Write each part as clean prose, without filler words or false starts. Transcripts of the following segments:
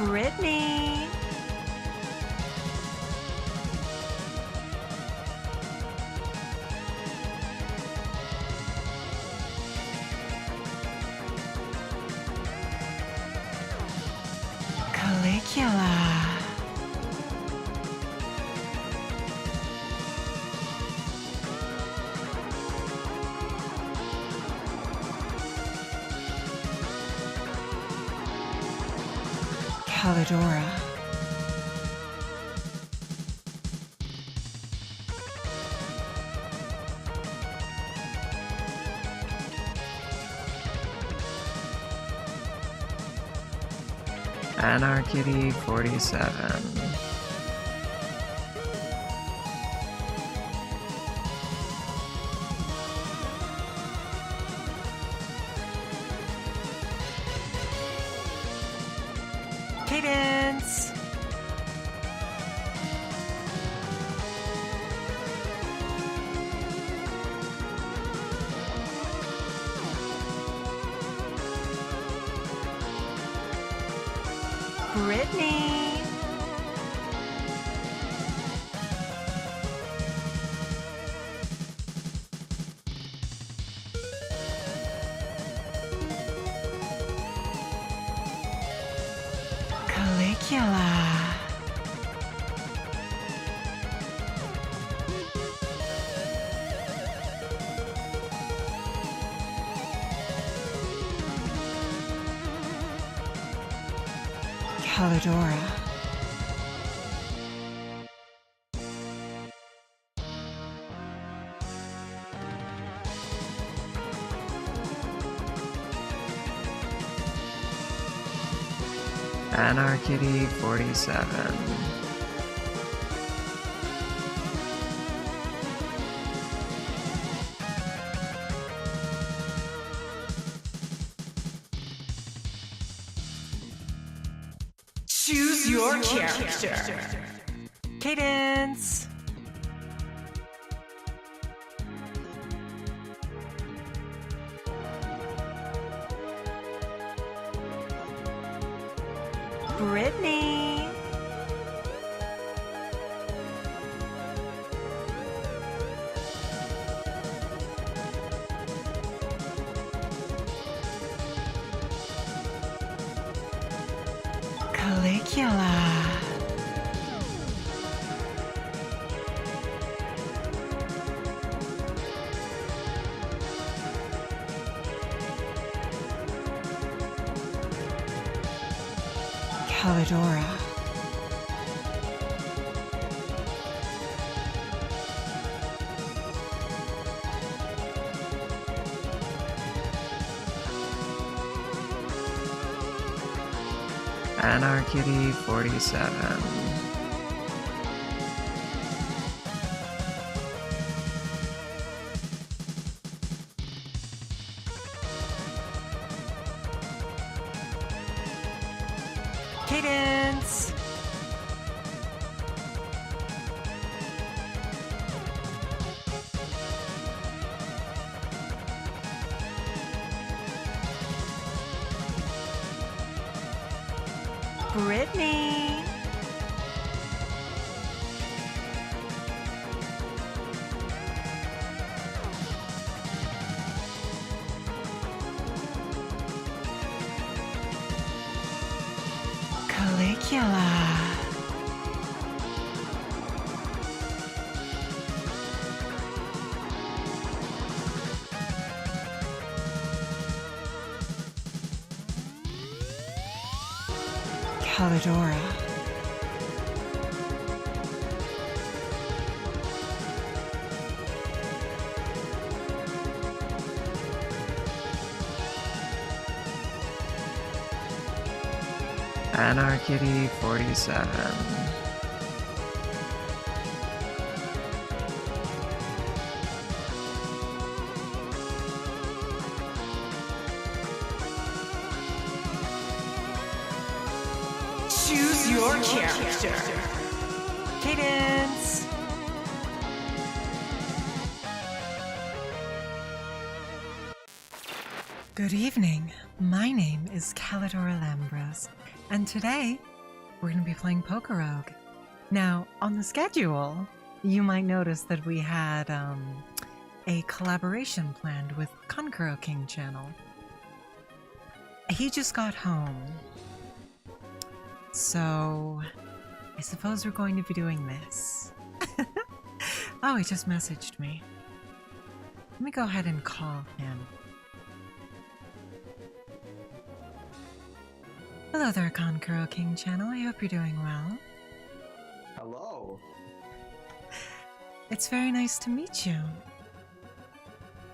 Brytknee. Calligula. Callidora. Anarchy 47. Cadence. Brytknee. Calligula. Callidora. Anarchy 47. Choose your character. Cadence. Brytknee. Calligula. Callidora. Anarchy 47. Cadence. Brytknee. Calligula. Callidora. Anarchy 47. Choose your character. Cadence. Good evening. My name is Callidora Lambros, and today we're going to be playing Poker Rogue. Now, on the schedule, you might notice that we had a collaboration planned with Vtubing Channel. He just got home, so I suppose we're going to be doing this. Oh, he just messaged me. Let me go ahead and call him. Hello there, Vtubing Channel. I hope you're doing well. Hello. It's very nice to meet you.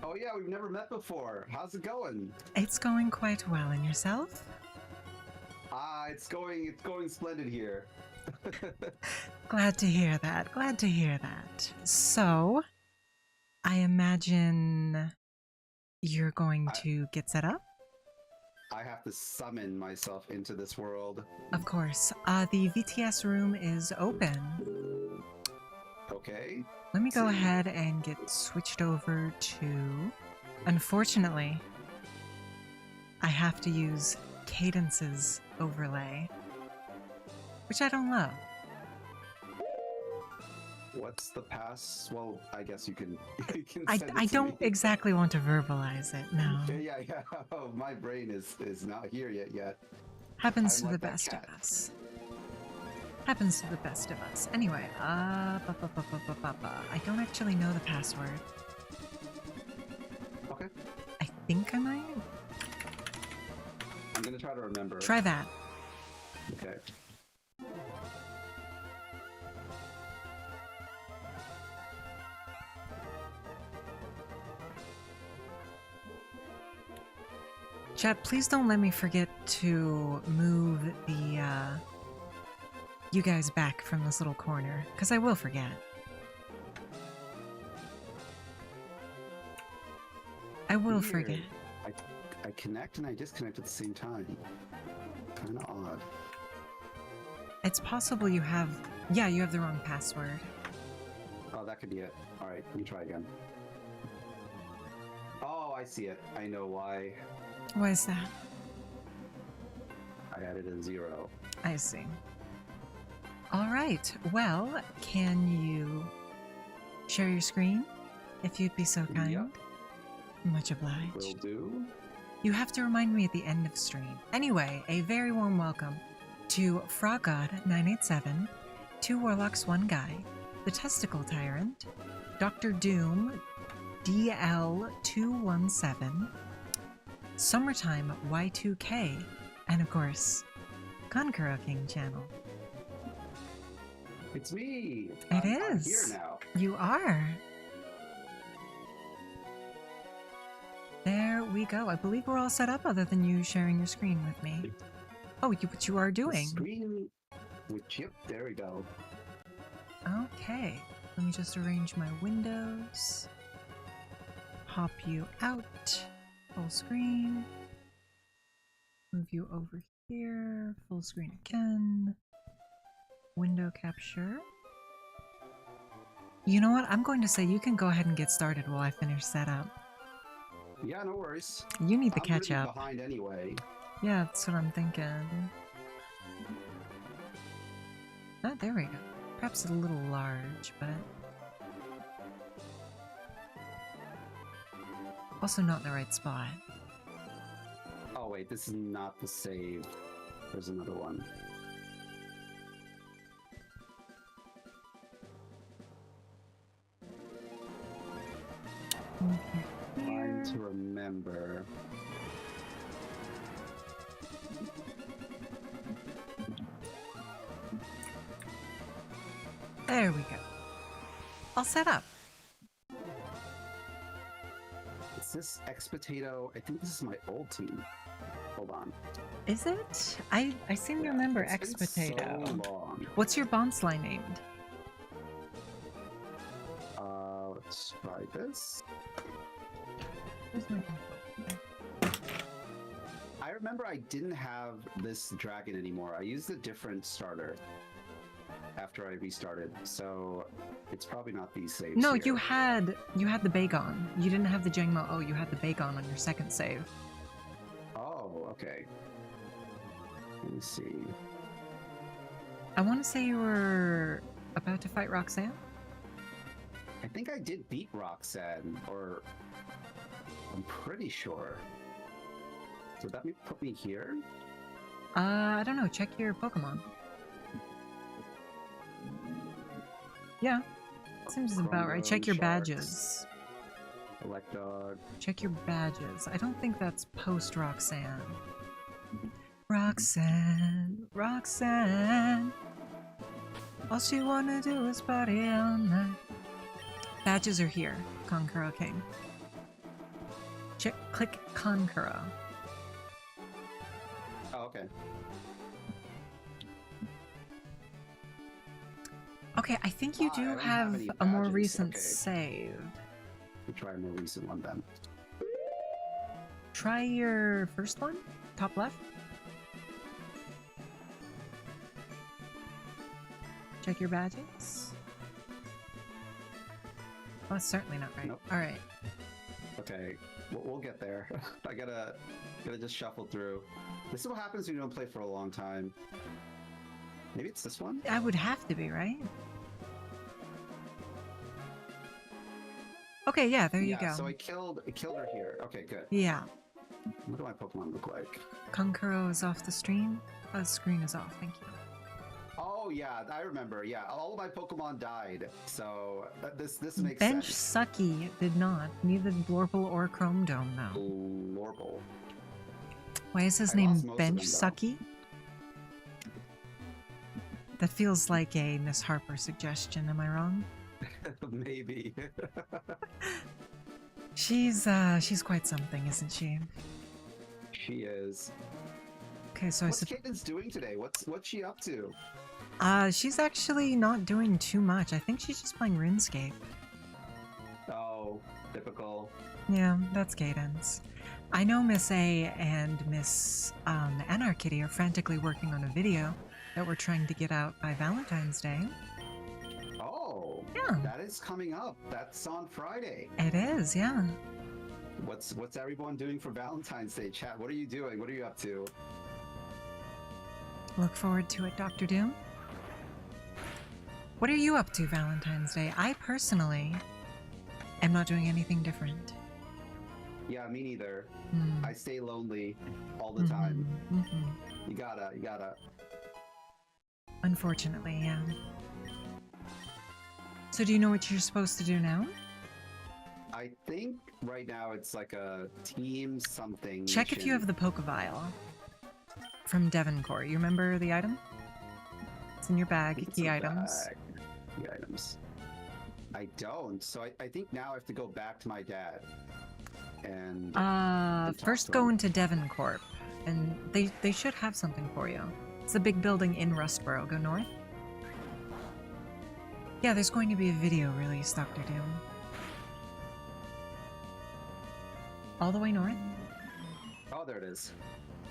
Oh yeah, we've never met before. How's it going? It's going quite well. And yourself? It's going splendid here. Glad to hear that. Glad to hear that. So, I imagine you're going to get set up? I have to summon myself into this world. Of course. The VTS room is open. Okay. Let me go ahead and get switched over to... Unfortunately, I have to use Cadence's overlay, which I don't love. What's the pass? Well, I guess you can. You can I send it to don't me. exactly want to verbalize it, no. Yeah. Oh, my brain is not here yet. Happens I'm to like the that best of cat. us. Happens to the best of us. Anyway, I don't actually know the password. Okay. I think I might. I'm gonna try to remember. Try that. Okay. Chat, please don't let me forget to move the, you guys back from this little corner, because I will forget. I will Weird. forget. I connect and I disconnect at the same time. Kind of odd. It's possible you have, yeah, you have the wrong password. Oh, that could be it. All right, let me try again. Oh, I see it. I know why. Why is that? I added a 0. I see. All right. Well, can you share your screen, if you'd be so kind? Yep. Much obliged. Will do. You have to remind me at the end of stream. Anyway, a very warm welcome to FrogGod987, 2 Warlocks, 1 Guy, the Testicle Tyrant, Dr. Doom, DL217, Summertime Y2K, and of course, Vtubing Channel. It's me. It I'm is. here now. You are. There we go. I believe we're all set up other than you sharing your screen with me. Oh, what you are The doing. screen. Yep, there we go. Okay. Let me just arrange my windows. Pop you out. Full screen. Move you over here. Full screen again. Window capture. You know what? I'm going to say you can go ahead and get started while I finish setup. Yeah, no worries. You need to I'm catch really up. behind anyway. Yeah, that's what I'm thinking. Ah, there we go. Perhaps a little large, but... also not in the right spot. Oh wait, this is not the save. There's another one. Trying to remember. There we go. All set up. Is this X-Potato? I think this is my old team. Hold on. Is it? I seem to remember It's been X-Potato. so long. What's your bonsly named? Let's try this. I remember I didn't have this dragon anymore. I used a different starter after I restarted, so it's probably not these saves. No, here. you had the Bagon. You didn't have the Jangmo. Oh, you had the Bagon on your second save. Oh, okay. Let me see. I want to say you were about to fight Roxanne? I think I did beat Roxanne, or I'm pretty sure. Did that put me here? I don't know. Check your Pokemon. Yeah, seems about right. Check your badges. Elect dog. Check your badges. I don't think that's post Roxanne. Roxanne, Roxanne. All she wanna do is party all night. Badges are here. Konkuro King. Click Konkuro. Oh, okay. Okay, I think you do have a more recent save. We'll try a more recent one then. Try your first one, top left. Check your badges. Oh, that's certainly not right. Nope. All right. Okay, we'll get there. I gotta just shuffle through. This is what happens when you don't play for a long time. Maybe it's this one? I would have to be, right? Okay, yeah, there you go. So I killed her here. Okay, good. Yeah. What do my Pokemon look like? Konkuro is off the stream. Oh, the screen is off, thank you. Oh yeah, I remember. Yeah, all of my Pokemon died. So this makes Bench sense. Sucky did not. Neither Lorple or Chrome Dome, though. Lorple. Why is his I name lost most of Bench them, though. Sucky? That feels like a Miss Harper suggestion, am I wrong? Maybe. She's quite something, isn't she? She is. Okay, so What's Cadence doing today? What's she up to? she's actually not doing too much. I think she's just playing RuneScape. Oh, typical. Yeah, that's Cadence. I know Miss A and Miss Anarchitty are frantically working on a video that we're trying to get out by Valentine's Day. Oh, Yeah. that is coming up. That's on Friday. It is, yeah. What's everyone doing for Valentine's Day, chat? What are you doing? What are you up to? Look forward to it, Dr. Doom. What are you up to Valentine's Day? I personally am not doing anything different. Yeah, me neither. Hmm. I stay lonely all the time. Mhm. You gotta. Unfortunately, yeah. So do you know what you're supposed to do now? I think right now it's like a team something. Check if you have the Pokebile from Devoncore. You remember the item? It's in your bag, key items. Key items. I don't, so I think now I have to go back to my dad. And first go into Devoncorp, and they should have something for you. It's the big building in Rustboro. Go north. Yeah, there's going to be a video release, Dr. Doom. All the way north? Oh, there it is.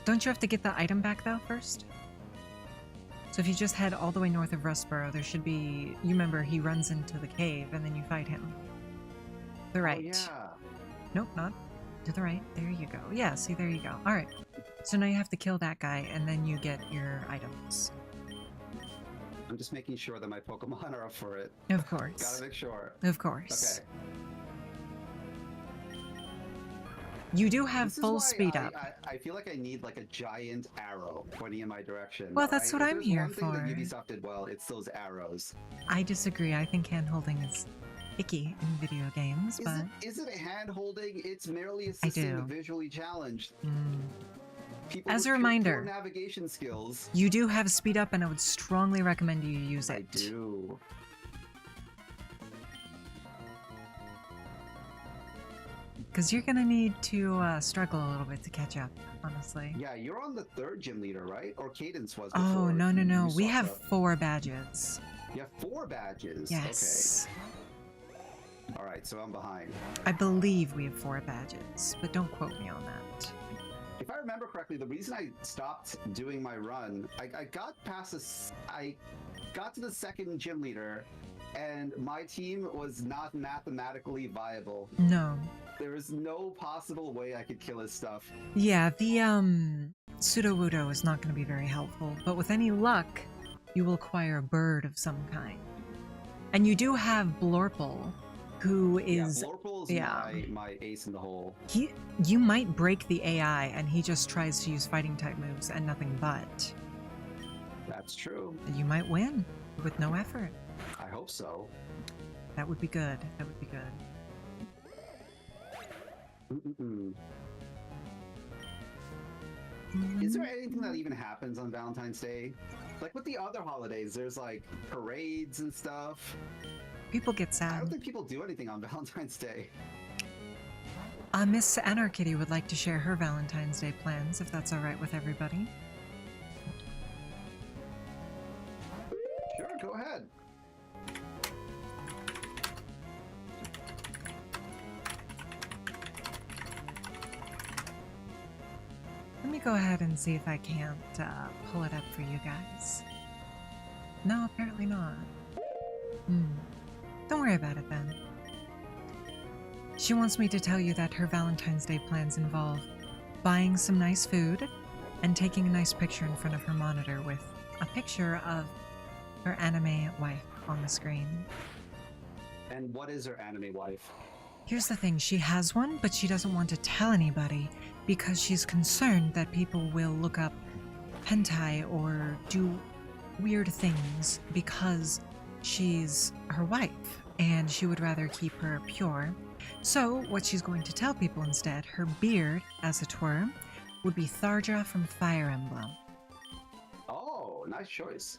Don't you have to get the item back, though, first? So if you just head all the way north of Rustboro, there should be... You remember, he runs into the cave, and then you fight him. The right. Oh, yeah. Nope, not. To the right. There you go. Yeah, see, there you go. Alright. So now you have to kill that guy, and then you get your items. I'm just making sure that my Pokemon are up for it. Of course. Gotta make sure. Of course. Okay. You do have This is full why speed up. I feel like I need like a giant arrow pointing in my direction. Well, that's what If I'm there's here one thing that for. Ubisoft did well, it's those arrows. I disagree. I think hand-holding is icky in video games, but... Is it a hand-holding? It's merely I assisting do. the visually challenged. People As with a reminder, pure navigation skills. you do have speed up, and I would strongly recommend you use it. I do. Because you're gonna need to struggle a little bit to catch up, honestly. Yeah, you're on the 3rd gym leader, right? Or Cadence was Oh, before. no. You We saw have stuff. 4 badges. You have 4 badges. Yes. Okay. All right, so I'm behind. I believe we have 4 badges, but don't quote me on that. If I remember correctly, the reason I stopped doing my run, I got past this. I got to the 2nd gym leader, and my team was not mathematically viable. No. There was no possible way I could kill his stuff. Yeah, the pseudo-wudo is not going to be very helpful, but with any luck, you will acquire a bird of some kind. And you do have Blorple, who is... Yeah, Blorple is my ace in the hole. You might break the AI, and he just tries to use fighting-type moves and nothing but. That's true. You might win with no effort. I hope so. That would be good. That would be good. Is there anything that even happens on Valentine's Day? Like with the other holidays, there's like parades and stuff. People get I sad. don't think people do anything on Valentine's Day. Miss Anarkitty would like to share her Valentine's Day plans, if that's all right with everybody. Sure, go ahead. Let me go ahead and see if I can't pull it up for you guys. No, apparently not. Don't worry about it then. She wants me to tell you that her Valentine's Day plans involve buying some nice food and taking a nice picture in front of her monitor with a picture of her anime wife on the screen. And what is her anime wife? Here's the thing, she has one, but she doesn't want to tell anybody because she's concerned that people will look up hentai or do weird things because she's her wife, and she would rather keep her pure. So what she's going to tell people instead, her beard, as it were, would be Tharja from Fire Emblem. Oh, nice choice.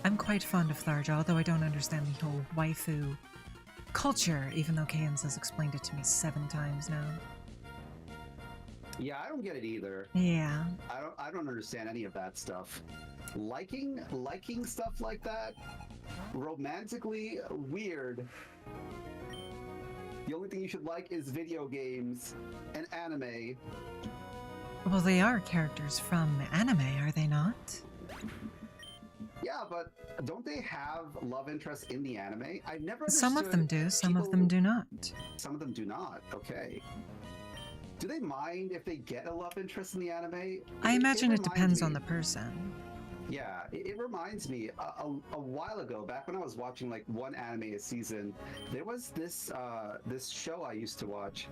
I'm quite fond of Tharja, although I don't understand the whole waifu culture, even though Kayans has explained it to me 7 times now. Yeah, I don't get it either. Yeah. I don't understand any of that stuff. Liking stuff like that, romantically weird. The only thing you should like is video games and anime. Well, they are characters from anime, are they not? Yeah, but don't they have love interests in the anime? I've never Some of them understood do, some of people- them do not. Some of them do not. Okay. Do they mind if they get a love interest in the anime? I imagine it reminds depends on me- the person. Yeah, it reminds me a while ago, back when I was watching like one anime a season, there was this this show I used to watch,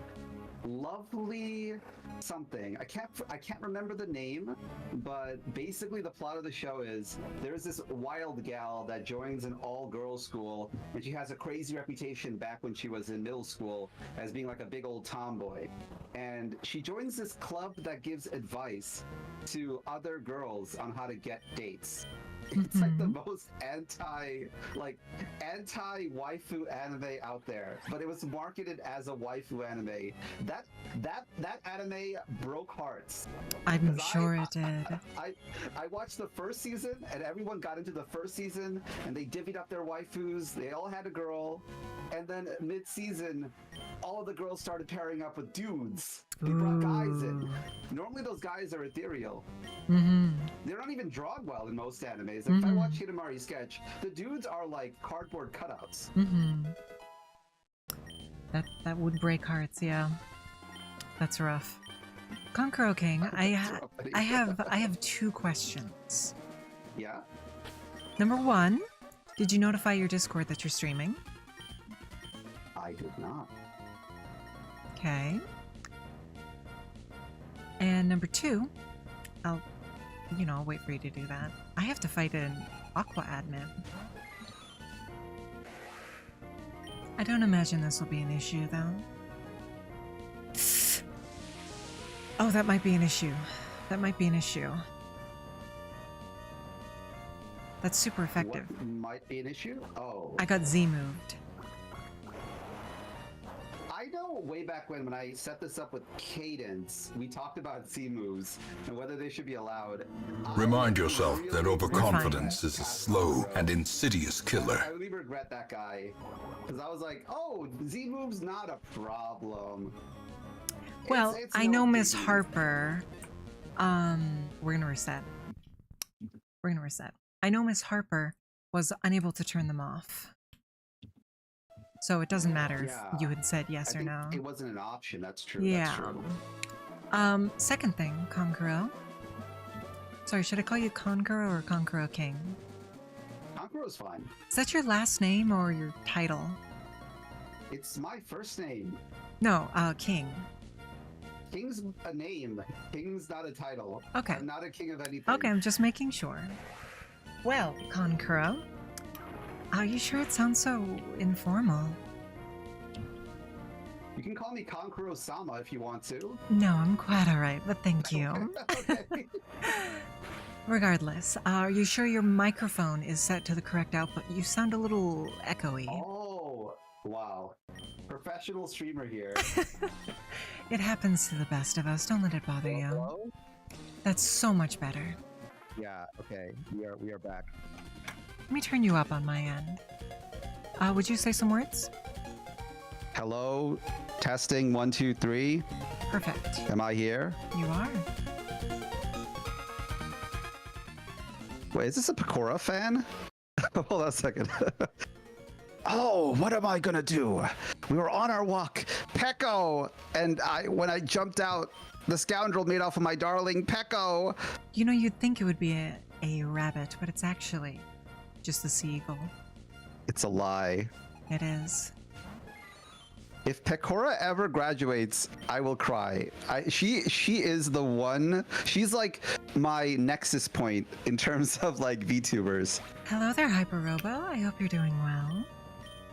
Lovely something. I can't remember the name, but basically the plot of the show is there's this wild gal that joins an all-girls school, and she has a crazy reputation back when she was in middle school as being like a big old tomboy. And she joins this club that gives advice to other girls on how to get dates. It's like the most anti-waifu anime out there, but it was marketed as a waifu anime. That anime broke hearts. I'm sure it did. I watched the first season, and everyone got into the first season, and they divvied up their waifus. They all had a girl, and then mid-season, all of the girls started pairing up with dudes. They brought guys in. Normally those guys are ethereal. They're not even drawn well in most animes. If I watch Hidamari Sketch, the dudes are like cardboard cutouts. That would break hearts, yeah. That's rough. Konkuro King, I have 2 questions. Yeah? Number 1, did you notify your Discord that you're streaming? I did not. Okay. And number 2, I'll wait for you to do that. I have to fight an Aqua admin. I don't imagine this will be an issue, though. Oh, that might be an issue. That might be an issue. That's super effective. What might be an issue? Oh. I got Z moved. I know way back when I set this up with Cadence, we talked about C moves and whether they should be allowed. Remind yourself that overconfidence is a slow and insidious killer. I really regret that guy, because I was like, oh, Z moves not a problem. Well, It's I no know Miss biggie. Harper. We're gonna reset. I know Miss Harper was unable to turn them off. So it doesn't matter if you had said yes or no. It wasn't an option. That's true. Yeah. That's true. Second thing, Konkuro. Sorry, should I call you Konkuro or Konkuro King? Konkuro's fine. Is that your last name or your title? It's my first name. No, King. King's a name. King's not a title. Okay. I'm not a king of anything. Okay, I'm just making sure. Well, Konkuro, are you sure it sounds so informal? You can call me Konkuro-sama if you want to. No, I'm quite alright, but thank you. Okay. Regardless, are you sure your microphone is set to the correct output? You sound a little echoey. Oh, wow. Professional streamer here. It happens to the best of us. Don't let it bother you. Hello? That's so much better. Yeah, okay. We are back. Let me turn you up on my end. Would you say some words? Hello? Testing 1, 2, 3. Perfect. Am I here? You are. Wait, is this a Pecora fan? Hold on a second. Oh, what am I gonna do? We were on our walk, Pecco, and when I jumped out, the scoundrel made off with my darling Pecco. You know, you'd think it would be a rabbit, but it's actually just a seagull. It's a lie. It is. If Pecora ever graduates, I will cry. She is the one. She's like my nexus point in terms of like VTubers. Hello there, Hyperrobo. I hope you're doing well.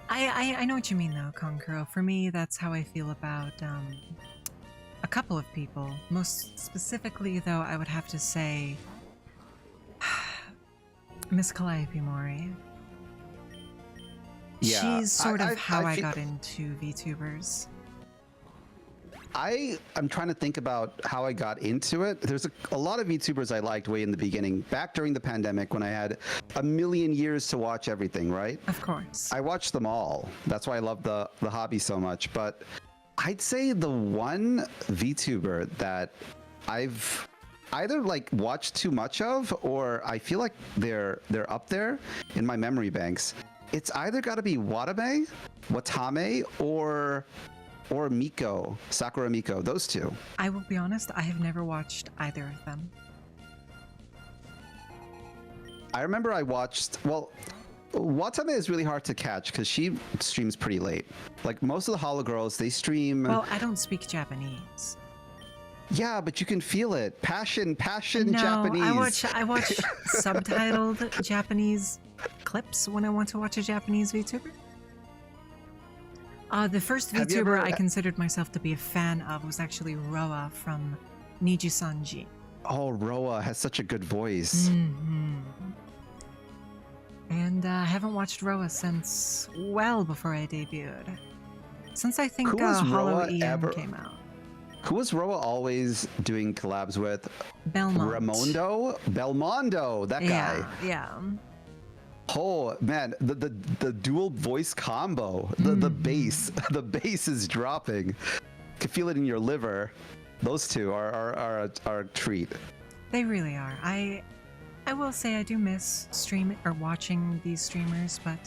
I know what you mean though, Konkuro. For me, that's how I feel about a couple of people. Most specifically, though, I would have to say Miss Calliope Mori. Yeah, she's sort of how I got into VTubers. I'm trying to think about how I got into it. There's a lot of VTubers I liked way in the beginning, back during the pandemic when I had a million years to watch everything, right? Of course. I watched them all. That's why I love the hobby so much. But I'd say the one VTuber that I've either like watched too much of, or I feel like they're up there in my memory banks. It's either got to be Watame, or Miko, Sakura Miko, those two. I will be honest, I have never watched either of them. I remember I watched, well, Watame is really hard to catch because she streams pretty late. Like most of the Hollow Girls, they stream... Well, I don't speak Japanese. Yeah, but you can feel it. Passion, No, Japanese. I watch subtitled Japanese clips when I want to watch a Japanese VTuber. The first VTuber I considered myself to be a fan of was actually Roa from Niji Sanji. Oh, Roa has such a good voice. Mm-hmm. And I haven't watched Roa since well before I debuted. Since I think Hollow EM came out. Who was Roa always doing collabs with? Belmont. Belmondo, that guy. Yeah. Oh man, the dual voice combo, the bass, the bass is dropping. You can feel it in your liver. Those two are a treat. They really are. I will say I do miss streaming or watching these streamers, but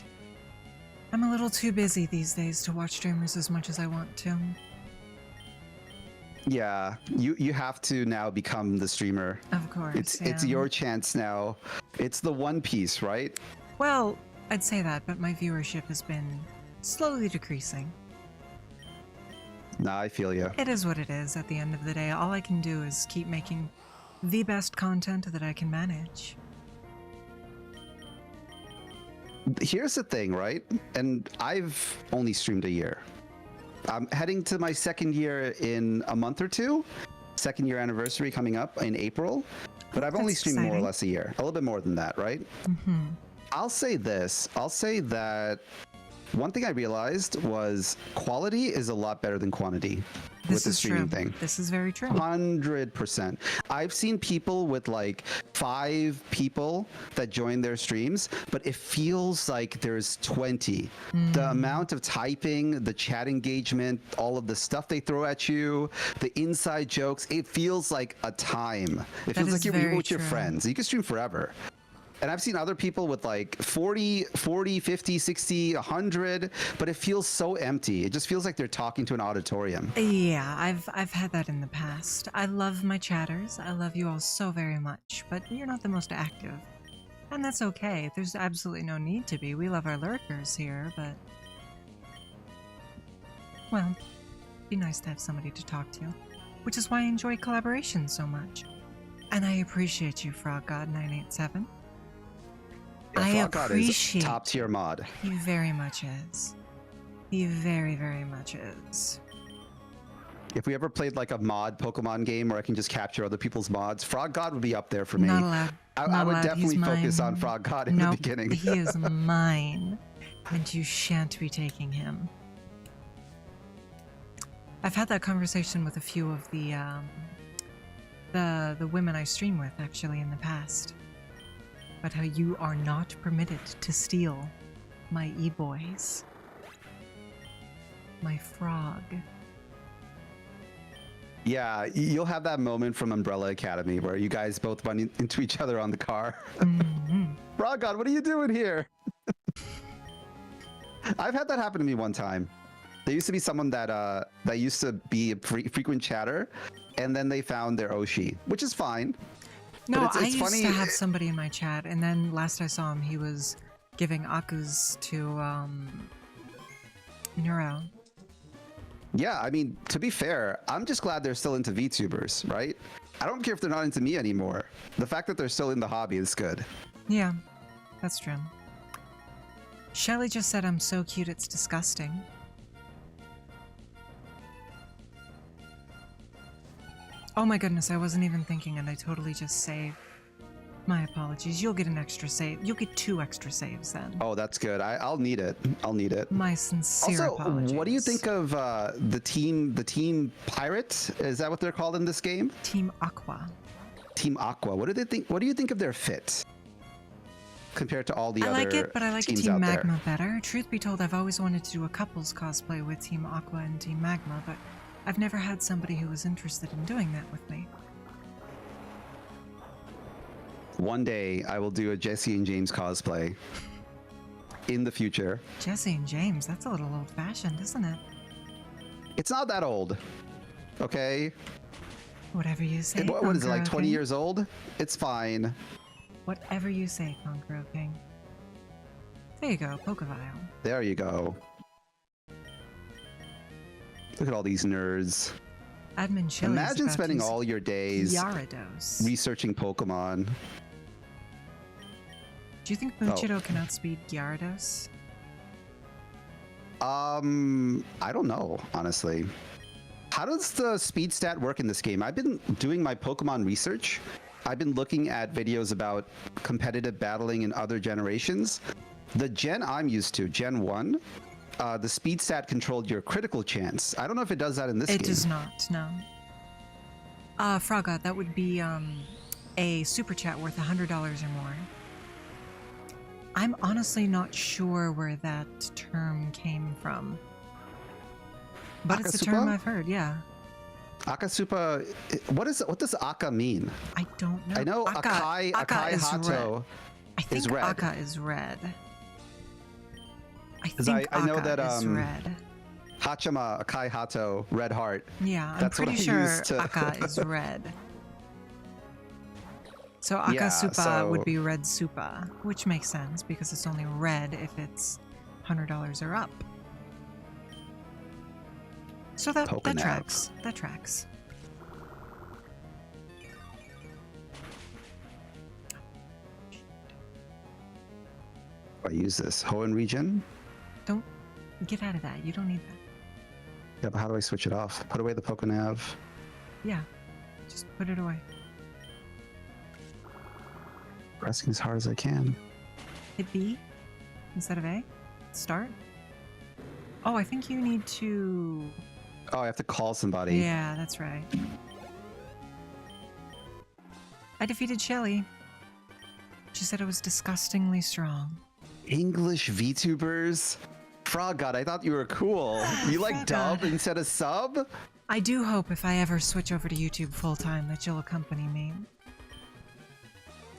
I'm a little too busy these days to watch streamers as much as I want to. Yeah, you have to now become the streamer. Of course. It's your chance now. It's the One Piece, right? Well, I'd say that, but my viewership has been slowly decreasing. Nah, I feel you. It is what it is at the end of the day. All I can do is keep making the best content that I can manage. Here's the thing, right? And I've only streamed a year. I'm heading to my second year in a month or two. Second year anniversary coming up in April. But I've only streamed more or less a year. A little bit more than that, right? Mm-hmm. I'll say this. I'll say that one thing I realized was quality is a lot better than quantity with the streaming thing. This is very true. 100%. I've seen people with like 5 people that join their streams, but it feels like there's 20. The amount of typing, the chat engagement, all of the stuff they throw at you, the inside jokes, it feels like a time. It feels like you're with your friends. You can stream forever. And I've seen other people with like 40, 50, 60, 100, but it feels so empty. It just feels like they're talking to an auditorium. Yeah, I've had that in the past. I love my chatters. I love you all so very much, but you're not the most active. And that's okay. There's absolutely no need to be. We love our lurkers here, but... Well, it'd be nice to have somebody to talk to. Which is why I enjoy collaboration so much. And I appreciate you, Frog God 987. I Frog God appreciate is top tier mod. He very much is. He very, very much is. If we ever played like a mod Pokemon game where I can just capture other people's mods, Frog God would be up there for me. Not allowed. I would definitely focus mine. on Frog God in the beginning. He is mine, and you shan't be taking him. I've had that conversation with a few of the women I stream with actually in the past, about how you are not permitted to steal my e-boys, my frog. Yeah, you'll have that moment from Umbrella Academy where you guys both run into each other on the car. Frog God, what are you doing here? I've had that happen to me one time. There used to be someone that used to be a frequent chatter, and then they found their Oshi, which is fine. No, it's I used funny. to have somebody in my chat, and then last I saw him, he was giving Akus to Neuro. Yeah, I mean, to be fair, I'm just glad they're still into VTubers, right? I don't care if they're not into me anymore. The fact that they're still in the hobby is good. Yeah, that's true. Shelly just said I'm so cute it's disgusting. Oh my goodness, I wasn't even thinking and I totally just saved. My apologies. You'll get an extra save. You'll get 2 extra saves then. Oh, that's good. I'll need it. I'll need it. My sincere apologies. What do you think of the team Pirate? Is that what they're called in this game? Team Aqua. Team Aqua. What do they think? What do you think of their fit compared to all the other I like it, but I like teams Team out Magma better. Truth be told, I've always wanted to do a couples cosplay with Team Aqua and Team Magma, but I've never had somebody who was interested in doing that with me. One day I will do a Jesse and James cosplay. In the future. Jesse and James, that's a little old-fashioned, isn't it? It's not that old. Okay? Whatever you say, What is it, like Conqueror 20 King? years old? It's fine. Whatever you say, Conqueror King. There you go, Pokevile. There you go. Look at all these nerds. Admin Chili. Imagine spending all your days Gyarados. researching Pokemon. Do you think Muchido can outspeed Gyarados? I don't know, honestly. How does the speed stat work in this game? I've been doing my Pokemon research. I've been looking at videos about competitive battling in other generations. The gen I'm used to, Gen 1, the speed stat controlled your critical chance. I don't know if it does that in this game. It does not, no. Frogga, that would be a super chat worth $100 or more. I'm honestly not sure where that term came from. But it's a term I've heard, yeah. Akasupa, what does Aka mean? I don't know. I know Akai Hato I think is red. Aka is red. I 'Cause think I know Aka that, is red. Hachima, Akai Hato, Red Heart. Yeah, I'm That's what pretty I sure used to- Aka is red. So Aka Yeah, Supa would so- be Red Supa, which makes sense because it's only red if it's $100 or up. So that Poking tracks. That tracks. I use this Hoenn region. Don't get out of that. You don't need that. Yeah, but how do I switch it off? Put away the Pokenav. Yeah, just put it away. Pressing as hard as I can. Hit B instead of A. Start. Oh, I think you need to... Oh, I have to call somebody. Yeah, that's right. I defeated Shelly. She said it was disgustingly strong. English VTubers? Frog God, I thought you were cool. You like Frog dub God. instead of sub? I do hope if I ever switch over to YouTube full-time that you'll accompany me.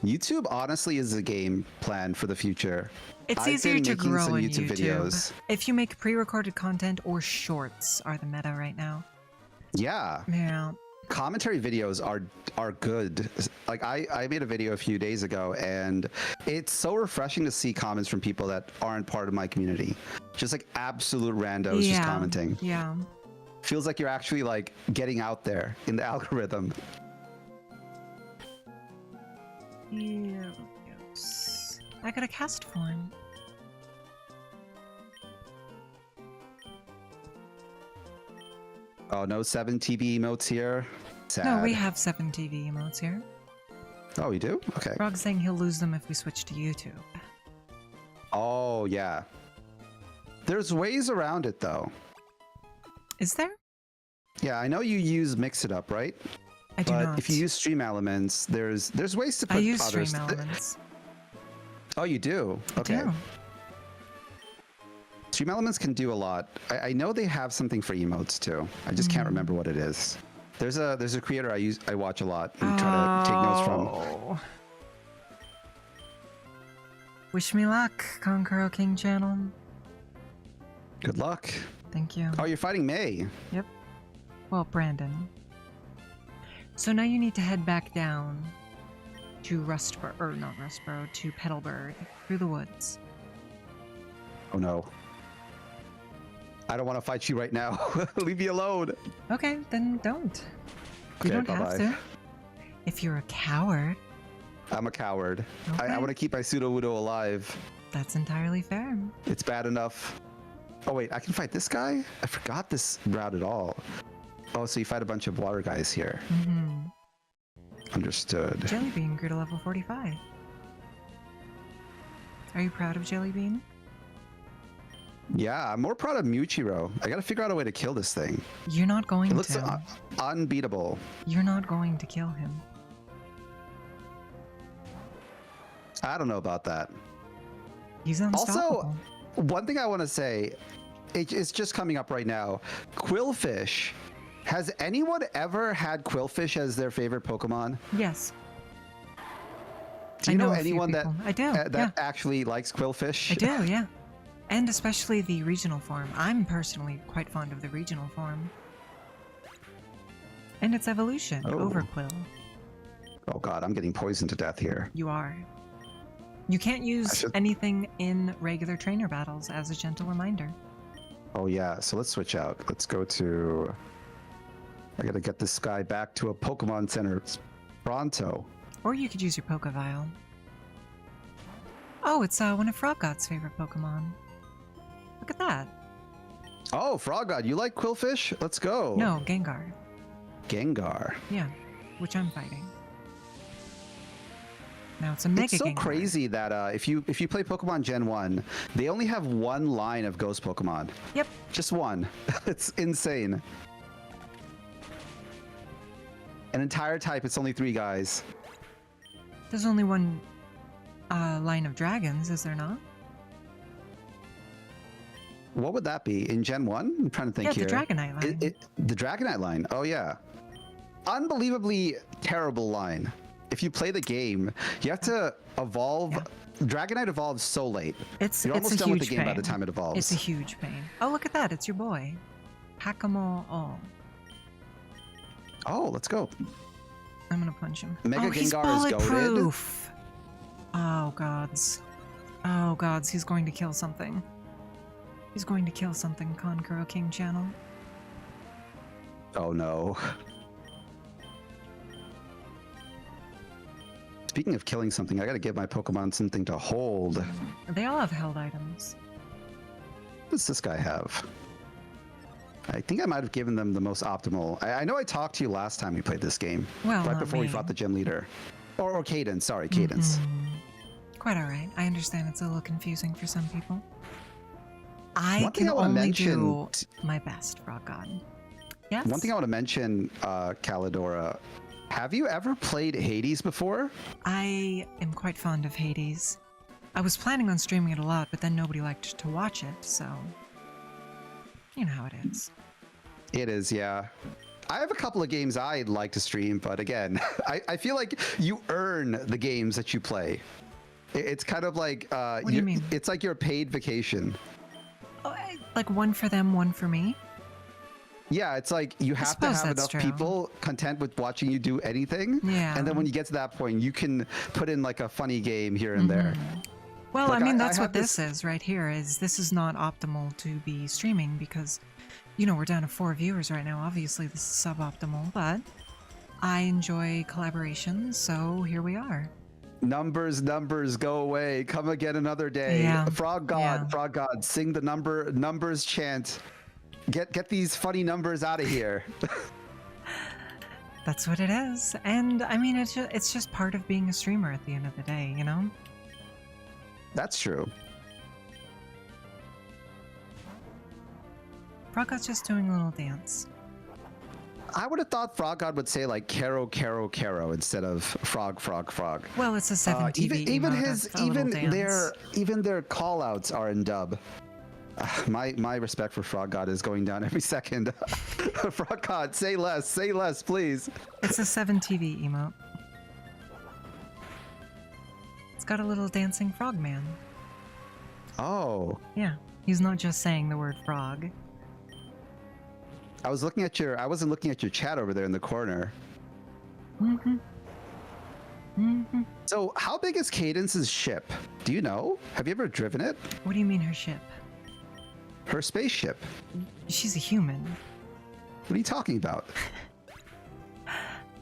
YouTube honestly is a game plan for the future. It's I've easier been to making grow some on YouTube videos. If you make pre-recorded content or shorts are the meta right now. Yeah. Yeah. Commentary videos are good. Like I made a video a few days ago, and it's so refreshing to see comments from people that aren't part of my community. Just like absolute randos just commenting. Yeah. Feels like you're actually like getting out there in the algorithm. Yes. I got a cast form. Oh, no 7 TV emotes here. Sad. No, we have 7 TV emotes here. Oh, we do? Okay. Frog's saying he'll lose them if we switch to YouTube. Oh, yeah. There's ways around it, though. Is there? Yeah, I know you use Mix It Up, right? I do but not. if you use Stream Elements, there's ways to put I use others. Stream Elements. Oh, you do? Okay. I do. Stream Elements can do a lot. I know they have something for emotes too. I just can't remember what it is. There's a creator I watch a lot and try to take notes from. Wish me luck, Conqueror King Channel. Good luck. Thank you. Oh, you're fighting May. Yep. Well, Brandon. So now you need to head back down to Rustboro, or not Rustboro, to Petalburg, through the woods. Oh no. I don't want to fight you right now. Leave me alone. Okay, then don't. Okay, You don't bye-bye. have to. If you're a coward, I'm a coward. Okay. I want to keep my pseudo-widow alive. that's entirely fair. It's bad enough. Oh wait, I can fight this guy? I forgot this route at all. Oh, so you fight a bunch of water guys here. Mm-hmm. Understood. Jellybean grew to level 45. Are you proud of Jellybean? Yeah, I'm more proud of Muichiro. I gotta figure out a way to kill this thing. You're not going It looks to. unbeatable. You're not going to kill him. I don't know about that. He's unstoppable. Also, one thing I want to say, it's just coming up right now. Quillfish. Has anyone ever had Quillfish as their favorite Pokemon? Yes. Do you know a few anyone that people. I do. Yeah. actually likes Quillfish? I do, yeah. And especially the regional form. I'm personally quite fond of the regional form. And its evolution, Oh. Overquill. Oh god, I'm getting poisoned to death here. You are. You can't use anything in regular trainer battles, as a gentle reminder. Oh yeah, so let's switch out. Let's go to... I gotta get this guy back to a Pokemon Center pronto. Or you could use your Pokevial. Oh, it's one of Froggod's favorite Pokemon. Look at that. Oh, Frog God, you like Quillfish? Let's go. No, Gengar. Gengar. Yeah, which I'm fighting. Now it's a Mega It's so Gengar. crazy that if you play Pokemon Gen 1, they only have one line of Ghost Pokemon. Yep. Just one. It's insane. An entire type, it's only 3 guys. There's only one line of dragons, is there not? What would that be? In Gen 1? I'm trying to think here. Yeah, the Dragonite line. The Dragonite line. Oh, yeah. Unbelievably terrible line. If you play the game, you have to evolve. Yeah. Dragonite evolves so late. It's You're almost a done with the huge game by the pain. time it evolves. It's a huge pain. Oh, look at that. It's your boy. Pakamo All. Oh, let's go. I'm gonna punch him. Mega He's Gengar is goated. bulletproof. Oh, gods. Oh, gods. He's going to kill something. He's going to kill something, Conqueror King Channel. Oh, no. Speaking of killing something, I gotta give my Pokemon something to hold. They all have held items. What does this guy have? I think I might have given them the most optimal. I know I talked to you last time we played this game. Well, right not before we me. fought the gym leader. Or Cadence, sorry, Cadence. Quite alright. I understand it's a little confusing for some people. I One thing can I wanna only mention- do my best, Frog God. Yes? One thing I want to mention, Callidora, have you ever played Hades before? I am quite fond of Hades. I was planning on streaming it a lot, but then nobody liked to watch it, so... You know how it is. It is, yeah. I have a couple of games I'd like to stream, but again, I feel like you earn the games that you play. It's kind of like What do you mean? It's like your paid vacation. Oh, like one for them, one for me. Yeah, it's like you have to suppose have that's enough true. people content with watching you do anything. Yeah. And then when you get to that point, you can put in like a funny game here and there. Well, Like, I mean, I that's have what this is right here. This is not optimal to be streaming because, you know, we're down to 4 viewers right now. Obviously, this is suboptimal, but I enjoy collaborations, so here we are. Numbers, go away. Come again another day. Yeah. Frog God, sing the numbers chant. Get these funny numbers out of here. That's what it is. And I mean, it's just part of being a streamer at the end of the day, you know? That's true. Frog God's just doing a little dance. I would have thought Frog God would say like Caro, Caro, Caro instead of Frog, Frog, Frog. Well, it's a 7 TV even emote, his a little dance. even their call outs are in dub. My respect for Frog God is going down every second. Frog God, say less, please. It's a 7 TV emote. It's got a little dancing frog man. Oh, Yeah, he's not just saying the word frog. I wasn't looking at your chat over there in the corner. So how big is Cadence's ship? Do you know? Have you ever driven it? What do you mean her ship? Her spaceship. She's a human. What are you talking about?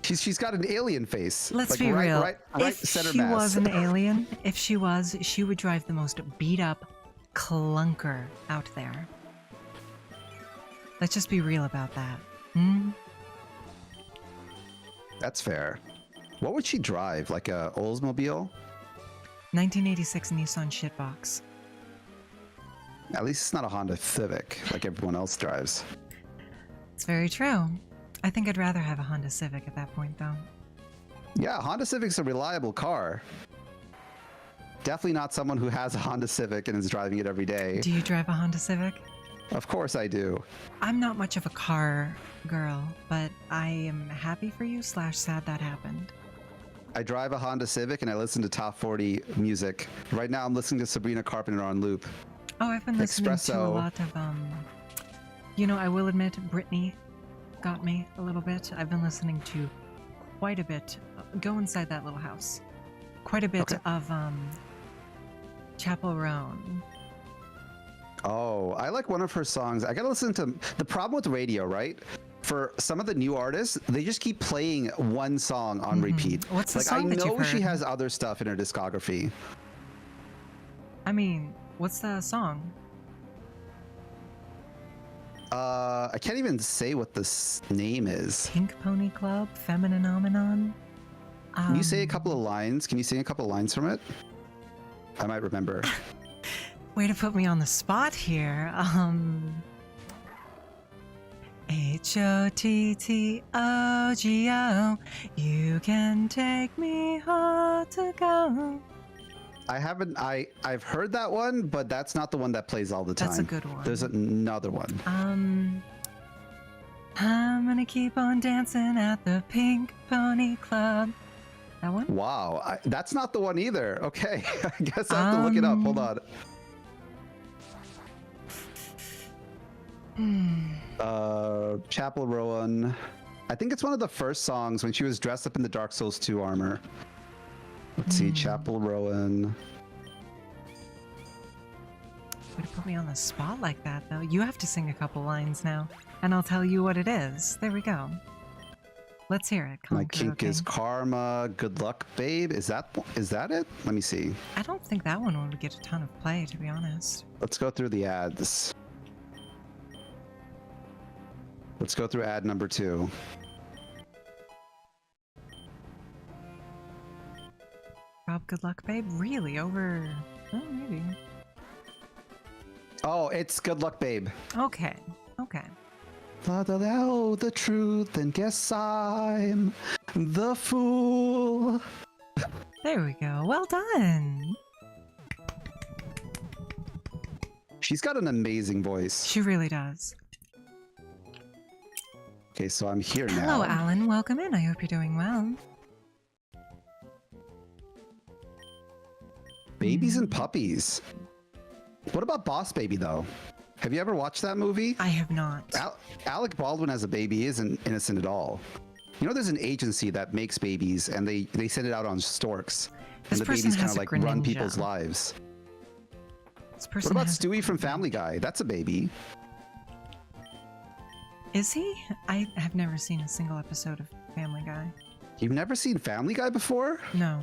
She's got an alien face. Let's like be real. Right If center she mass. was an alien, she would drive the most beat up clunker out there. Let's just be real about that. That's fair. What would she drive? Like a Oldsmobile? 1986 Nissan shitbox. At least it's not a Honda Civic like everyone else drives. It's very true. I think I'd rather have a Honda Civic at that point, though. Yeah, Honda Civic's a reliable car. Definitely not someone who has a Honda Civic and is driving it every day. Do you drive a Honda Civic? Of course I do. I'm not much of a car girl, but I am happy for you / sad that happened. I drive a Honda Civic and I listen to top 40 music. Right now I'm listening to Sabrina Carpenter on loop. Oh, I've been listening to a Espresso. lot of, you know, I will admit, Brytknee got me a little bit. I've been listening to quite a bit. Go inside that little house. Quite a bit of, Chapel Roan. Oh, I like one of her songs. I gotta listen to the problem with radio, right? For some of the new artists, they just keep playing one song on repeat. What's the like song I that you've know she heard? has other stuff in her discography. I mean, what's the song? I can't even say what this name is. Pink Pony Club? Feminine Omenon? Can you say a couple of lines? Can you sing a couple of lines from it? I might remember. Way to put me on the spot here. H-O-T-T-O-G-O, you can take me hard to go. I've heard that one, but that's not the one that plays all the time. That's a good one. There's another one. I'm gonna keep on dancing at the Pink Pony Club. That one? Wow, that's not the one either. Okay, I guess I have to look it up. Hold on. Chapel Rowan. I think it's one of the first songs when she was dressed up in the Dark Souls 2 armor. Let's see, Chapel Rowan. Way to put me on the spot like that, though. You have to sing a couple lines now, and I'll tell you what it is. There we go. Let's hear it. My Conquer, kink okay? is karma. Good luck, babe. Is that it? Let me see. I don't think that one would get a ton of play, to be honest. Let's go through the ads. Let's go through ad number 2. Rob, good luck, babe. Really? Over? Oh, maybe. Oh, it's Good Luck, Babe. Okay. Okay. Know the truth and guess I'm the fool. There we go. Well done. She's got an amazing voice. She really does. Okay, so I'm here now. Hello, Alan. Welcome in. I hope you're doing well. Babies and puppies. What about Boss Baby, though? Have you ever watched that movie? I have not. Alec Baldwin as a baby isn't innocent at all. You know, there's an agency that makes babies, and they send it out on storks. This And the person babies kind has of a like run Greninja. people's lives. This person What about has a Stewie from Greninja. Family Guy? That's a baby. Is he? I have never seen a single episode of Family Guy. You've never seen Family Guy before? No. No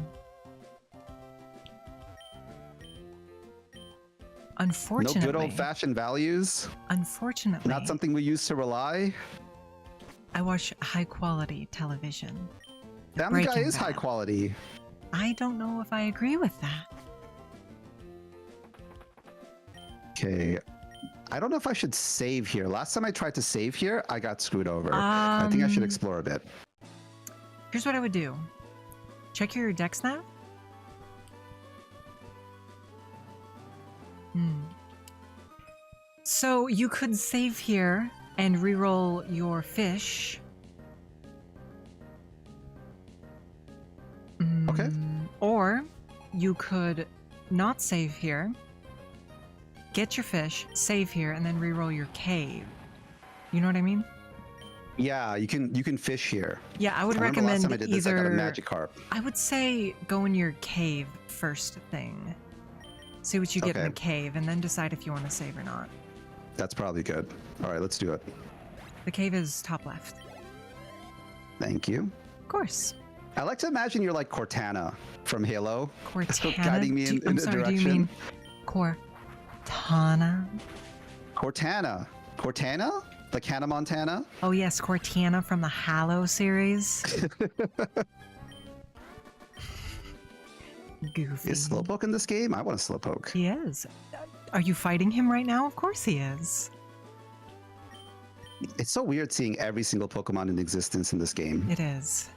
Unfortunately. good old-fashioned values? Unfortunately. Not something we used to rely? I watch high quality television. Family Guy Breaking is high Bad. quality. I don't know if I agree with that. Okay. I don't know if I should save here. Last time I tried to save here, I got screwed over. I think I should explore a bit. Here's what I would do. Check your dex nav. So you could save here and reroll your fish. Okay. Or you could not save here, get your fish, save here, and then reroll your cave. You know what I mean? Yeah, you can fish here. Yeah, I would I remember last recommend time I did this, I got a either. magic harp. I would say go in your cave first thing. See what you get in Okay. the cave, and then decide if you want to save or not. That's probably good. All right, let's do it. The cave is top left. Thank you. Of course. I like to imagine you're like Cortana from Halo. Cortana. Guiding me I'm in a sorry, do you direction. mean Cortana? Cortana. Cortana? Like Hannah Montana? Oh yes, Cortana from the Halo series. Goofy. Is Slowpoke in this game? I want a Slowpoke. He is. Are you fighting him right now? Of course he is. It's so weird seeing every single Pokemon in existence in this game. It is.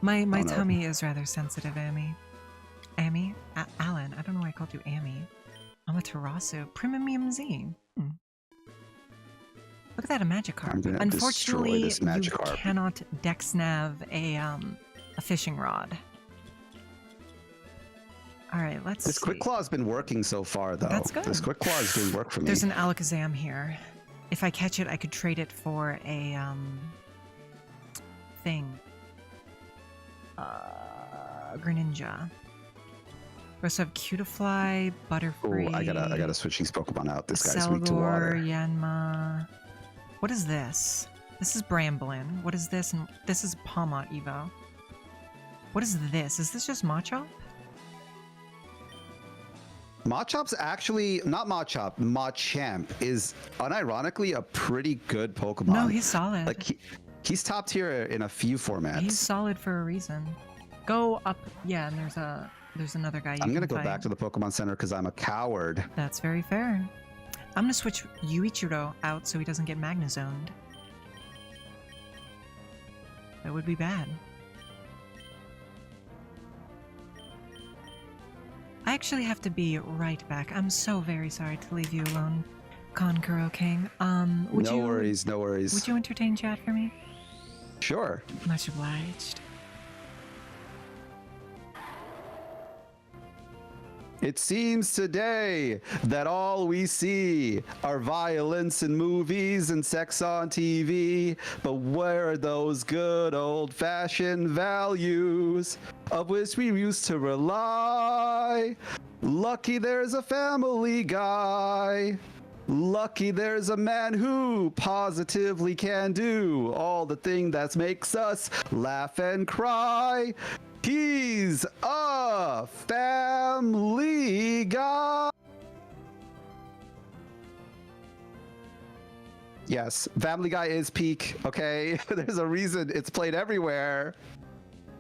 My Oh, no. tummy is rather sensitive, Amy. Amy? Alan, I don't know why I called you Amy. I'm a Tarasu. Primimium Z. Look at that, a Magikarp. I'm gonna Unfortunately, destroy this you Magikarp. cannot dex nav a fishing rod. All right, let's This see. Quick Claw's been working so far, though. That's good. This Quick Claw is doing work for me. There's an Alakazam here. If I catch it, I could trade it for a thing. Greninja. We also have Cutiefly, Oh, Butterfree. I gotta switch these Pokemon out. This guy's weak to water. Cellulor, Yanma. What is this? This is Bramblin. What is this? And this is Palmot Evo. What is this? Is this just Machop? Machop's actually not Machop. Machamp is unironically a pretty good Pokemon. No, he's solid. like he's top tier in a few formats. He's solid for a reason. Go up. Yeah, and there's another guy. I'm gonna go back to the Pokemon Center because I'm a coward. That's very fair. I'm gonna switch Yuichiro out so he doesn't get Magnezoned. That would be bad. I actually have to be right back. I'm so very sorry to leave you alone, Konkuro King. Would No you, worries, no worries. Would you entertain chat for me? Sure. Much obliged. It seems today that all we see are violence in movies and sex on TV. But where are those good old-fashioned values of which we used to rely? Lucky there's a Family Guy. Lucky there's a man who positively can do all the thing that makes us laugh and cry. He's a Family Guy. Yes, Family Guy is peak, okay? There's a reason it's played everywhere.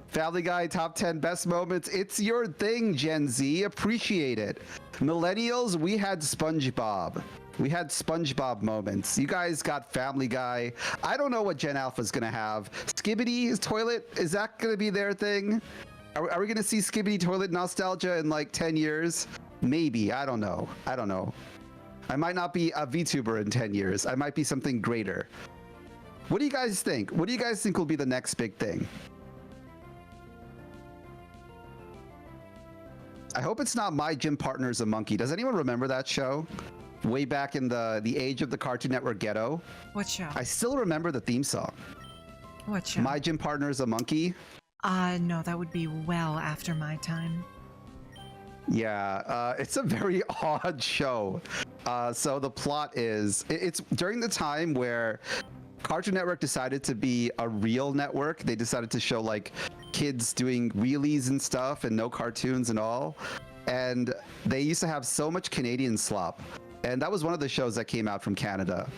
Family Guy top 10 best moments. It's your thing, Gen Z. Appreciate it. Millennials, we had SpongeBob. We had SpongeBob moments. You guys got Family Guy. I don't know what Gen Alpha's gonna have. Skibidi Toilet, is that gonna be their thing? Are we gonna see Skibidi Toilet nostalgia in like 10 years? Maybe, I don't know. I don't know. I might not be a VTuber in 10 years. I might be something greater. What do you guys think? What do you guys think will be the next big thing? I hope it's not My Gym Partner's a Monkey. Does anyone remember that show? Way back in the age of the Cartoon Network ghetto. What show? I still remember the theme song. What show? My Gym Partner's a Monkey. No, that would be well after my time. Yeah, it's a very odd show. So the plot is, it's during the time where Cartoon Network decided to be a real network. They decided to show like kids doing wheelies and stuff and no cartoons and all. And they used to have so much Canadian slop. And that was one of the shows that came out from Canada.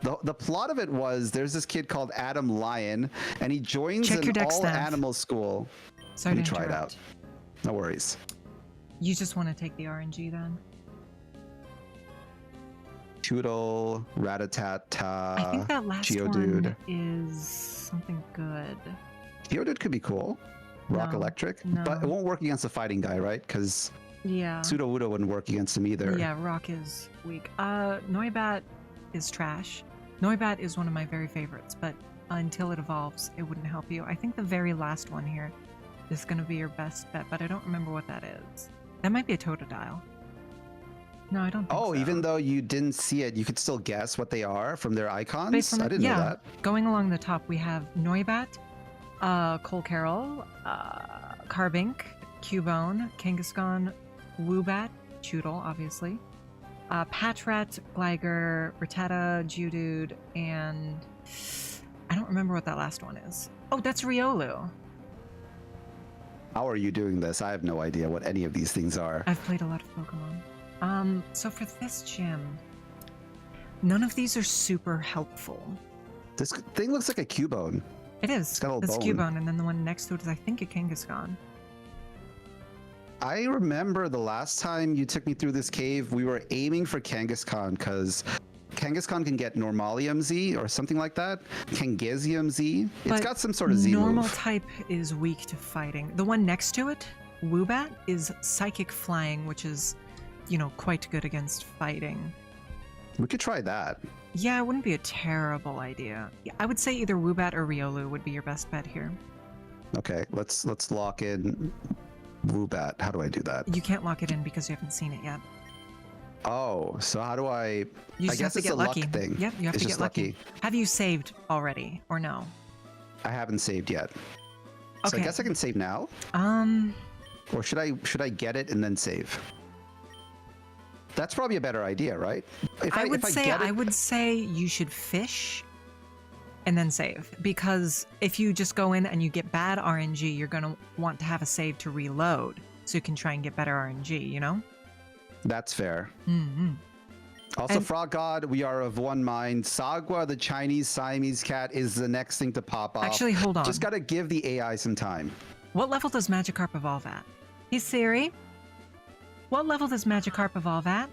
The plot of it was there's this kid called Adam Lyon, and he joins an all-animal school. Sorry Let me to try it interrupt. out. No worries. You just want to take the RNG then? Toodle, Ratatata, I think that last Geodude. one is something good. Geodude could be cool. Rock No, Electric. no. But it won't work against a fighting guy, right? Because Yeah. Sudowoodo wouldn't work against him either. Yeah, Rock is weak. Noibat is trash. Noibat is one of my very favorites, but until it evolves, it wouldn't help you. I think the very last one here is going to be your best bet, but I don't remember what that is. That might be a Totodile. No, I don't think Oh, so. even though you didn't see it, you could still guess what they are from their icons? Based on I didn't know that. Going along the top, we have Noibat, Colcarol, Carbink, Cubone, Kangaskhan, Woobat, Choodle, obviously, Patrat, Gligar, Rattata, Geodude, and I don't remember what that last one is. Oh, that's Riolu. How are you doing this? I have no idea what any of these things are. I've played a lot of Pokemon. So for this gym, none of these are super helpful. This thing looks like a Cubone. It is. It's got a little That's bone. Cubone, and then the one next to it is, I think, a Kangaskhan. I remember the last time you took me through this cave, we were aiming for Kangaskhan because Kangaskhan can get Normalium Z or something like that. Kangazium Z. It's But got some sort of Z normal move. type is weak to fighting. The one next to it, Woobat, is Psychic Flying, which is, quite good against fighting. We could try that. Yeah, it wouldn't be a terrible idea. Yeah, I would say either Woobat or Riolu would be your best bet here. Okay, let's lock in Woobat. How do I do that? You can't lock it in because you haven't seen it yet. Oh, so how do I? You I just guess have to it's get a lucky. luck thing. Yep, you have It's to just get lucky. Have you saved already or no? I haven't saved yet. So Okay. I guess I can save now, or should I get it and then save? That's probably a better idea, right? I would get it- say you should fish and then save, because if you just go in and you get bad RNG, you're going to want to have a save to reload so you can try and get better RNG, That's fair. Mm-hmm. Also, And- Frog God, we are of one mind. Sagwa, the Chinese Siamese cat, is the next thing to pop off. Actually, hold on. Just gotta give the AI some time. What level does Magikarp evolve at? Hey Siri, what level does Magikarp evolve at?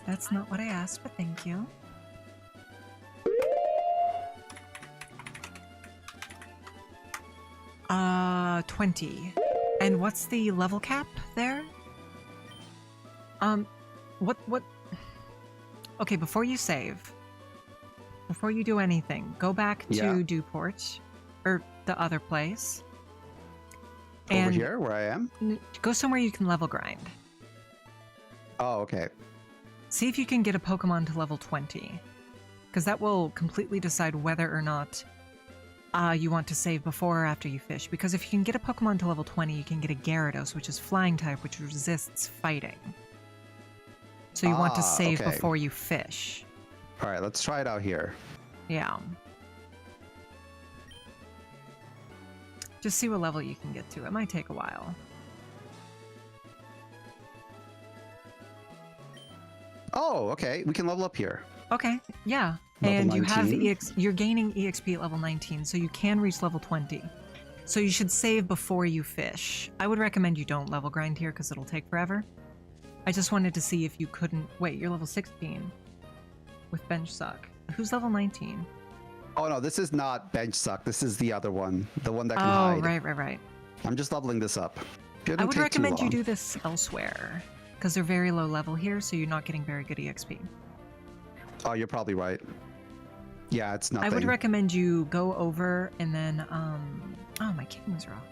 That's not what I asked, but thank you. Uh, 20. And what's the level cap there? What? Okay, before you save, before you do anything, go back to Yeah. Dewport, or the other place. Over here, where I am? Go somewhere you can level grind. Oh, okay. See if you can get a Pokemon to level 20. Because that will completely decide whether or not you want to save before or after you fish. Because if you can get a Pokemon to level 20, you can get a Gyarados, which is flying type, which resists fighting. So you want to save okay. before you fish. All right, let's try it out here. Yeah. Just see what level you can get to. It might take a while. Oh, okay. We can level up here. Okay, yeah. Level And you have 19? you're gaining EXP at level 19, so you can reach level 20. So you should save before you fish. I would recommend you don't level grind here because it'll take forever. I just wanted to see if you couldn't... Wait, you're level 16 with Bench Suck. Who's level 19? Oh no, this is not Bench Suck. This is the other one. The one that can Oh, hide. right. I'm just leveling this up. Shouldn't I would take too recommend you long. do this elsewhere because they're very low level here, so you're not getting very good EXP. Oh, you're probably right. Yeah, it's nothing. I would recommend you go over and then, oh, my King's Rock.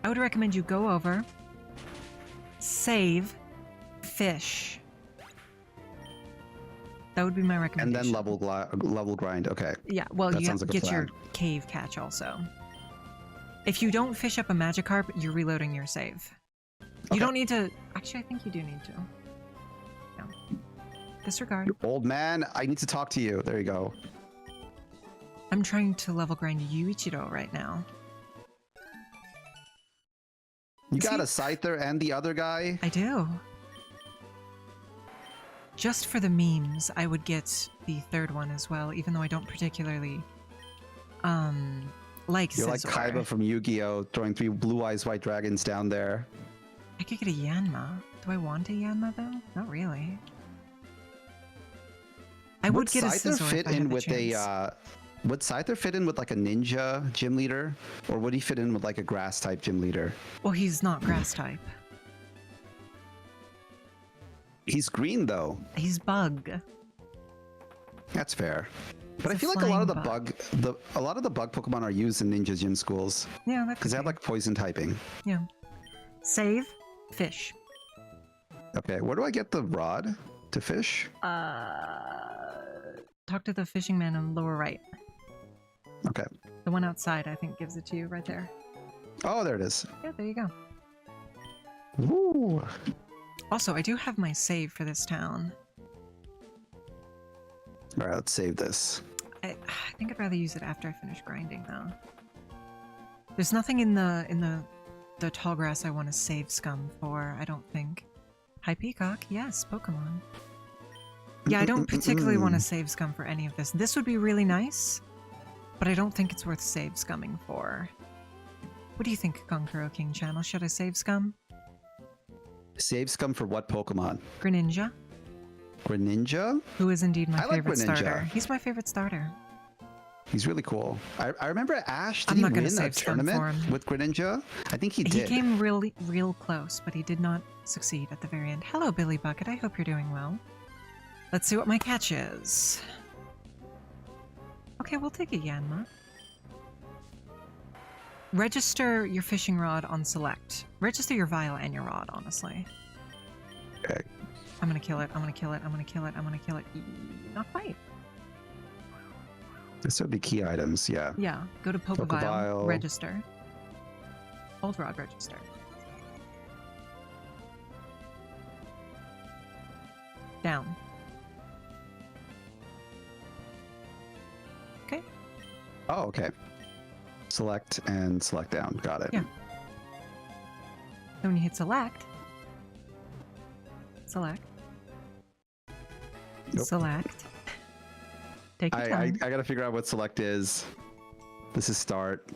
I would recommend you go over, save, fish. That would be my And recommendation. then level grind. Okay. Yeah, well, That you have sounds to like a get your plan. cave catch also. If you don't fish up a Magikarp, you're reloading your save. You Okay. don't need to... Actually, I think you do need to. No. Disregard. Old man, I need to talk to you. There you go. I'm trying to level grind Yuichiro right now. You got a See? Scyther and the other guy? I do. Just for the memes, I would get the third one as well, even though I don't particularly like You're like Scizor. Kaiba from Yu-Gi-Oh! Throwing 3 blue eyes white dragons down there. I could get a Yanma. Do I want a Yanma though? Not really. I would get a Scyther Scizor fit if I had in the with chance. would Scyther fit in with like a ninja gym leader? Or would he fit in with like a grass type gym leader? Well, he's not grass type. He's green though. He's bug. That's fair. But He's I a feel like a lot of flying the a lot of the bug Pokemon are used in ninja gym schools. Yeah, that Because could they have be. like poison typing. Yeah. Save, fish. Okay, where do I get the rod to fish? Talk to the fishing man in the lower right. Okay. The one outside, I think, gives it to you right there. Oh, there it is. Yeah, there you go. Woo! Also, I do have my save for this town. All right, let's save this. I think I'd rather use it after I finish grinding, though. There's nothing in the tall grass I want to save scum for, I don't think. Hi, Peacock. Yes, Pokemon. Yeah, I don't particularly want to save scum for any of this. This would be really nice, but I don't think it's worth save scumming for. What do you think, Konkuro King Channel? Should I save scum? Save scum for what Pokemon? Greninja, Greninja? who is indeed my I like favorite Greninja. starter. He's my favorite starter. He's really cool. I remember Ash, did I'm he not gonna win a save scum for tournament him. with Greninja? I think he He did. came real close, but he did not succeed at the very end. Hello, Billy Bucket. I hope you're doing well. Let's see what my catch is. Okay, we'll take a Yanma. Register your fishing rod on select. Register your vial and your rod, honestly. Okay. I'm gonna kill it. I'm gonna kill it. I'm gonna kill it. I'm gonna kill it. Not quite. This would be key items, yeah. Yeah, go to Pokevile, Pokevile. register. Old rod, register. Down. Okay. Oh, okay. Select and select down. Got it. Yeah. Then when you hit select, select, Nope. select, take your I time. gotta figure out what select is. This is start.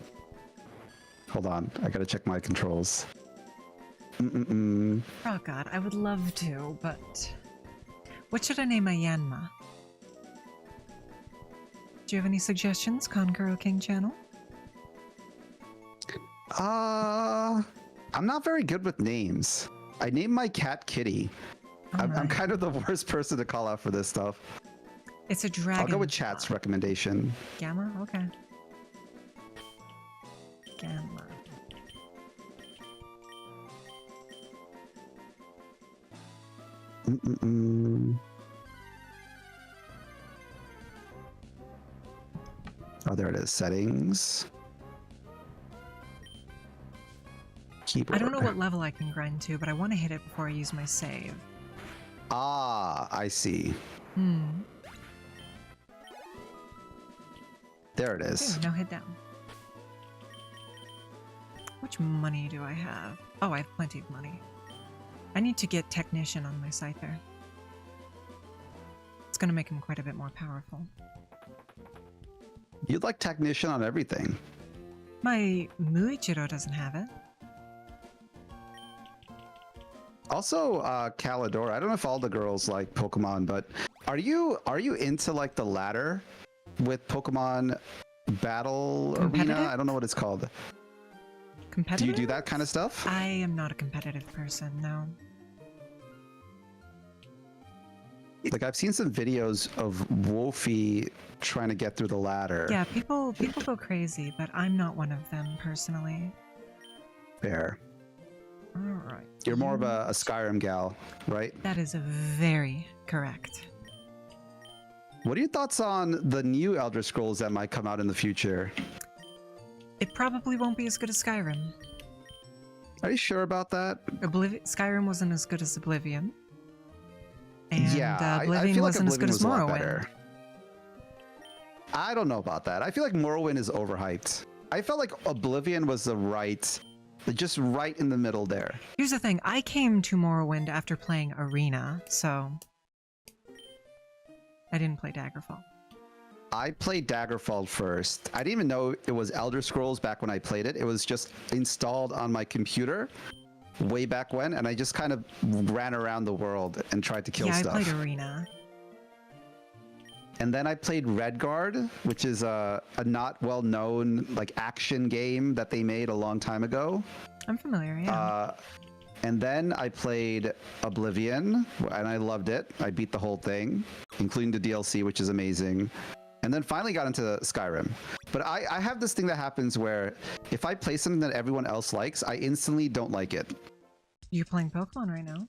Hold on. I gotta check my controls. Oh god, I would love to, but... What should I name my Yanma? Do you have any suggestions, Konkuro King Channel? I'm not very good with names. I named my cat Kitty. I'm Alright. kind of the worst person to call out for this stuff. It's a dragon. I'll go with chat's recommendation. Gamma? Okay. Gamma. Oh, there it is. Settings. Keyboard. I don't know what level I can grind to, but I want to hit it before I use my save. Ah, I see. There it is. Okay, now hit down. Which money do I have? Oh, I have plenty of money. I need to get Technician on my Scyther. It's going to make him quite a bit more powerful. You'd like Technician on everything. My Muichiro doesn't have it. Also, Callidora. I don't know if all the girls like Pokemon, but are you into like the ladder with Pokemon Battle Competitive? Arena? I don't know what it's called. Do Competitive? you do that kind of stuff? I am not a competitive person, no. Like, I've seen some videos of Wolfie trying to get through the ladder. Yeah, people go crazy, but I'm not one of them personally. Fair. Alright. You're more of a Skyrim gal, right? That is very correct. What are your thoughts on the new Elder Scrolls that might come out in the future? It probably won't be as good as Skyrim. Are you sure about that? Skyrim wasn't as good as Oblivion. And Yeah, Oblivion I feel like wasn't as Oblivion good as was a lot Morrowind. better. I don't know about that. I feel like Morrowind is overhyped. I felt like Oblivion was just right in the middle there. Here's the thing, I came to Morrowind after playing Arena, so I didn't play Daggerfall. I played Daggerfall first. I didn't even know it was Elder Scrolls back when I played it. It was just installed on my computer way back when, and I just kind of ran around the world and tried to kill stuff. I played Arena. And then I played Redguard, which is a not well-known like action game that they made a long time ago. I'm familiar, yeah. And then I played Oblivion, and I loved it. I beat the whole thing, including the DLC, which is amazing. And then finally got into Skyrim. But I have this thing that happens where if I play something that everyone else likes, I instantly don't like it. You're playing Pokemon right now.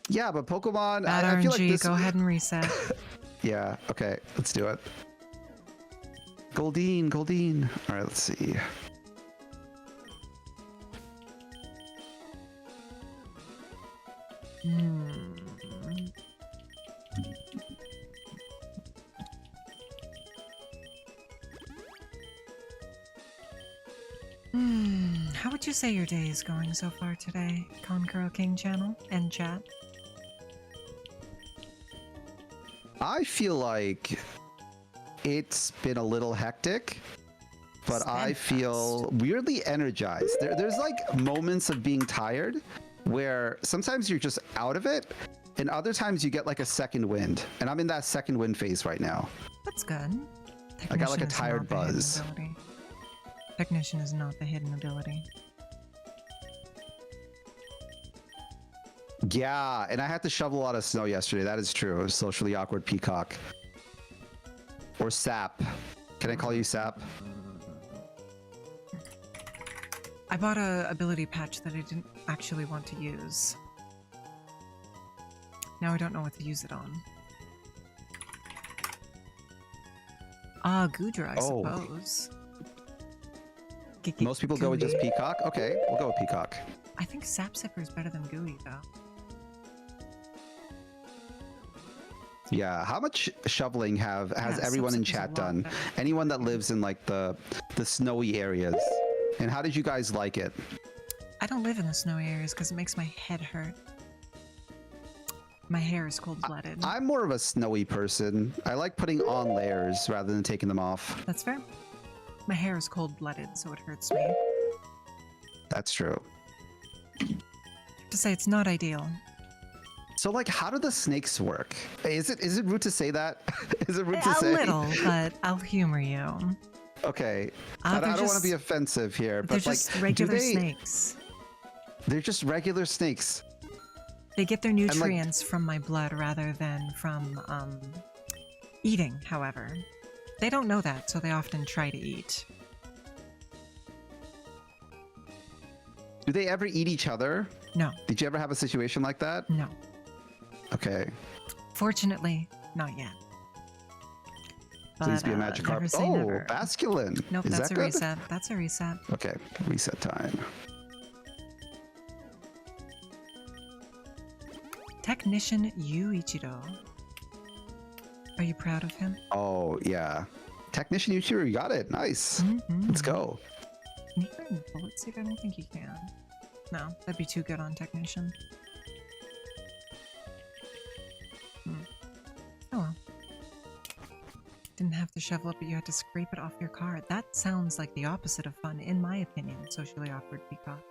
Yeah, but Pokemon, Bad I feel like RNG, this... go ahead and reset. Yeah, okay, let's do it. Goldeen. All right, let's see. How would you say your day is going so far today, Konkuro King channel and chat? I feel like it's been a little hectic, but I feel weirdly energized. There's like moments of being tired where sometimes you're just out of it, and other times you get like a second wind. And I'm in that second wind phase right now. That's good. I got like a Technician is tired not the hidden buzz. ability. Technician is not the hidden ability. Yeah, and I had to shovel a lot of snow yesterday. That is true. Socially awkward peacock. Or sap. Can I call you sap? I bought a ability patch that I didn't actually want to use. Now I don't know what to use it on. Ah, Gudra, I suppose. Most people go with just peacock? Okay, we'll go with peacock. I think Sap Zipper is better than Gooey, though. Yeah, how much shoveling has everyone in chat done? better. Anyone that lives in like the snowy areas? And how did you guys like it? I don't live in the snowy areas because it makes my head hurt. My hair is cold-blooded. I'm more of a snowy person. I like putting on layers rather than taking them off. That's fair. My hair is cold-blooded, so it hurts me. That's true. To say it's not ideal. So like, how do the snakes work? Is it rude to say that? Is it rude to A say? little, but I'll humor you. Okay. I don't want to be offensive here, They're but like, just regular do they, snakes. They're just regular snakes. They get their nutrients from my blood rather than from eating, however. They don't know that, so they often try to eat. Do they ever eat each other? No. Did you ever have a situation like that? No. Okay. Fortunately, not yet. Please But, be a magic never carp. say Oh, never. masculine. Nope, Is that's that a good? reset. That's a reset. Okay, reset time. Technician Yuichiro. Are you proud of him? Oh, yeah. Technician Yuichiro, you got it. Nice. Mm-hmm. Let's go. Can you put in bullet seed? I don't think you can. No, that'd be too good on Technician. Oh well. Didn't have to shovel it, but you had to scrape it off your car. That sounds like the opposite of fun, in my opinion. Socially awkward peacock.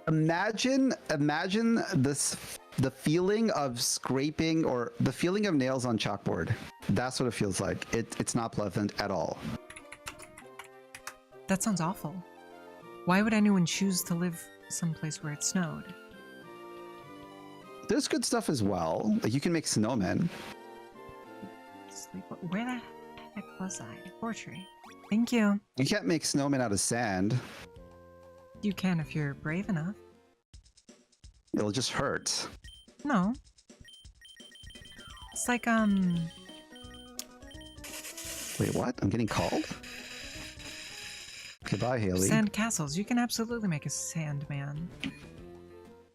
Imagine the feeling of scraping or the feeling of nails on chalkboard. That's what it feels like. It's not pleasant at all. That sounds awful. Why would anyone choose to live someplace where it snowed? There's good stuff as well. Like you can make snowmen. Where the heck was I? Poetry. Thank you. You can't make snowmen out of sand. You can if you're brave enough. It'll just hurt. No. It's like, Wait, what? I'm getting called? Goodbye, Haley. Sand castles. You can absolutely make a sand man.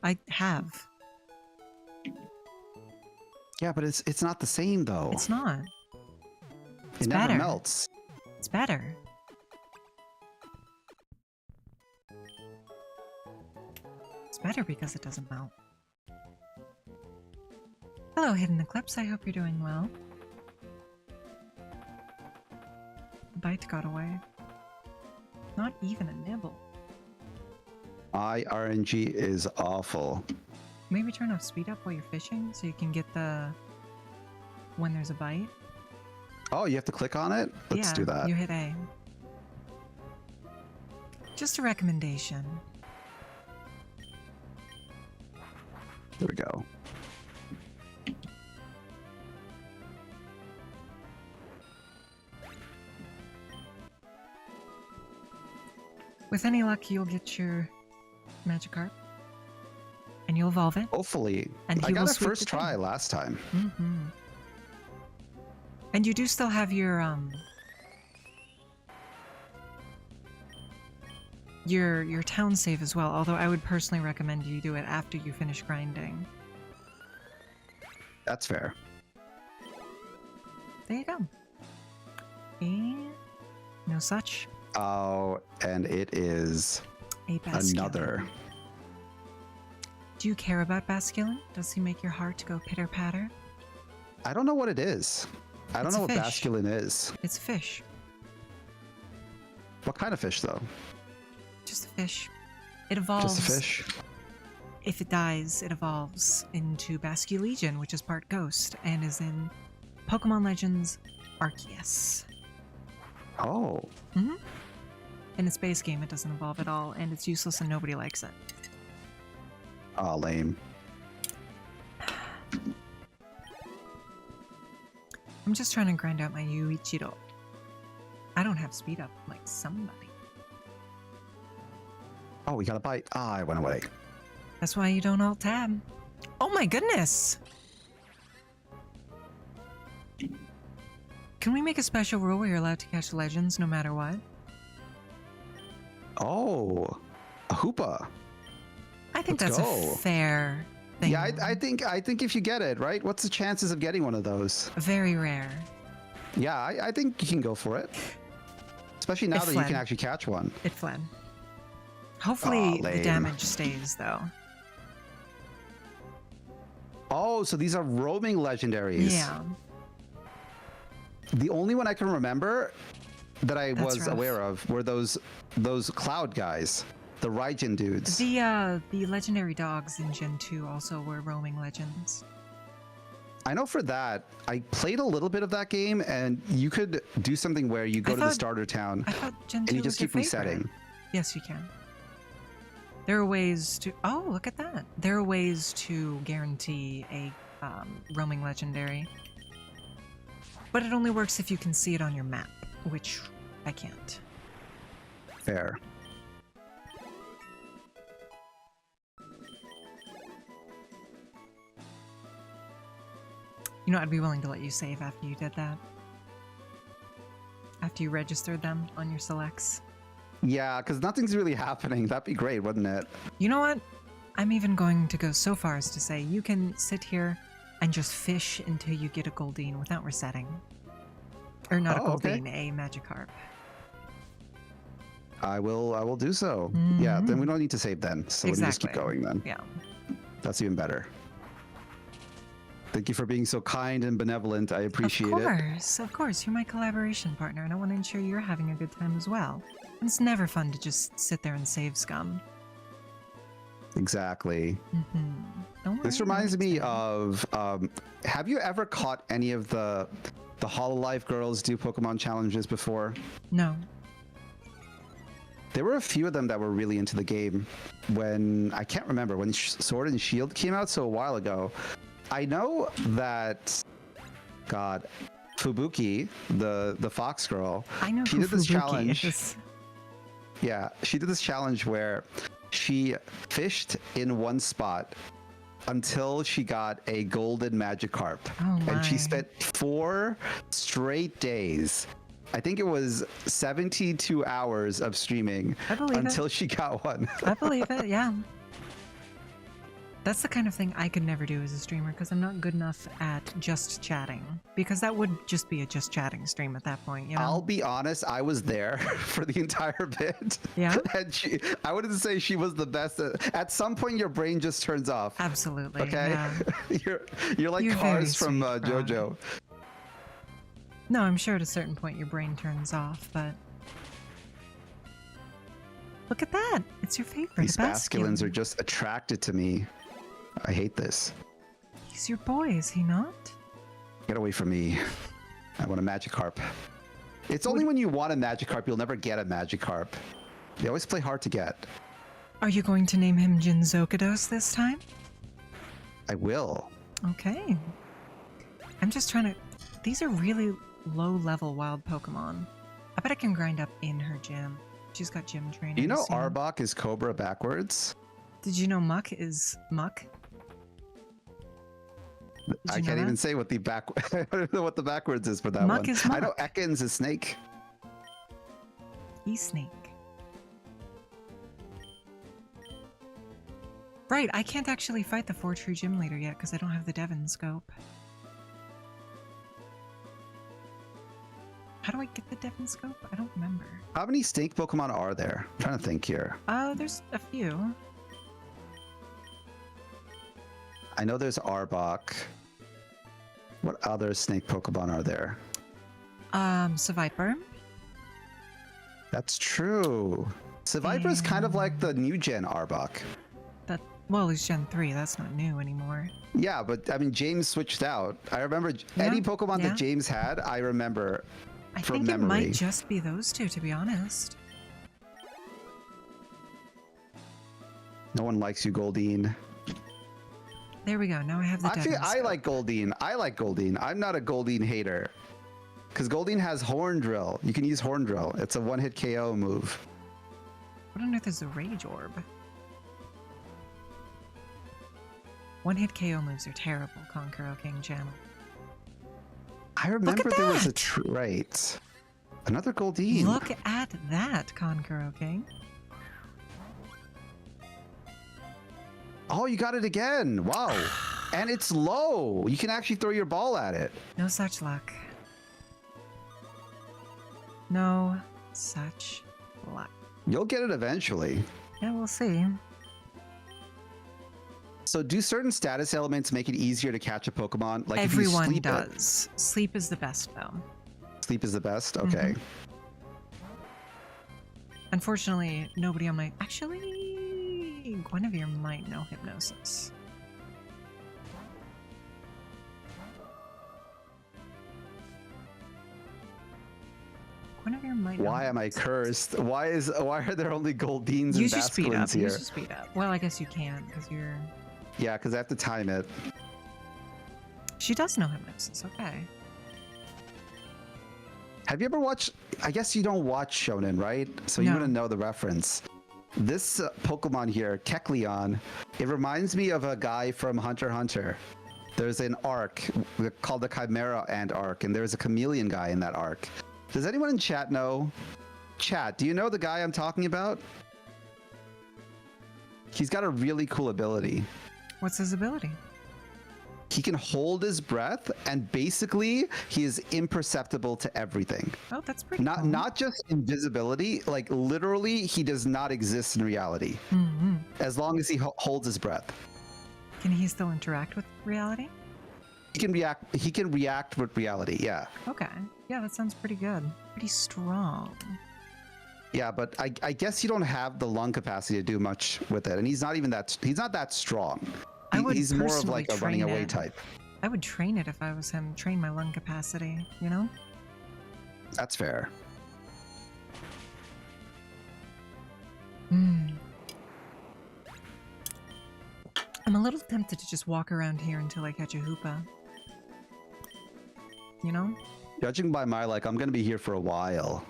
I have. Yeah, but it's not the same though. It's not. It never melts. It's better. It's better because it doesn't melt. Hello, Hidden Eclipse. I hope you're doing well. The bite got away. Not even a nibble. RNG is awful. Maybe turn off speed up while you're fishing so you can get the when there's a bite. Oh, you have to click on it? Let's do that. You hit A. Just a recommendation. There we go. With any luck, you'll get your Magikarp. And you'll evolve it. Hopefully. And I got it first try last time. Mm-hmm. And you do still have your town save as well, although I would personally recommend you do it after you finish grinding. That's fair. There you go. And no such. Oh, and it is A Basculin. another. Do you care about Basculin? Does he make your heart go pitter-patter? I don't know what it is. I don't know what fish. Basculin is. It's a fish. What kind of fish, though? Just a fish. It evolves. Just a fish? If it dies, it evolves into Basculegion, which is part ghost, and is in Pokemon Legends Arceus. Oh. Mm-hmm. In its base game, it doesn't evolve at all, and it's useless and nobody likes it. Oh, lame. I'm just trying to grind out my Yuichiro. I don't have speed up like somebody. Oh, we got a bite. Ah, I went away. That's why you don't alt-tab. Oh my goodness! Can we make a special rule where you're allowed to catch legends no matter what? Oh, a Hoopa. I think Let's that's go. a fair thing. Yeah, I think if you get it, right? What's the chances of getting one of those? Very rare. Yeah, I think you can go for it. Especially now It that fled. you can actually catch one. It fled. Hopefully the lame. damage stays, though. Oh, so these are roaming legendaries. Yeah. The only one I can remember that I That's was rough. aware of were those cloud guys, the Raijin dudes. The legendary dogs in Gen 2 also were roaming legends. I know for that, I played a little bit of that game, and you could do something where you go to the starter town I thought Gen 2 and you was just your keep favorite. resetting. Yes, you can. There are ways to... Oh, look at that. There are ways to guarantee a roaming legendary. But it only works if you can see it on your map, which I can't. Fair. You know, I'd be willing to let you save after you did that. After you registered them on your selects. Yeah, because nothing's really happening. That'd be great, wouldn't it? You know what? I'm even going to go so far as to say you can sit here and just fish until you get a Goldeen without resetting. Or not a Goldeen, a Magikarp. I will do so. Mm-hmm. Yeah, then we don't need to save then. So we can just keep going then. Yeah. That's even better. Thank you for being so kind and benevolent. I appreciate it. Of course. You're my collaboration partner, and I want to ensure you're having a good time as well. And it's never fun to just sit there and save scum. Exactly. Mm-hmm. Don't worry, This I reminds me understand. of, have you ever caught any of the Hololive girls do Pokemon challenges before? No. There were a few of them that were really into the game when, I can't remember, when Sword and Shield came out, so a while ago. I know that, God, Fubuki, the fox girl, I know she who did this Fubuki challenge. is. Yeah, she did this challenge where she fished in one spot until she got a golden Magikarp. Oh And she my. spent 4 straight days. I think it was 72 hours of streaming I believe until it. she got one. I believe it, yeah. That's the kind of thing I could never do as a streamer because I'm not good enough at just chatting. Because that would just be a just chatting stream at that point, you know? I'll be honest, I was there for the entire bit. Yeah? And I wouldn't say she was the best. At some point, your brain just turns off. Absolutely. Okay? Yeah. You're like You're very Cars from sweet, Frog. JoJo. No, I'm sure at a certain point your brain turns off, but... Look at that! It's your favorite. These Basculin. masculines are just attracted to me. I hate this. He's your boy, is he not? Get away from me. I want a Magikarp. It's only when you want a Magikarp, you'll never get a Magikarp. They always play hard to get. Are you going to name him Jinzokados this time? I will. Okay. I'm just trying to... These are really low-level wild Pokemon. I bet I can grind up in her gym. She's got gym training. Do you know soon. Arbok is Cobra backwards? Did you know Muck is Muck? Did I you know can't that? even say what the back. I don't know what the backwards is for that Muck one. is I know Muck. Ekans is Snake. E-Snake. Right, I can't actually fight the 4-tree gym leader yet because I don't have the Devon scope. How do I get the Devon scope? I don't remember. How many Snake Pokemon are there? I'm trying to think here. There's a few. I know there's Arbok. What other Snake Pokemon are there? Seviper. That's true. Seviper is kind of like the new gen Arbok. Well, he's Gen 3. That's not new anymore. Yeah, but I mean, James switched out. I remember any Pokemon yeah. that James had, I remember I from think memory. it might just be those two, to be honest. No one likes you, Goldeen. There we go. Now I have the Actually, Devon I scope. like Goldeen. I like Goldeen. I'm not a Goldeen hater. Because Goldeen has Horn Drill. You can use Horn Drill. It's a one-hit KO move. What on earth is a Rage Orb? One-hit KO moves are terrible, Conqueror King Channel. I remember at there was a that! trait. Another Goldeen. Look at that, Conqueror King. Oh, you got it again. Wow. And it's low. You can actually throw your ball at it. No such luck. No such luck. You'll get it eventually. Yeah, we'll see. So do certain status elements make it easier to catch a Pokemon? Like if Everyone you sleep does. Sleep is the best, though. Sleep is the best? Okay. Unfortunately, nobody on my... Actually, Guinevere might know Hypnosis. Guinevere might know Why am I Hypnosis. cursed? Why are there only Goldeens and Use your speed up. Basculins here? Use your speed up. Well, I guess you can because you're... Yeah, because I have to time it. She does know Hypnosis. Okay. Have you ever watched? I guess you don't watch Shonen, right? So you No. wouldn't know the reference. This Pokemon here, Kecleon, it reminds me of a guy from Hunter x Hunter. There's an arc called the Chimera Ant arc, and there's a chameleon guy in that arc. Does anyone in chat know? Chat, do you know the guy I'm talking about? He's got a really cool ability. What's his ability? He can hold his breath, and basically, he is imperceptible to everything. Oh, that's pretty Not cool. not just invisibility, like literally, he does not exist in reality Mm-hmm. as long as he holds his breath. Can he still interact with reality? He can react with reality. Yeah, Okay. Yeah, that sounds pretty good. Pretty strong. yeah, but I guess you don't have the lung capacity to do much with it, and he's not that strong. I would He's more of personally like a running train away it. type. I would train it if I was him. Train my lung capacity, you know? That's fair. Hmm. I'm a little tempted to just walk around here until I catch a hoopa. You know? Judging by my I'm gonna be here for a while.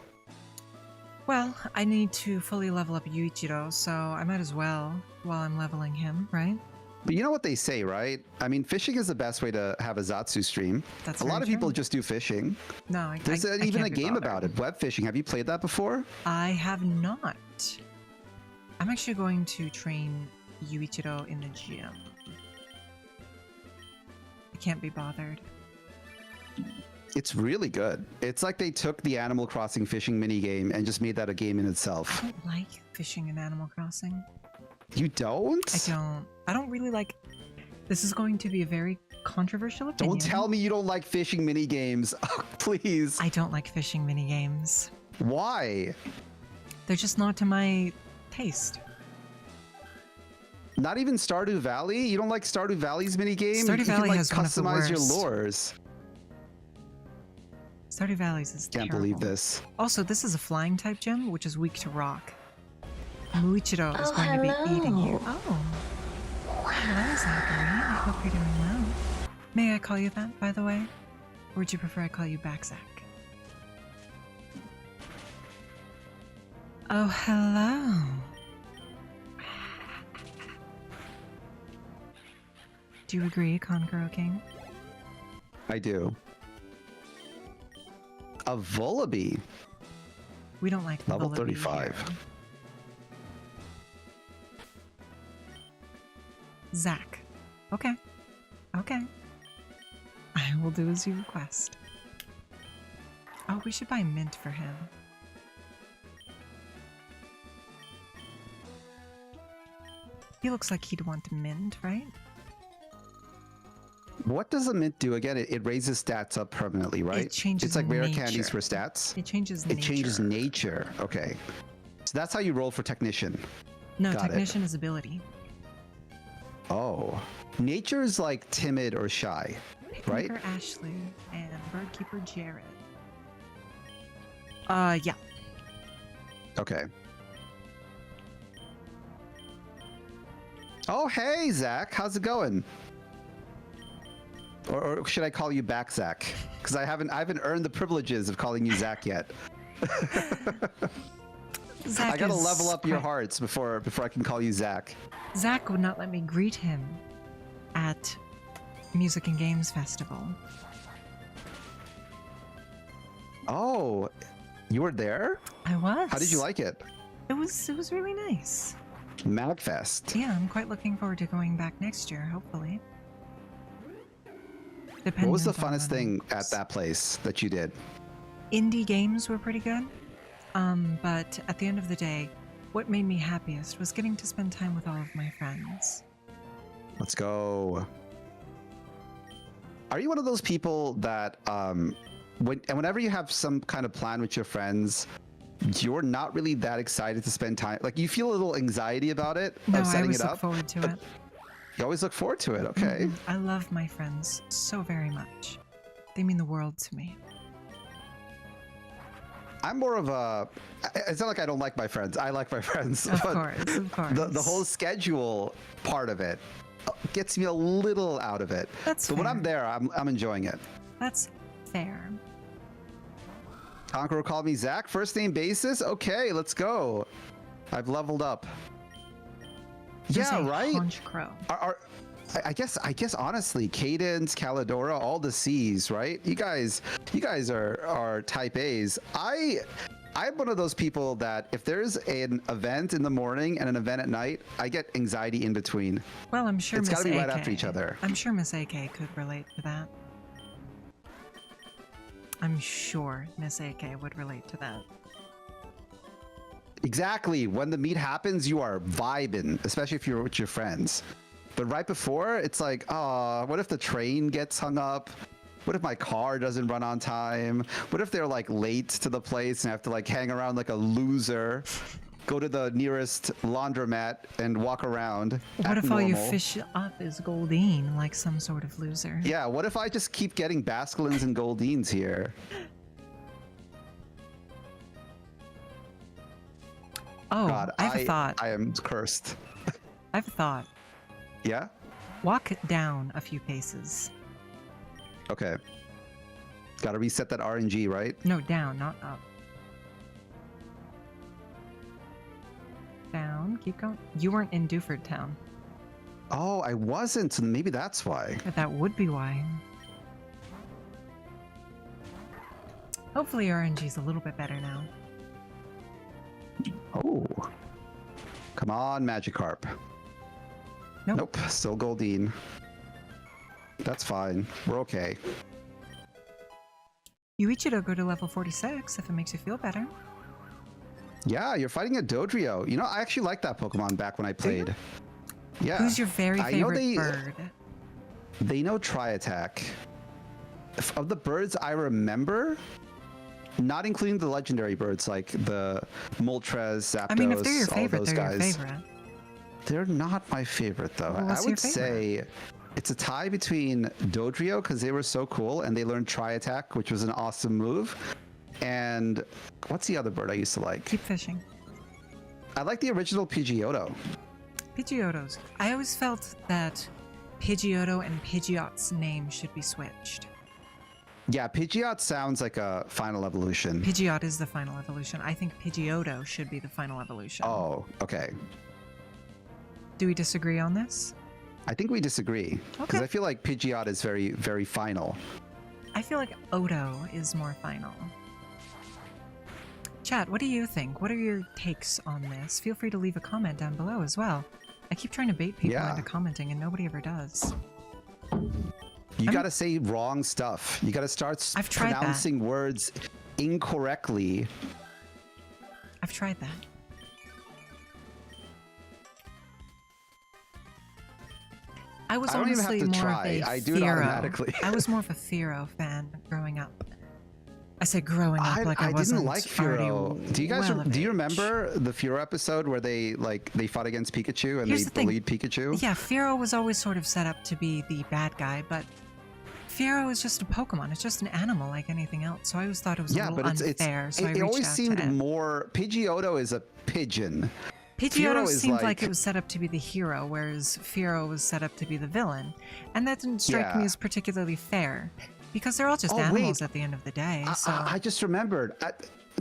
Well, I need to fully level up Yuichiro, so I might as well while I'm leveling him, right? But you know what they say, right? I mean, fishing is the best way to have a Zatsu stream. That's a lot very of people true. just do fishing. No, There's I even can't a be game bothered. about it, web fishing. Have you played that before? I have not. I'm actually going to train Yuichiro in the gym. I can't be bothered. It's really good. It's like they took the Animal Crossing fishing minigame and just made that a game in itself. I don't like fishing in Animal Crossing. You don't? I don't really like... This is going to be a very controversial opinion. Don't tell me you don't like fishing minigames. Please. I don't like fishing minigames. Why? They're just not to my taste. Not even Stardew Valley? You don't like Stardew Valley's minigame? Stardew You can Valley like has one of the customize your worst. lures. Stardew Valley's is Can't terrible. believe this. Also, this is a flying type gem, which is weak to rock. Muichiro is Oh, going to be eating you. hello. Oh. Hello, Zachary. I hope you're doing well. May I call you that, by the way? Or would you prefer I call you back, Zach? Oh, hello. Do you agree, Konkuro King? I do. A Vullaby. We don't like Level Vullaby 35. here. Zach. Okay. Okay. I will do as you request. Oh, we should buy mint for him. He looks like he'd want mint, right? What does a mint do again? It raises stats up permanently, right? It changes It's like rare candies nature. for stats. It changes It nature. changes nature. Okay. So that's how you roll for technician. No, Got it. technician is ability. Oh. Nature is like timid or shy, right? Tinker Ashley and Birdkeeper Jared. Yeah. Okay. Oh, hey, Zach. How's it going? Or should I call you back, Zach? Because I haven't earned the privileges of calling you Zach yet. Zach I gotta is level up your quite- hearts before I can call you Zach. Zach would not let me greet him at Music and Games Festival. Oh, you were there? I was. How did you like it? It was really nice. Magfest. Yeah, I'm quite looking forward to going back next year, hopefully. What was the Dependent on funnest when thing it at works. that place that you did? Indie games were pretty good. But at the end of the day, what made me happiest was getting to spend time with all of my friends. Let's go. Are you one of those people that whenever you have some kind of plan with your friends, you're not really that excited to spend time? Like you feel a little anxiety about it No, of I setting always it look up? forward to it. You always look forward to it. Okay. Mhm. I love my friends so very much. They mean the world to me. I'm more of a. It's not like I don't like my friends. I like my friends. Of but course, of course. The whole schedule part of it gets me a little out of it. That's But when fair. I'm there, I'm enjoying it. That's fair. Conqueror called me Zach, first name basis. Okay, let's go. I've leveled up. There's Yeah, a right. Haunch crow. I guess honestly, Cadence, Callidora, all the C's, right? You guys are type A's. I'm one of those people that if there's an event in the morning and an event at night, I get anxiety in between. Well, I'm sure It's Miss gotta be right AK after each other. I'm sure Miss AK could relate to that. I'm sure Miss AK would relate to that. Exactly. When the meet happens, you are vibing, especially if you're with your friends. But right before, it's like, oh, what if the train gets hung up? What if my car doesn't run on time? What if they're like late to the place and I have to like hang around like a loser? Go to the nearest laundromat and walk around. What act if all you normal. fish up is Goldine, like some sort of loser? Yeah, what if I just keep getting Basculins and Goldines here? Oh, God, I have a thought. I am cursed. I have a thought. Yeah? Walk down a few paces. Okay. Gotta reset that RNG, right? No, down, not up. Down. Keep going. You weren't in Dewford Town. Oh, I wasn't. So maybe that's why. That would be why. Hopefully RNG's a little bit better now. Oh. Come on, Magikarp. Nope. Still Goldeen. That's fine. We're okay. Yuichido go to level 46 if it makes you feel better. Yeah, you're fighting a Dodrio. You know, I actually liked that Pokemon back when I played. Yeah. Who's your very I know favorite bird? They know Tri-Attack. Of the birds I remember, not including the legendary birds like the Moltres, Zapdos, I mean, if they're your favorite, all those they're guys. your favorite. They're not my favorite, though. Well, I what's your would say it's a tie between Dodrio, because they were so cool, and they learned Tri-Attack, which was an awesome move. And what's the other bird I used to like? Keep fishing. I like the original Pidgeotto. Pidgeottos. I always felt that Pidgeotto and Pidgeot's name should be switched. Yeah, Pidgeot sounds like a final evolution. Pidgeot is the final evolution. I think Pidgeotto should be the final evolution. Oh, okay. Do we disagree on this? I think we disagree. Because Okay. I feel like Pidgeot is very, very final. I feel like Odo is more final. Chat, what do you think? What are your takes on this? Feel free to leave a comment down below as well. I keep trying to bait people Yeah. into commenting and nobody ever does. You gotta say wrong stuff. You gotta start I've tried that. pronouncing words incorrectly. I've tried that. I was I don't even have honestly to more try. of a I do it Firo. automatically. I was more of a Firo fan growing up. I said growing up like I wasn't didn't like already Firo. Do you guys well of do you age. remember the Firo episode where they fought against Pikachu and Here's they the thing. bullied Pikachu? Yeah, Firo was always sort of set up to be the bad guy, but Firo is just a Pokemon. It's just an animal like anything else. So I always thought it was a Yeah, little but unfair. So I it reached always out seemed to it. more. Pidgeotto is a pigeon. Pidgeotto Firo is seemed like like- it was set up to be the hero, whereas Firo was set up to be the villain. And that didn't strike me Yeah. as particularly fair. Because they're all just Oh, animals wait. at the end of the day. I- So I just remembered.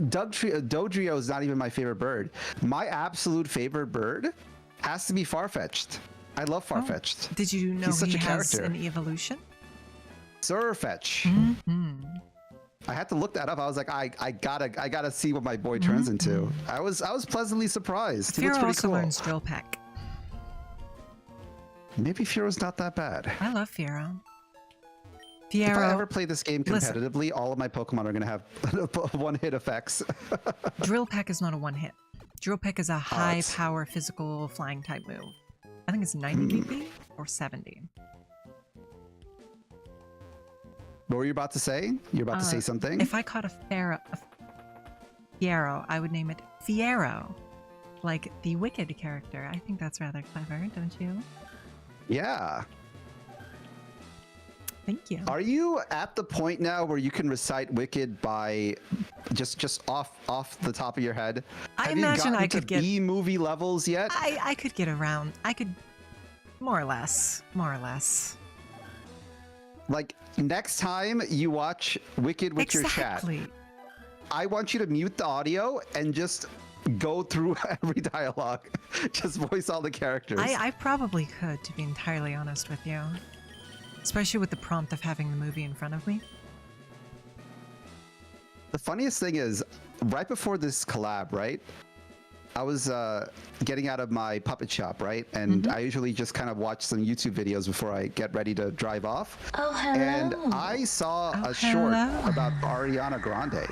Dodrio is not even my favorite bird. My absolute favorite bird has to be Farfetch'd. I love Farfetch'd. did you know He's such he a has character. an evolution? Surfetch. Hmm. I had to look that up. I was like, I gotta see what my boy turns into. I was pleasantly surprised. He looks Firo pretty also cool. learns Drill Peck. Maybe Firo's not that bad. I love Firo. If I Fiero, ever play this game Listen. competitively, all of my Pokemon are gonna have one-hit effects. Drill Peck is not a one-hit. Drill Peck is a it's- high-power physical flying type move. I think it's 90 PP or 70. What were you about to say? You're about to say something? If I caught a Fiero, I would name it Fiero, like the Wicked character. I think that's rather clever, don't you? Yeah. Thank you. Are you at the point now where you can recite Wicked by just off the top of your head? I Have imagine you I gotten could to get- B-movie levels yet? I could get around. I could, more or less. Like next time you watch Wicked with your chat, Exactly. I want you to mute the audio and just go through every dialogue. Just voice all the characters. I probably could, to be entirely honest with you. Especially with the prompt of having the movie in front of me. The funniest thing is, right before this collab, right? I was getting out of my puppet shop, right? And I usually just kind of watch some YouTube videos before I get ready to drive off. Oh, hello. And I saw Oh, a short hello. about Ariana Grande.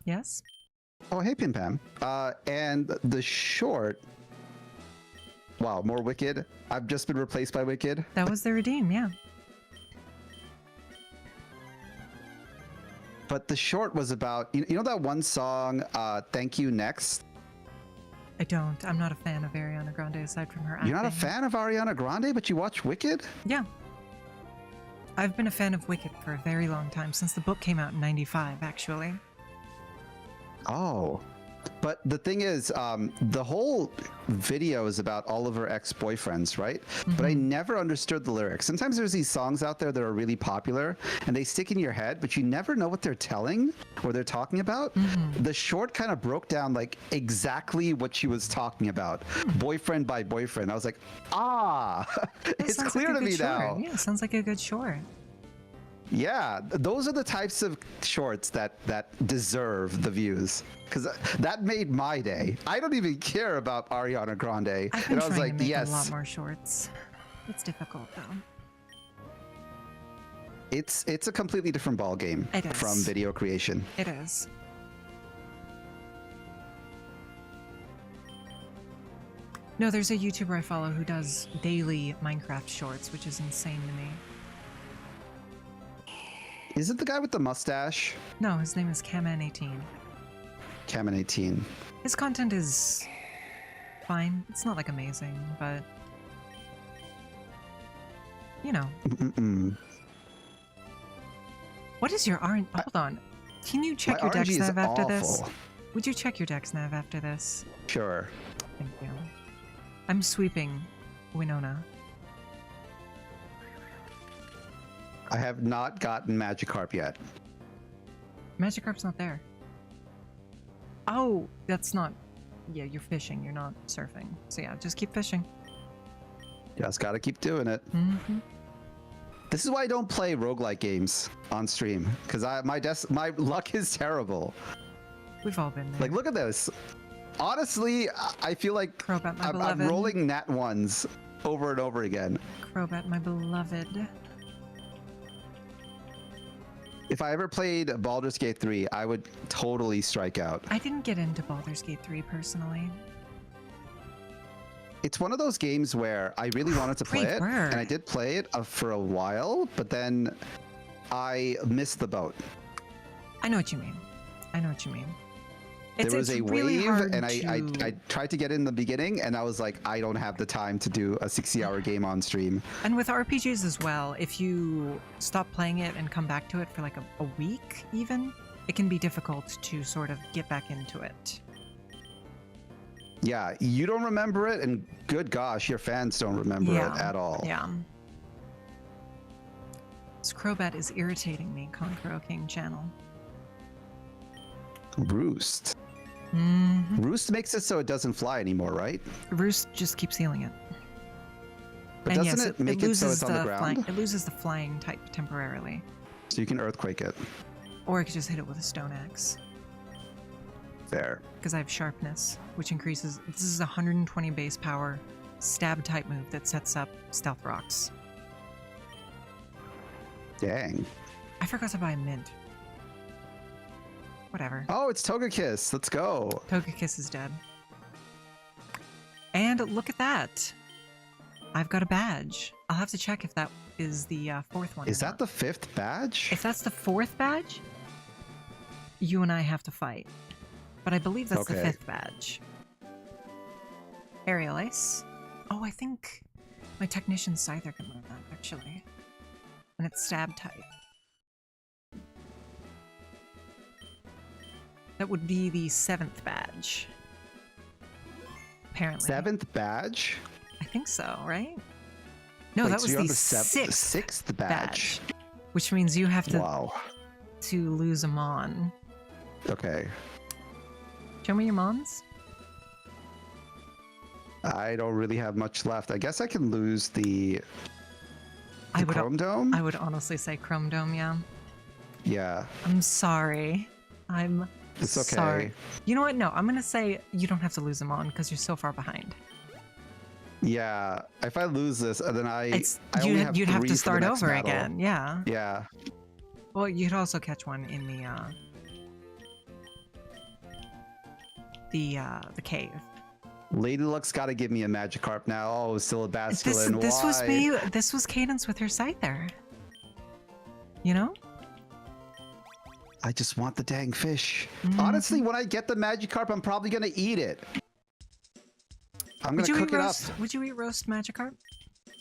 Yes? Oh, hey, Pim Pam. And the short... Wow, more Wicked. I've just been replaced by Wicked. That was the redeem, yeah. But the short was about... You know that one song, Thank You Next? I don't. I'm not a fan of Ariana Grande aside from her acting. You're not a fan of Ariana Grande, but you watch Wicked? Yeah. I've been a fan of Wicked for a very long time, since the book came out in '95, actually. Oh. But the thing is, the whole video is about all of her ex-boyfriends, right? But I never understood the lyrics. Sometimes there's these songs out there that are really popular and they stick in your head, but you never know what they're telling or they're talking about. The short kind of broke down like exactly what she was talking about, boyfriend by boyfriend. I was like, it's clear to me now. Yeah, sounds like a good short. Yeah, those are the types of shorts that deserve the views, because that made my day. I don't even care about Ariana Grande. I've been and I was trying like, to make yes, a lot more shorts. It's difficult though. it's a completely different ball game from video creation. It is. No, there's a YouTuber I follow who does daily Minecraft shorts, which is insane to me. Is it the guy with the mustache? No, his name is Caman18. Caman18. His content is fine. It's not like amazing, but you know. What is your RNG? Hold on. Can you check your dex nav after this? Would you check your dex nav after this? Sure. Thank you. I'm sweeping Winona. I have not gotten Magikarp yet. Magikarp's not there. Oh, that's not... Yeah, you're fishing. You're not surfing. So yeah, just keep fishing. Just gotta keep doing it. This is why I don't play roguelike games on stream, because my luck is terrible. We've all been there. Like, look at this. Honestly, I feel like I'm rolling nat ones over and over again. Crobat, my beloved. If I ever played Baldur's Gate 3, I would totally strike out. I didn't get into Baldur's Gate 3 personally. It's one of those games where I really wanted to play it, and I did play it for a while, but then I missed the boat. I know what you mean. I know what you mean. There was a really wave, and I tried to get in the beginning, and I was like, I don't have the time to do a 60-hour game on stream. And with RPGs as well, if you stop playing it and come back to it for like a week even, it can be difficult to sort of get back into it. Yeah, you don't remember it, and good gosh, your fans don't remember it at all. Yeah. This Crobat is irritating me, Conqueror King Channel. Roost. Roost makes it so it doesn't fly anymore, right? Roost just keeps healing it. But and doesn't it make it so it's on the ground? It loses the flying type temporarily. So you can earthquake it. Or I could just hit it with a stone axe. There. Because I have sharpness, which increases... This is a 120 base power stab type move that sets up stealth rocks. Dang. I forgot to buy a mint. Whatever. Oh, it's Togekiss. Let's go. Togekiss is dead. And look at that. I've got a badge. I'll have to check if that is the fourth one. Is that the 5th badge? If that's the 4th badge, you and I have to fight. But I believe that's the 5th badge. Aerial Ace. Oh, I think my Technician Scyther can learn that, actually. And it's stab type. That would be the 7th badge. Apparently. 7th badge? I think so, right? No, Wait, that was so the sixth badge. Which means you have to to lose a Mon. Okay. Show me your Mons. I don't really have much left. I guess I can lose the Chrome Dome? I would honestly say Chrome Dome, yeah. Yeah. I'm sorry. It's okay. Sorry. You know what? No, I'm going to say you don't have to lose them on because you're so far behind. Yeah. If I lose this, then you'd have to start over again. Yeah. Yeah. Well, you'd also catch one in the cave. Lady Luck's got to give me a Magikarp now. Oh, still a Basculin. This was me. This was Cadence with her Scyther. You know? I just want the dang fish. Honestly, when I get the Magikarp, I'm probably going to eat it. I'm going to cook it up. Would you eat roast Magikarp?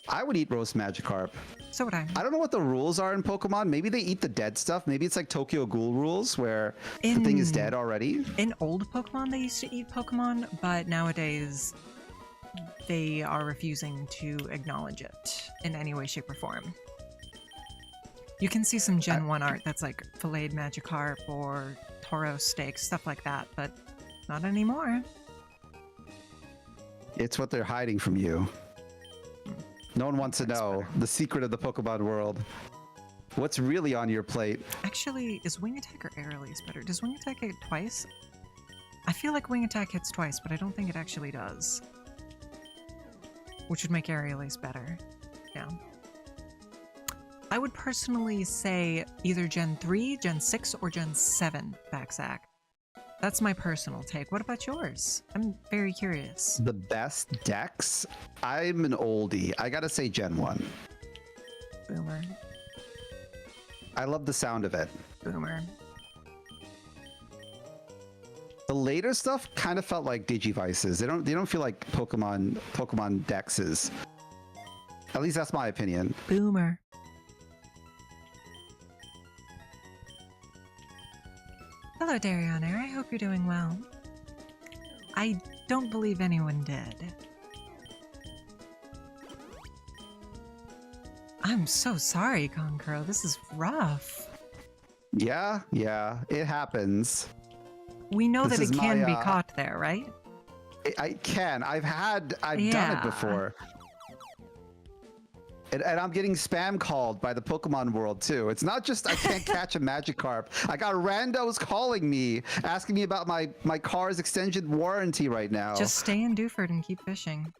I would eat roast Magikarp. So would I. I don't know what the rules are in Pokemon. Maybe they eat the dead stuff. Maybe it's like Tokyo Ghoul rules where the thing is dead already. In old Pokemon, they used to eat Pokemon, but nowadays they are refusing to acknowledge it in any way, shape, or form. You can see some Gen 1 art that's like filleted Magikarp or Tauros steaks, stuff like that, but not anymore. It's what they're hiding from you. No one wants to know the secret of the Pokemon world. What's really on your plate? Actually, is Wing Attack or Air Release better? Does Wing Attack hit twice? I feel like Wing Attack hits twice, but I don't think it actually does. Which would make Air Release better. Yeah. I would personally say either Gen 3, Gen 6, or Gen 7 Backsack. That's my personal take. What about yours? I'm very curious. The best decks? I'm an oldie. I gotta say Gen 1. Boomer. I love the sound of it. Boomer. The later stuff kind of felt like Digivices. They don't feel like Pokemon dexes. At least that's my opinion. Boomer. Hello, Darianer. I hope you're doing well. I don't believe anyone did. I'm so sorry, Concro. This is rough. Yeah, it happens. We know This that is it can my, be caught there, right? I can. I've done it before. And I'm getting spam called by the Pokemon world too. It's not just I can't catch a Magikarp. I got randos calling me, asking me about my car's extended warranty right now. Just stay in Dewford and keep fishing.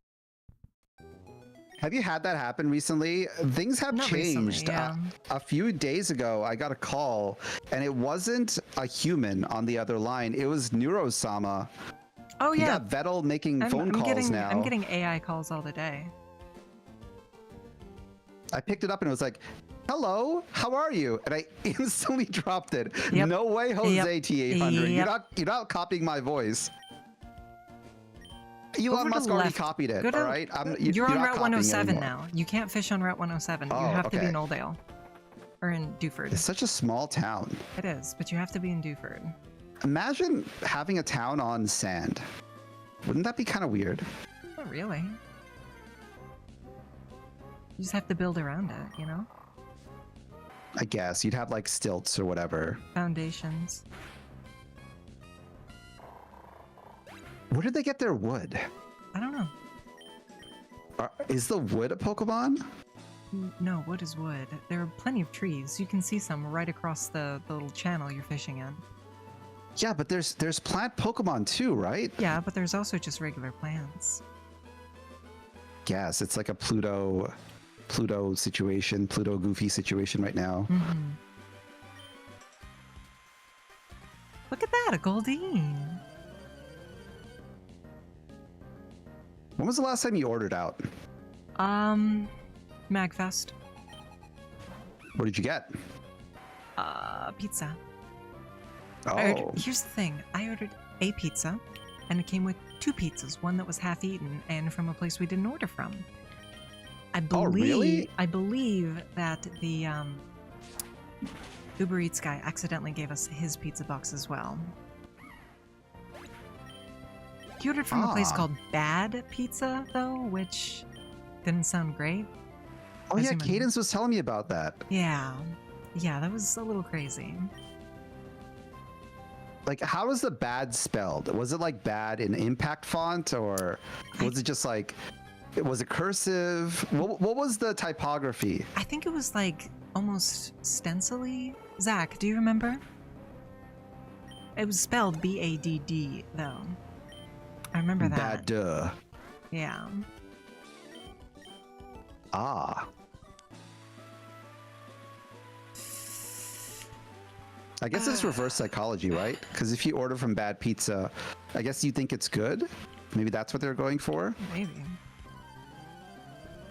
Have you had that happen recently? Things have Not changed. recently, yeah. A few days ago, I got a call, and it wasn't a human on the other line. It was Neurosama. Oh You yeah, got Vettel making phone calls now. I'm getting AI calls all the day. I picked it up and it was like, "Hello, how are you?" And I instantly dropped it. Yep. No way, Jose Yep. T800. Yep. You're not copying my voice. Over Elon to Musk already left. copied it. Go to- All right, You're on not Route copying 107 anymore. now. You can't fish on Route 107. Oh, You have to be okay. in Oldale. Or in Dewford. It's such a small town. It is, but you have to be in Dewford. Imagine having a town on sand. Wouldn't that be kind of weird? Not really. You just have to build around it, you know? I guess you'd have like stilts or whatever. Foundations. Where did they get their wood? I don't know. Is the wood a Pokemon? No, wood is wood. There are plenty of trees. You can see some right across the little channel you're fishing in. Yeah, but there's plant Pokemon too, right? Yeah, but there's also just regular plants. Yes, it's like a Pluto situation, Pluto Goofy situation right now. Mm-hmm. Look at that, a Goldeen. When was the last time you ordered out? Magfest. What did you get? Pizza. Oh, Here's the thing. I ordered a pizza, and it came with 2 pizzas, one that was half eaten and from a place we didn't order from. I believe, really? I believe that the Uber Eats guy accidentally gave us his pizza box as well. He ordered from a place called Bad Pizza, though, which didn't sound great. Oh yeah, Assuming- Cadence was telling me about that. Yeah, that was a little crazy. Like, how was the bad spelled? Was it like bad in impact font, or was it just like, was it cursive? What was the typography? I think it was like almost stencily. Zach, do you remember? It was spelled B-A-D-D, though. I remember that. Bad. Yeah. Ah. I guess it's reverse psychology, right? Because if you order from Bad Pizza, I guess you think it's good. Maybe that's what they're going for.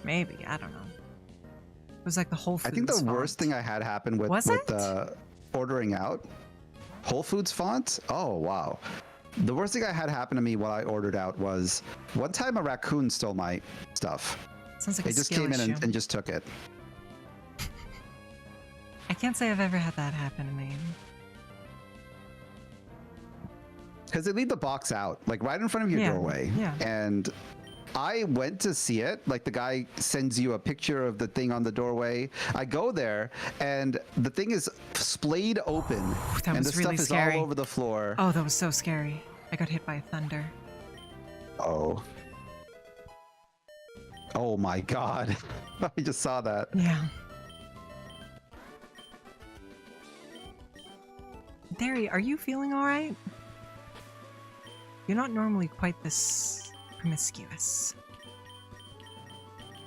Maybe. I don't know. It was like the Whole Foods I think the font. worst thing I had happen with ordering out, Whole Foods font. Oh wow. The worst thing I had happen to me while I ordered out was one time a raccoon stole my stuff. Sounds like They a just skill came in issue. and just took it. I can't say I've ever had that happen to me. Because they leave the box out, like right in front of your doorway. Yeah. And I went to see it. Like the guy sends you a picture of the thing on the doorway. I go there, and the thing is splayed open, That and was the really stuff scary. is all over the floor. Oh, that was so scary. I got hit by thunder. Oh. Oh my God! I just saw that. Yeah. Derry, are you feeling all right? You're not normally quite this promiscuous.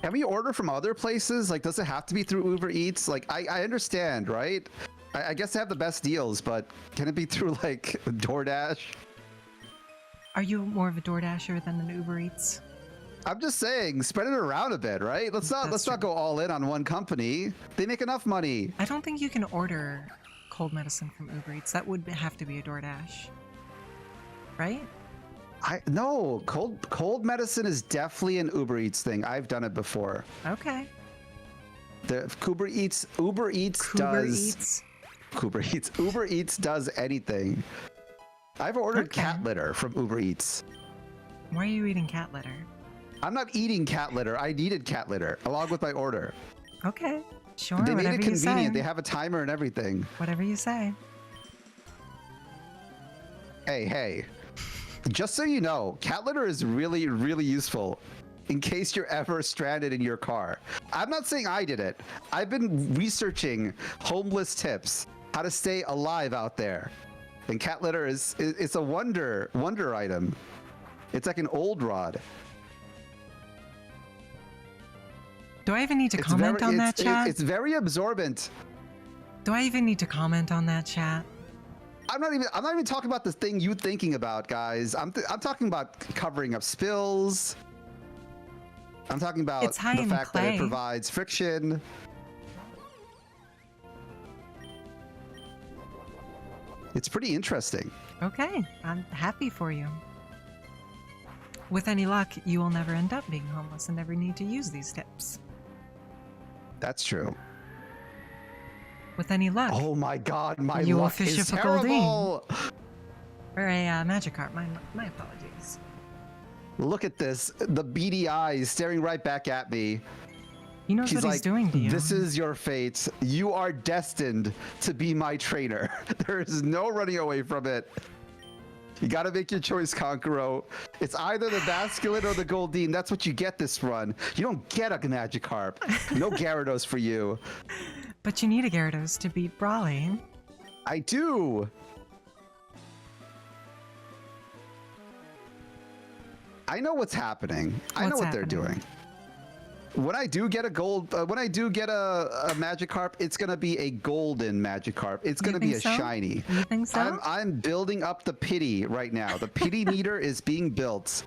Can we order from other places? Like, does it have to be through Uber Eats? Like, I understand, right? I guess they have the best deals, but can it be through like DoorDash? Are you more of a DoorDasher than an Uber Eats? I'm just saying, spread it around a bit, right? Let's not go all in on one company. They make enough money. I don't think you can order cold medicine from Uber Eats. That would have to be a DoorDash, right? No, cold medicine is definitely an Uber Eats thing. I've done it before. Okay. Uber Eats does anything. I've ordered cat litter from Uber Eats. Why are you eating cat litter? I'm not eating cat litter. I needed cat litter along with my order. Okay, sure. They made whatever it you say. convenient. They have a timer and everything. Whatever you say. Hey. Just so you know, cat litter is really, really useful in case you're ever stranded in your car. I'm not saying I did it. I've been researching homeless tips, how to stay alive out there. And cat litter it's a wonder item. It's like an old rod. Do I even need to comment on that, chat? It's very absorbent. Do I even need to comment on that, chat? I'm not even talking about the thing you thinking about, guys. I'm talking about covering up spills. I'm talking about It's high the in fact that it clay. provides friction. It's pretty interesting. Okay, I'm happy for you. With any luck, you will never end up being homeless and never need to use these tips. That's true. With any luck. Oh my God, my You will luck fish is up a goldine. terrible. Or a Magikarp, my apologies. Look at this, the beady eyes staring right back at me. He knows what he's doing to you. This is your fate. You are destined to be my trainer. There is no running away from it. You gotta make your choice, Konkuro. It's either the Basculin or the Goldeen. That's what you get this run. You don't get a Magikarp. No Gyarados for you. But you need a Gyarados to beat Brawly. I do. I know what's happening. I know what they're doing. When I do get a Magikarp, it's gonna be a golden Magikarp. It's gonna be a shiny. You think so? I'm building up the pity right now. The pity meter is being built,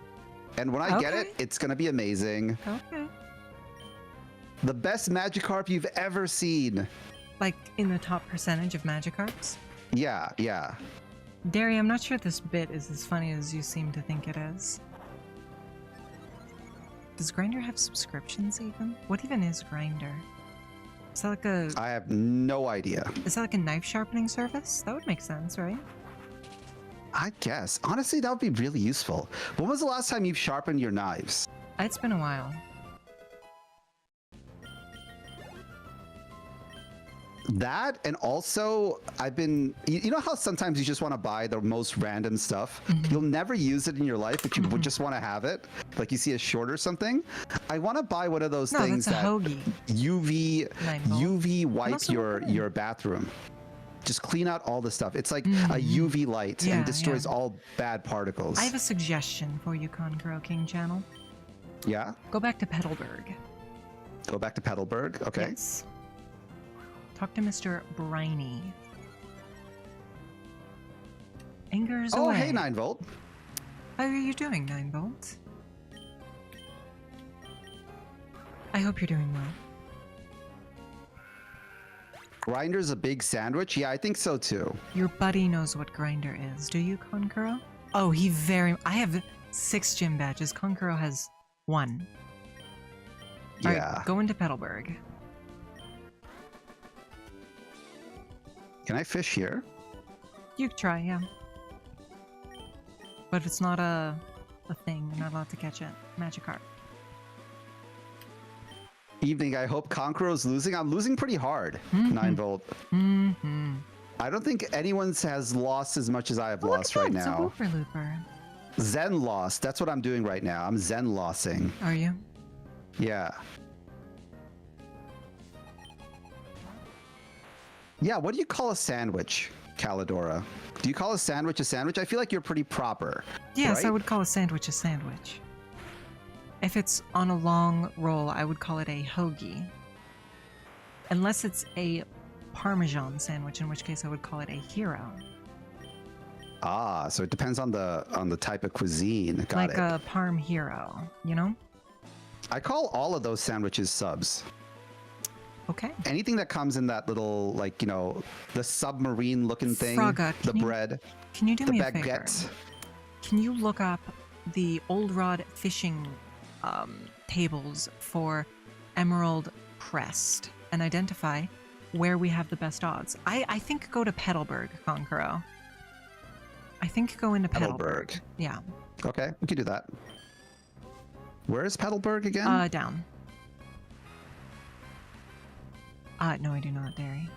and when I get it, it's gonna be amazing. Okay. The best Magikarp you've ever seen. Like in the top percentage of Magikarps? Yeah. Derry, I'm not sure this bit is as funny as you seem to think it is. Does Grindr have subscriptions even? What even is Grindr? Is that like a... I have no idea. Is that like a knife sharpening service? That would make sense, right? I guess. Honestly, that would be really useful. When was the last time you've sharpened your knives? It's been a while. That, and also I've been, you know how sometimes you just want to buy the most random stuff? You'll never use it in your life, but you would just want to have it. Like you see a short or something. I want to buy one of those things that's a that hoagie. UV wipe your bathroom. Just clean out all the stuff. It's like a UV light and destroys all bad particles. I have a suggestion for you, Konkuro King Channel. Yeah? Go back to Petalburg. Go back to Petalburg? Okay. Yes. Talk to Mr. Brytknee. Anger's away. Oh, hey, 9-Volt. How are you doing, 9-Volt? I hope you're doing well. Grinder's a big sandwich? Yeah, I think so too. Your buddy knows what Grinder is. Do you, Konkuro? Oh, I have 6 gym badges. Konkuro has 1. Yeah. Alright, go into Petalburg. Can I fish here? You could try, yeah. But if it's not a thing, you're not allowed to catch it. Magikarp. Evening, I hope Conqueror's losing. I'm losing pretty hard. 9 volt. I don't think anyone's has lost as much as I have lost right now. It's a Wooper Looper. Zen lost. That's what I'm doing right now. I'm Zen lossing. Are you? Yeah. Yeah, what do you call a sandwich, Callidora? Do you call a sandwich a sandwich? I feel like you're pretty proper. Yes, right? I would call a sandwich a sandwich. If it's on a long roll, I would call it a hoagie. Unless it's a Parmesan sandwich, in which case I would call it a hero. Ah, so it depends on the type of cuisine. Got like it. a Parm hero, you know? I call all of those sandwiches subs. Okay. Anything that comes in that little, like, you know, the submarine looking thing, Frogga, the bread, Can you do the me a favor? baguettes. Can you look up the old rod fishing tables for Emerald Crest and identify where we have the best odds? I think go to Petalburg, Conqueror. I think go into Petalburg. Yeah. Okay, we can do that. Where is Petalburg again? Down. No, I do not, Dairy.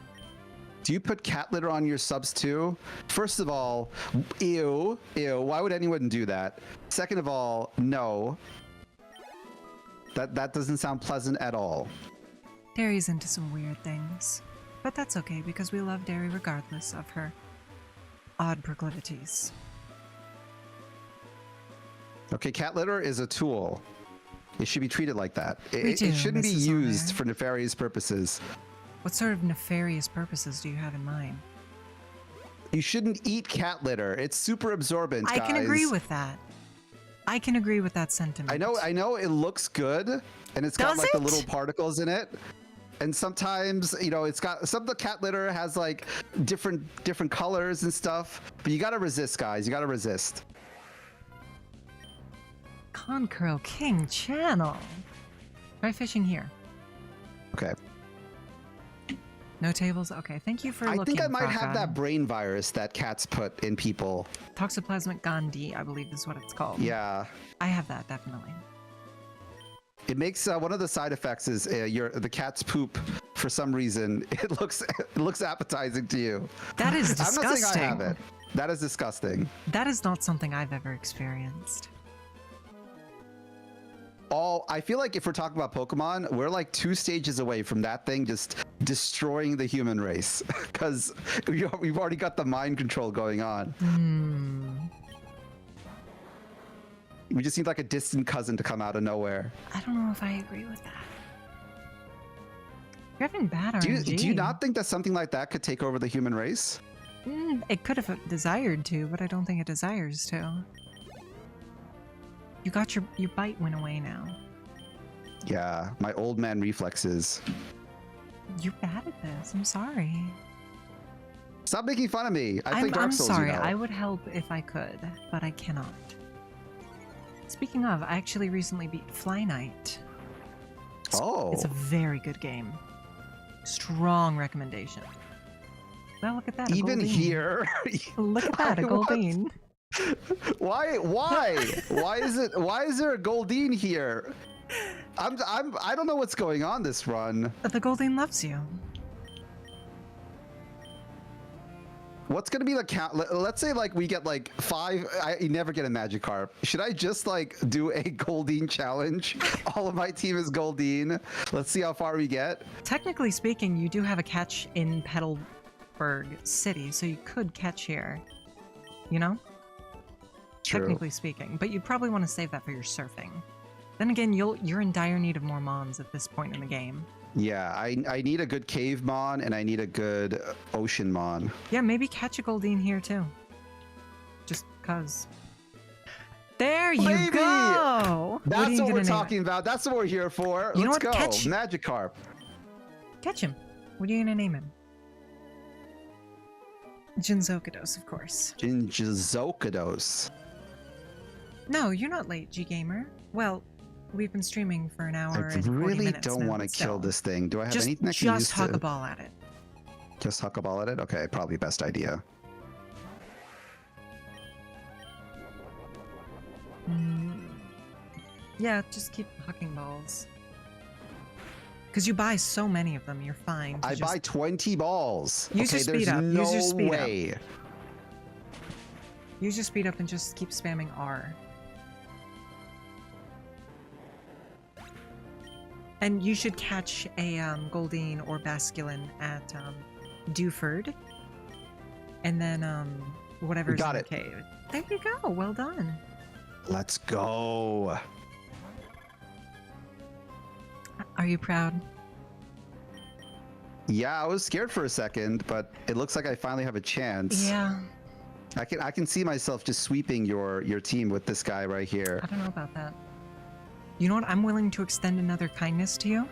Do you put cat litter on your subs too? First of all, ew, why would anyone do that? Second of all, no. That doesn't sound pleasant at all. Dairy's into some weird things. But that's okay, because we love Dairy regardless of her odd proclivities. Okay, cat litter is a tool. It should be treated like that. It shouldn't be Mrs. used O'Leary. for nefarious purposes. What sort of nefarious purposes do you have in mind? You shouldn't eat cat litter. It's super absorbent, I guys. can agree with that. I can agree with that sentiment. I know it looks good, and it's got Does like the it? little particles in it. And sometimes, you know, it's got some of the cat litter has like different colors and stuff. But you gotta resist, guys. You gotta resist. Concurl King Channel. Try fishing here. Okay. No tables? Okay, thank you for I looking, think I might have Frogga. that brain virus that cats put in people. Toxoplasmic gondii, I believe is what it's called. Yeah. I have that, definitely. It makes one of the side effects is the cat's poop. For some reason, it looks appetizing to you. That is disgusting. I'm not saying I have it. That is disgusting. That is not something I've ever experienced. I feel like if we're talking about Pokemon, we're like 2 stages away from that thing just destroying the human race. Because we've already got the mind control going on. We just need like a distant cousin to come out of nowhere. I don't know if I agree with that. You're having bad Do RNG. you not think that something like that could take over the human race? It could have desired to, but I don't think it desires to. You got your bite went away now. Yeah, my old man reflexes. You're bad at this. I'm sorry. Stop making fun of me. I play Dark I'm Souls, sorry. you know. I would help if I could, but I cannot. Speaking of, I actually recently beat Fly Night. Oh. It's a very good game. Strong recommendation. Well, look at that. Even here. Look at that, a What? Goldeen. Why? Why is there a Goldeen here? I don't know what's going on this run. The Goldeen loves you. What's gonna be the count? Let's say like we get like 5. You never get a Magikarp. Should I just like do a Goldeen challenge? All of my team is Goldeen. Let's see how far we get. Technically speaking, you do have a catch in Petalburg City, so you could catch here. You know? True. Technically speaking, but you'd probably want to save that for your surfing. Then again, you're in dire need of more mons at this point in the game. Yeah, I need a good cave mon and I need a good ocean mon. Yeah, maybe catch a Goldeen here too. Just cause. There you Baby! go! That's what we're name talking about. That's what we're here for. You know Let's what? go. Catch- Magikarp. Catch him. What are you gonna name him? Jinzokados, of course. Jinjozokados. No, you're not late, G-Gamer. Well, we've been streaming for an hour I and 40 really minutes don't now, want to but kill still. this thing. Do I have Just anything I can use huck to... a ball at it. Just huck a ball at it? Okay, probably best idea. Yeah, just keep hucking balls. Because you buy so many of them, you're fine. I buy 20 balls. Use your speed up. No Use your speed way. up. Use your speed up and just keep spamming R. And you should catch a Goldeen or Basculin at Dewford. And then whatever's in the cave. There you go. Well done. Let's go. Are you proud? Yeah, I was scared for a second, but it looks like I finally have a chance. Yeah. I can see myself just sweeping your team with this guy right here. I don't know about that. You know what? I'm willing to extend another kindness to you.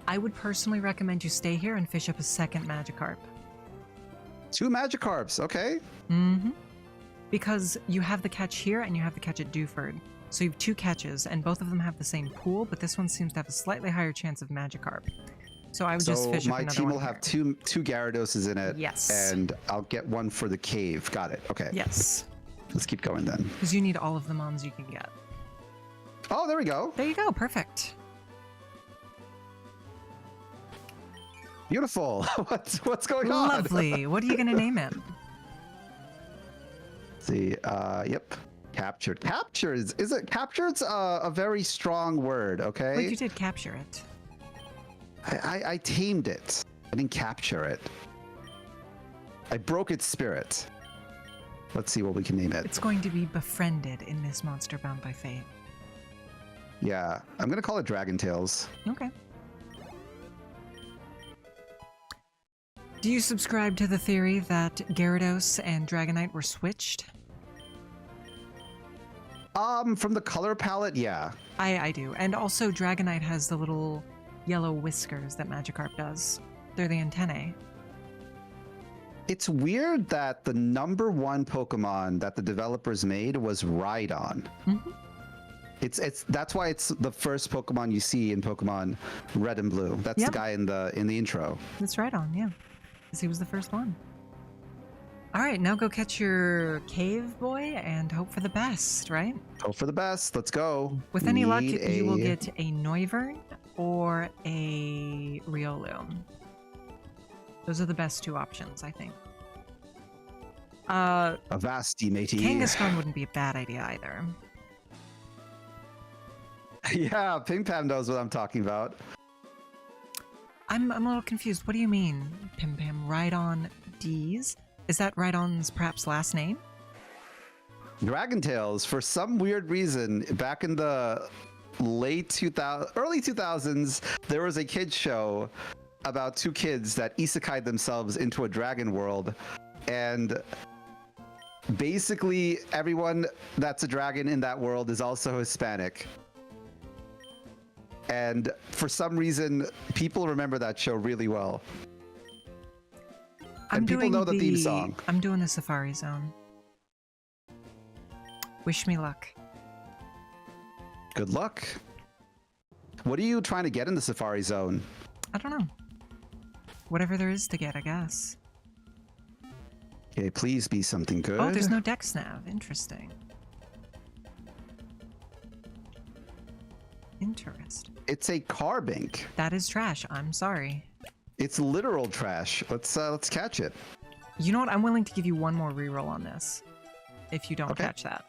I would personally recommend you stay here and fish up a second Magikarp. 2 Magikarps, okay. Mm-hmm. Because you have the catch here and you have the catch at Dewford. So you have 2 catches, and both of them have the same pool, but this one seems to have a slightly higher chance of Magikarp. So I would just fish up another one. So my team will have two Gyaradoses in it. Yes. And I'll get one for the cave. Got it. Okay. Yes. Let's keep going then. Because you need all of the mons you can get. Oh, there we go. There you go. Perfect. Beautiful. What's going on? Lovely. What are you going to name it? Let's see. Yep. Captured. Captured is it? Captured's a very strong word. Okay. But you did capture it. I tamed it. I didn't capture it. I broke its spirit. Let's see what we can name it. It's going to be befriended in this monster bound by fate. Yeah, I'm gonna call it Dragon Tails. Okay. Do you subscribe to the theory that Gyarados and Dragonite were switched? From the color palette, yeah. I do. And also Dragonite has the little yellow whiskers that Magikarp does. They're the antennae. It's weird that the #1 Pokemon that the developers made was Rhydon. Mm-hmm. That's why it's the first Pokemon you see in Pokemon Red and Blue. That's the guy in the intro. That's Rhydon, yeah. Because he was the first one. All right, now go catch your cave boy and hope for the best, right? Hope for the best. Let's go. With any luck, you will get a Noivern or a Riolu. Those are the best 2 options, I think. A Vasti, matey. Kangaskhan wouldn't be a bad idea either. Yeah, Pim Pam knows what I'm talking about. I'm a little confused. What do you mean, Pim Pam? Rhydon D's? Is that Rhydon's perhaps last name? Dragon Tales, for some weird reason, back in the early 2000s, there was a kids show about 2 kids that isekai'd themselves into a dragon world, and basically everyone that's a dragon in that world is also Hispanic. And for some reason, people remember that show really well. And people know the theme song. I'm doing the Safari Zone. Wish me luck. Good luck. What are you trying to get in the Safari Zone? I don't know. Whatever there is to get, I guess. Okay, please be something good. Oh, there's no Dex Nav. Interesting. Interesting. It's a Carbink. That is trash. I'm sorry. It's literal trash. Let's catch it. You know what? I'm willing to give you one more reroll on this, if you don't catch that.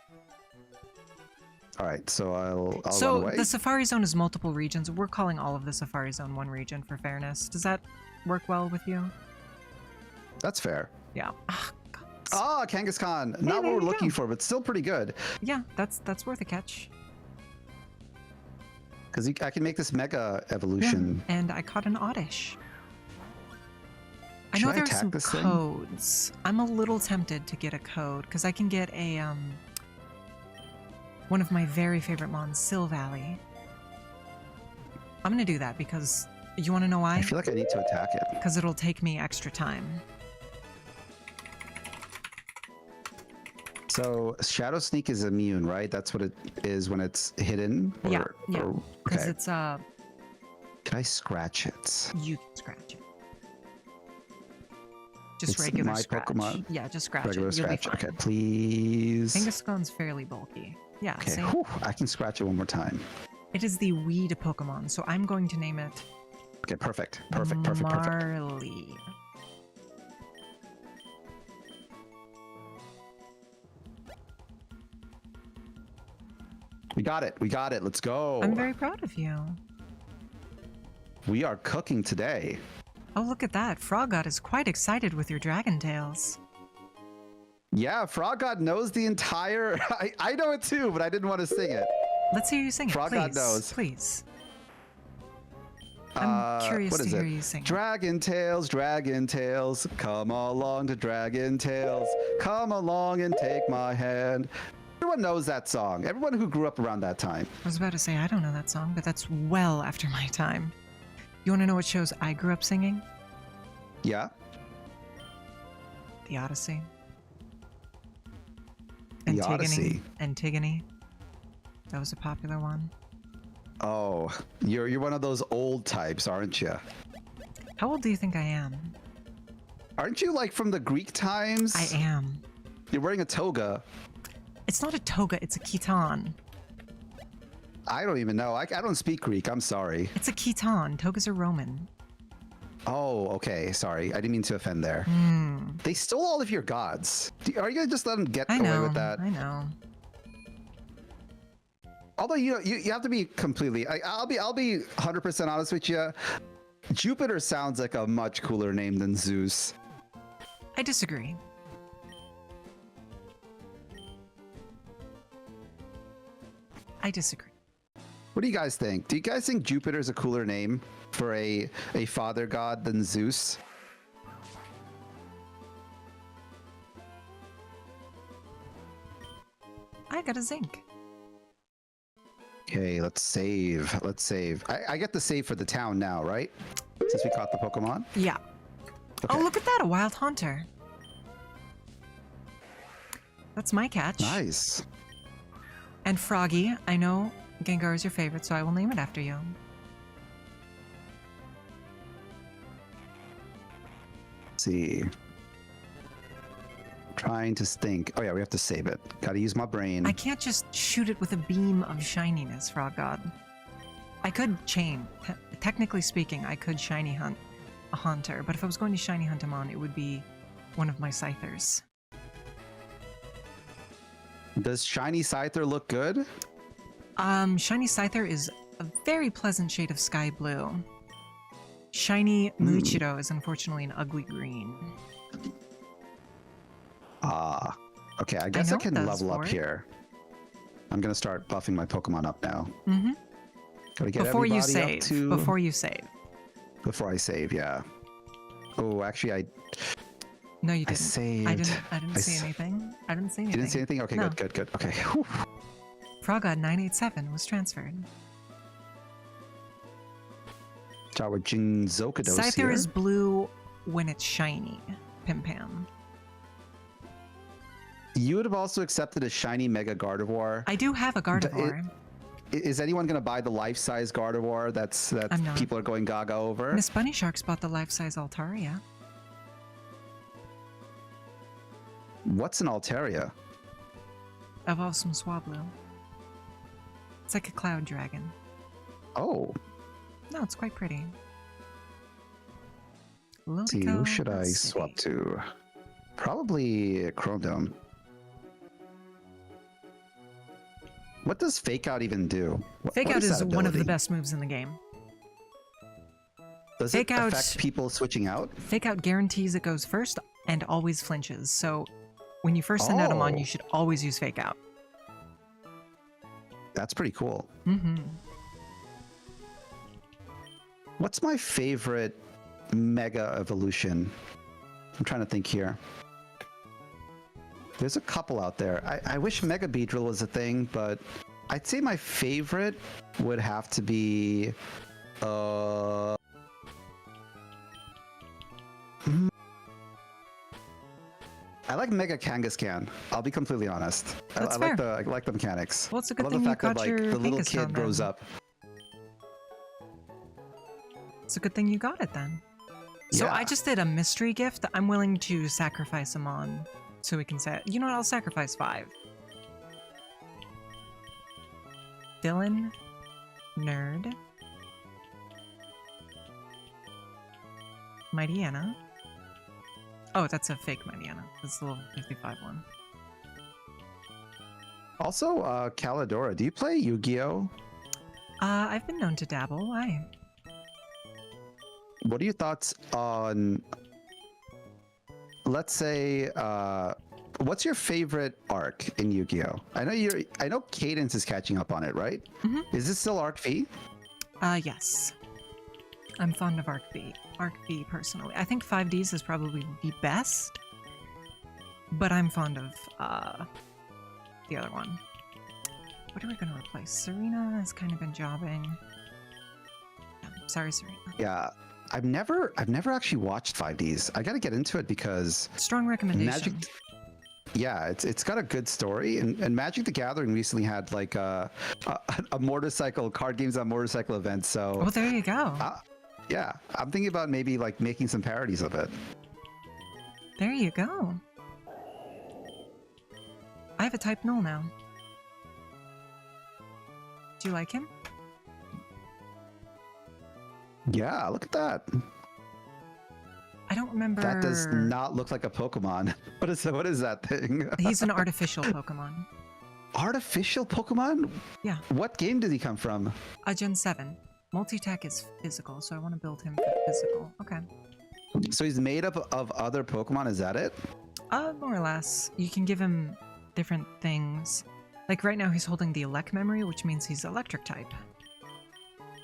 All right, so I'll run So away. the Safari Zone is multiple regions. We're calling all of the Safari Zone one region for fairness. Does that work well with you? That's fair. Yeah. Ah, Kangaskhan. Not what we're looking for, but still pretty good. Yeah, that's worth a catch. Because I can make this Mega Evolution. Yeah, and I caught an Oddish. I Should know I there are attack some this thing? codes. I'm a little tempted to get a code because I can get a one of my very favorite mons, Silvally. I'm gonna do that because you want to know why? I feel like I need to attack it. Because it'll take me extra time. So Shadow Sneak is immune, right? That's what it is when it's hidden? Yeah. Because okay. it's Can I scratch it? you can scratch it. Just It's regular my scratch. Pokemon. Yeah, just scratch Regular it. You'll scratch. be fine. Okay, please. Kangaskhan's fairly bulky. Yeah, Okay, see? whew, I can scratch it one more time. It is the weed Pokemon, so I'm going to name it Okay, perfect. Perfect, perfect, perfect. Marley. We got it. We got it. Let's go. I'm very proud of you. We are cooking today. Oh, look at that. Frog God is quite excited with your dragon tails. Yeah, Frog God knows the entire... I know it too, but I didn't want to sing it. Let's hear you sing it, Frog please. God knows. Please. I'm curious what to is hear it? you sing. Dragon Tales, come along to Dragon Tales. Come along and take my hand. Everyone knows that song. Everyone who grew up around that time. I was about to say, I don't know that song, but that's well after my time. You want to know what shows I grew up singing? Yeah? The Odyssey. The Odyssey. Antigone. That was a popular one. Oh, you're one of those old types, aren't you? How old do you think I am? Aren't you like from the Greek times? I am. You're wearing a toga. It's not a toga, it's a chiton. I don't even know. I don't speak Greek. I'm sorry. It's a chiton. Togas are Roman. Oh, okay. Sorry. I didn't mean to offend there. They stole all of your gods. Are you going to just let them get away with that? I know. Although you have to be completely. I'll be 100% honest with you. Jupiter sounds like a much cooler name than Zeus. I disagree. I disagree. What do you guys think? Do you guys think Jupiter's a cooler name for a father god than Zeus? I got a zinc. Okay, let's save. Let's save. I get the save for the town now, right? Since we caught the Pokemon? Yeah. Okay. Oh, look at that, a wild hunter. That's my catch. Nice. And Froggy, I know Gengar is your favorite, so I will name it after you. Let's see. Trying to think. Oh yeah, we have to save it. Gotta use my brain. I can't just shoot it with a beam of shininess, Frog God. I could chain. Technically speaking, I could shiny hunt a hunter, but if I was going to shiny hunt him on, it would be one of my Scythers. Does Shiny Scyther look good? Shiny Scyther is a very pleasant shade of sky blue. Shiny Muichiro is unfortunately an ugly green. Ah. Okay, I guess I know can what that level is up for. here. I'm gonna start buffing my Pokemon up now. Mm-hmm. Gotta get Before you everybody up save. to... Before you save. Before I save, yeah. Oh, actually, No, you I didn't. saved. I didn't I see s- anything. I didn't see You anything. didn't see anything? Okay, No. good. Okay. Whew. Frogod 987 was transferred. Jawa Jinzokados Scyther here. is blue when it's shiny. Pim Pam. You would have also accepted a shiny Mega Gardevoir. I do have a Gardevoir. Is anyone going to buy the life-size Gardevoir that I'm not. people are going gaga over? Miss Bunny Sharks bought the life-size Altaria. What's an Altaria? Evolves from Swablu. It's like a cloud dragon. Oh, No, it's quite pretty. let's see, who should I swap to? Probably Chrome. What does Fake Out even do? Fake what Out is that one of the ability? best moves in the game. Does Fake it Out- affect people switching out? Fake Out guarantees it goes first and always flinches. So when you first send out a mon, Oh. you should always use Fake Out. That's pretty cool. Mm-hmm. What's my favorite Mega Evolution? I'm trying to think here. There's a couple out there. I wish Mega Beedrill was a thing, but I'd say my favorite would have to be... I like Mega Kangaskhan. I'll be completely honest. That's I like the mechanics. Well, it's a I good love thing the you fact that got like your the little Kangaskhan kid grows then. up. It's a good thing you got it then. So Yeah. I just did a mystery gift. I'm willing to sacrifice him on so we can say, you know what, I'll sacrifice 5. Dylan, Nerd, Mighty Anna. Oh, that's a fake Mighty Anna. That's the level 55 one. Also, Callidora, do you play Yu-Gi-Oh? I've been known to dabble. Why? What are your thoughts on, let's say, what's your favorite arc in Yu-Gi-Oh? I know Cadence is catching up on it, right? Mhm. Is this still Arc V? Yes. I'm fond of Arc V. Arc V, personally. I think 5Ds is probably the best, but I'm fond of the other one. What are we going to replace? Serena has kind of been jobbing. Yeah, sorry, Serena. Yeah, I've never actually watched 5Ds. I got to get into it because Strong recommendation. Magic. Yeah, it's got a good story, and Magic the Gathering recently had like a motorcycle card games on motorcycle event. So Oh, there you go. yeah, I'm thinking about maybe like making some parodies of it. There you go. I have a type null now. Do you like him? Yeah, look at that. I don't remember. That does not look like a Pokemon. What is that thing? He's an artificial Pokemon. Artificial Pokemon? Yeah. What game did he come from? Gen 7. Multi-tech is physical, so I want to build him for physical. Okay. So he's made up of other Pokemon, is that it? More or less. You can give him different things. Like right now he's holding the Elect memory, which means he's electric type.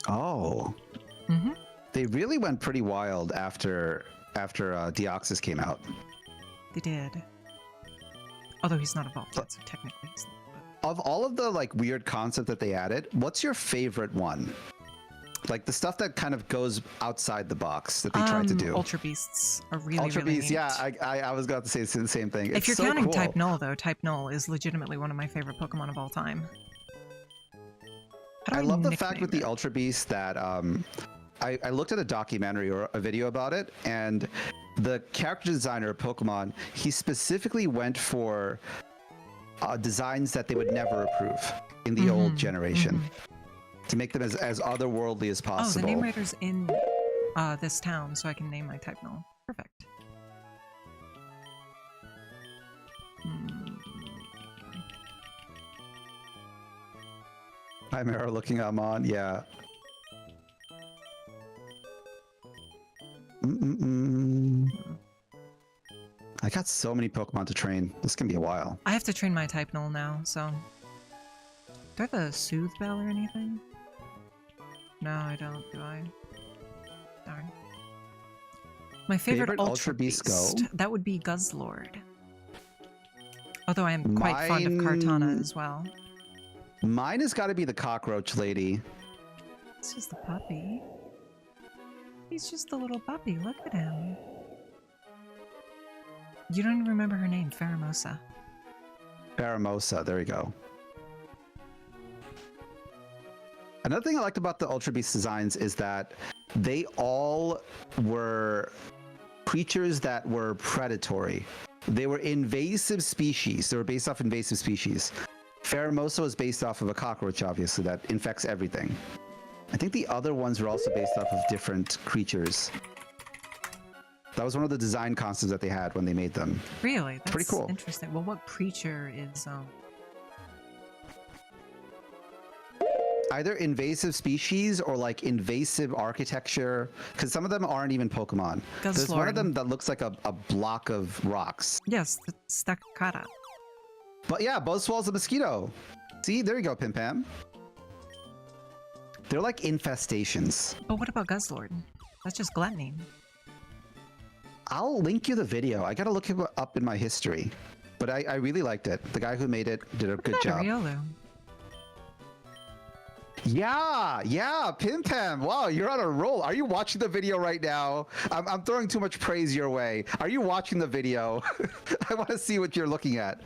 Oh. Mm-hmm. They really went pretty wild after Deoxys came out. They did. Although he's not evolved yet, so technically he's not. Of all of the like weird concept that they added, what's your favorite one? Like the stuff that kind of goes outside the box that they tried to do. Ultra Beasts are really, Ultra really Beasts, neat. yeah, I was going to say the same thing. If It's you're so counting cool. Type Null, though, Type Null is legitimately one of my favorite Pokemon of all time. How do I love the fact nickname with the it? Ultra Beast that I looked at a documentary or a video about it, and the character designer of Pokemon, he specifically went for designs that they would never approve in the old generation to make them as otherworldly as Oh, possible. the name writer's in this town, so I can name my Type Null. Perfect. Hi, Mara, looking on. Yeah. I got so many Pokemon to train. This can be a while. I have to train my Type Null now, so... Do I have a Soothe Bell or anything? No, I don't, do I? Darn. My favorite Ultra Beast, go? that would be Guzzlord. Although I am quite fond of Kartana as well. Mine has got to be the Cockroach Lady. It's just a puppy. He's just a little puppy, look at him. You don't even remember her name, Pheromosa. Pheromosa, there we go. Another thing I liked about the Ultra Beast designs is that they all were creatures that were predatory. They were invasive species. They were based off invasive species. Pheromosa was based off of a cockroach, obviously, that infects everything. I think the other ones were also based off of different creatures. That was one of the design concepts that they had when they made them. Really? That's pretty cool. Interesting. Well, what creature is... Either invasive species or like invasive architecture, because some of them aren't even Pokemon. There's one of them that looks like a block of rocks. Yes, the Staccata. But yeah, Buzzswall's a mosquito. See, there you go, Pim Pam. They're like infestations. But what about Guzzlord? That's just gluttony. I'll link you the video. I gotta look it up in my history. But I really liked it. The guy who made it did a good job. Riolu. Yeah, Pim Pam. Wow, you're on a roll. Are you watching the video right now? I'm throwing too much praise your way. Are you watching the video? I want to see what you're looking at.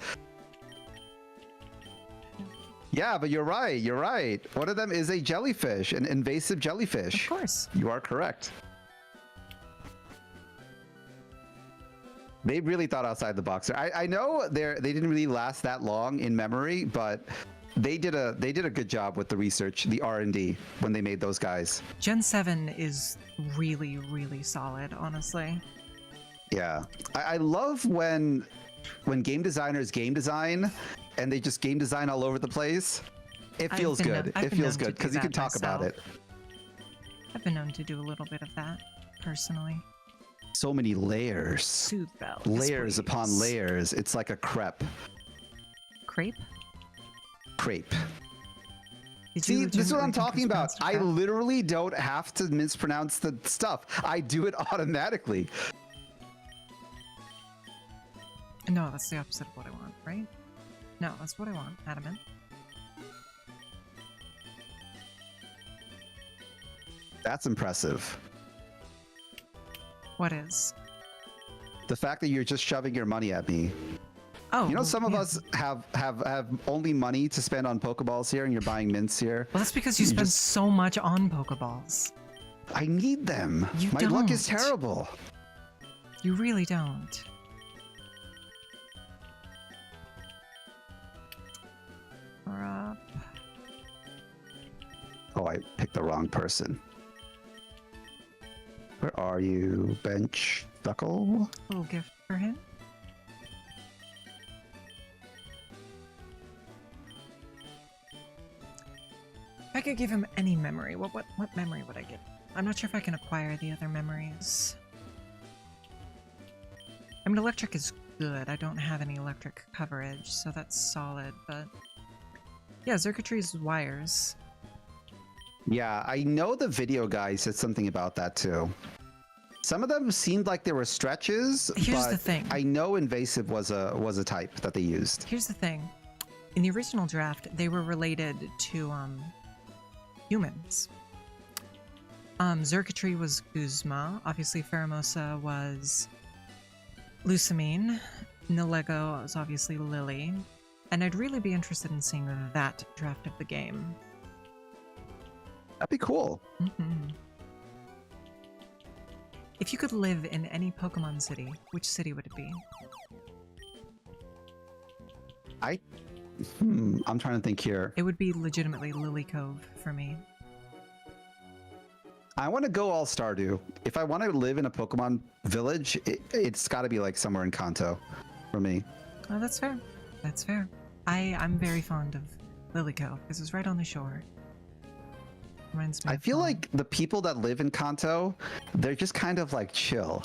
Yeah, but you're right. One of them is a jellyfish, an invasive jellyfish. Of course. You are correct. They really thought outside the box. I know they didn't really last that long in memory, but they did a good job with the research, the R&D when they made those guys. Gen 7 is really, really solid, honestly. Yeah, I love when game designers game design and they just game design all over the place. It feels good. It feels good because you can talk about it. I've been known to do a little bit of that personally. So many layers. Soothe bell. Layers upon layers. It's like a crepe. Crepe? Crepe. See, this is what I'm talking about. I crepe? literally don't have to mispronounce the stuff. I do it automatically. No, that's the opposite of what I want, right? No, that's what I want. Adamant. That's impressive. What is? The fact that you're just shoving your money at me. Oh, You know, well, some of yeah. us have only money to spend on Pokeballs here, and you're buying mints here. Well, that's because you You spend just- so much on Pokeballs. I need them. You My luck is don't. terrible. You really don't. We're up. Oh, I picked the wrong person. Where are you, Bench Duckle? Little gift for him. If I could give him any memory, what memory would I give? I'm not sure if I can acquire the other memories. I mean, electric is good. I don't have any electric coverage, so that's solid, but... Yeah, circuitry's wires. Yeah, I know the video guy said something about that too. Some of them seemed like they were stretches, Here's but the thing. I know invasive was a type that they used. Here's the thing. In the original draft, they were related to humans. Zerkatry was Guzma. Obviously, Pheromosa was Lucamine. Nilego was obviously Lily. And I'd really be interested in seeing that draft of the game. That'd be cool. Mhm. If you could live in any Pokemon city, which city would it be? I'm trying to think here. It would be legitimately Lily Cove for me. I want to go all Stardew. If I want to live in a Pokemon village, it's got to be like somewhere in Kanto for me. Oh, that's fair. That's fair. I'm very fond of Lily Cove because it's right on the shore. Reminds me I of feel home. like the people that live in Kanto, they're just kind of like chill,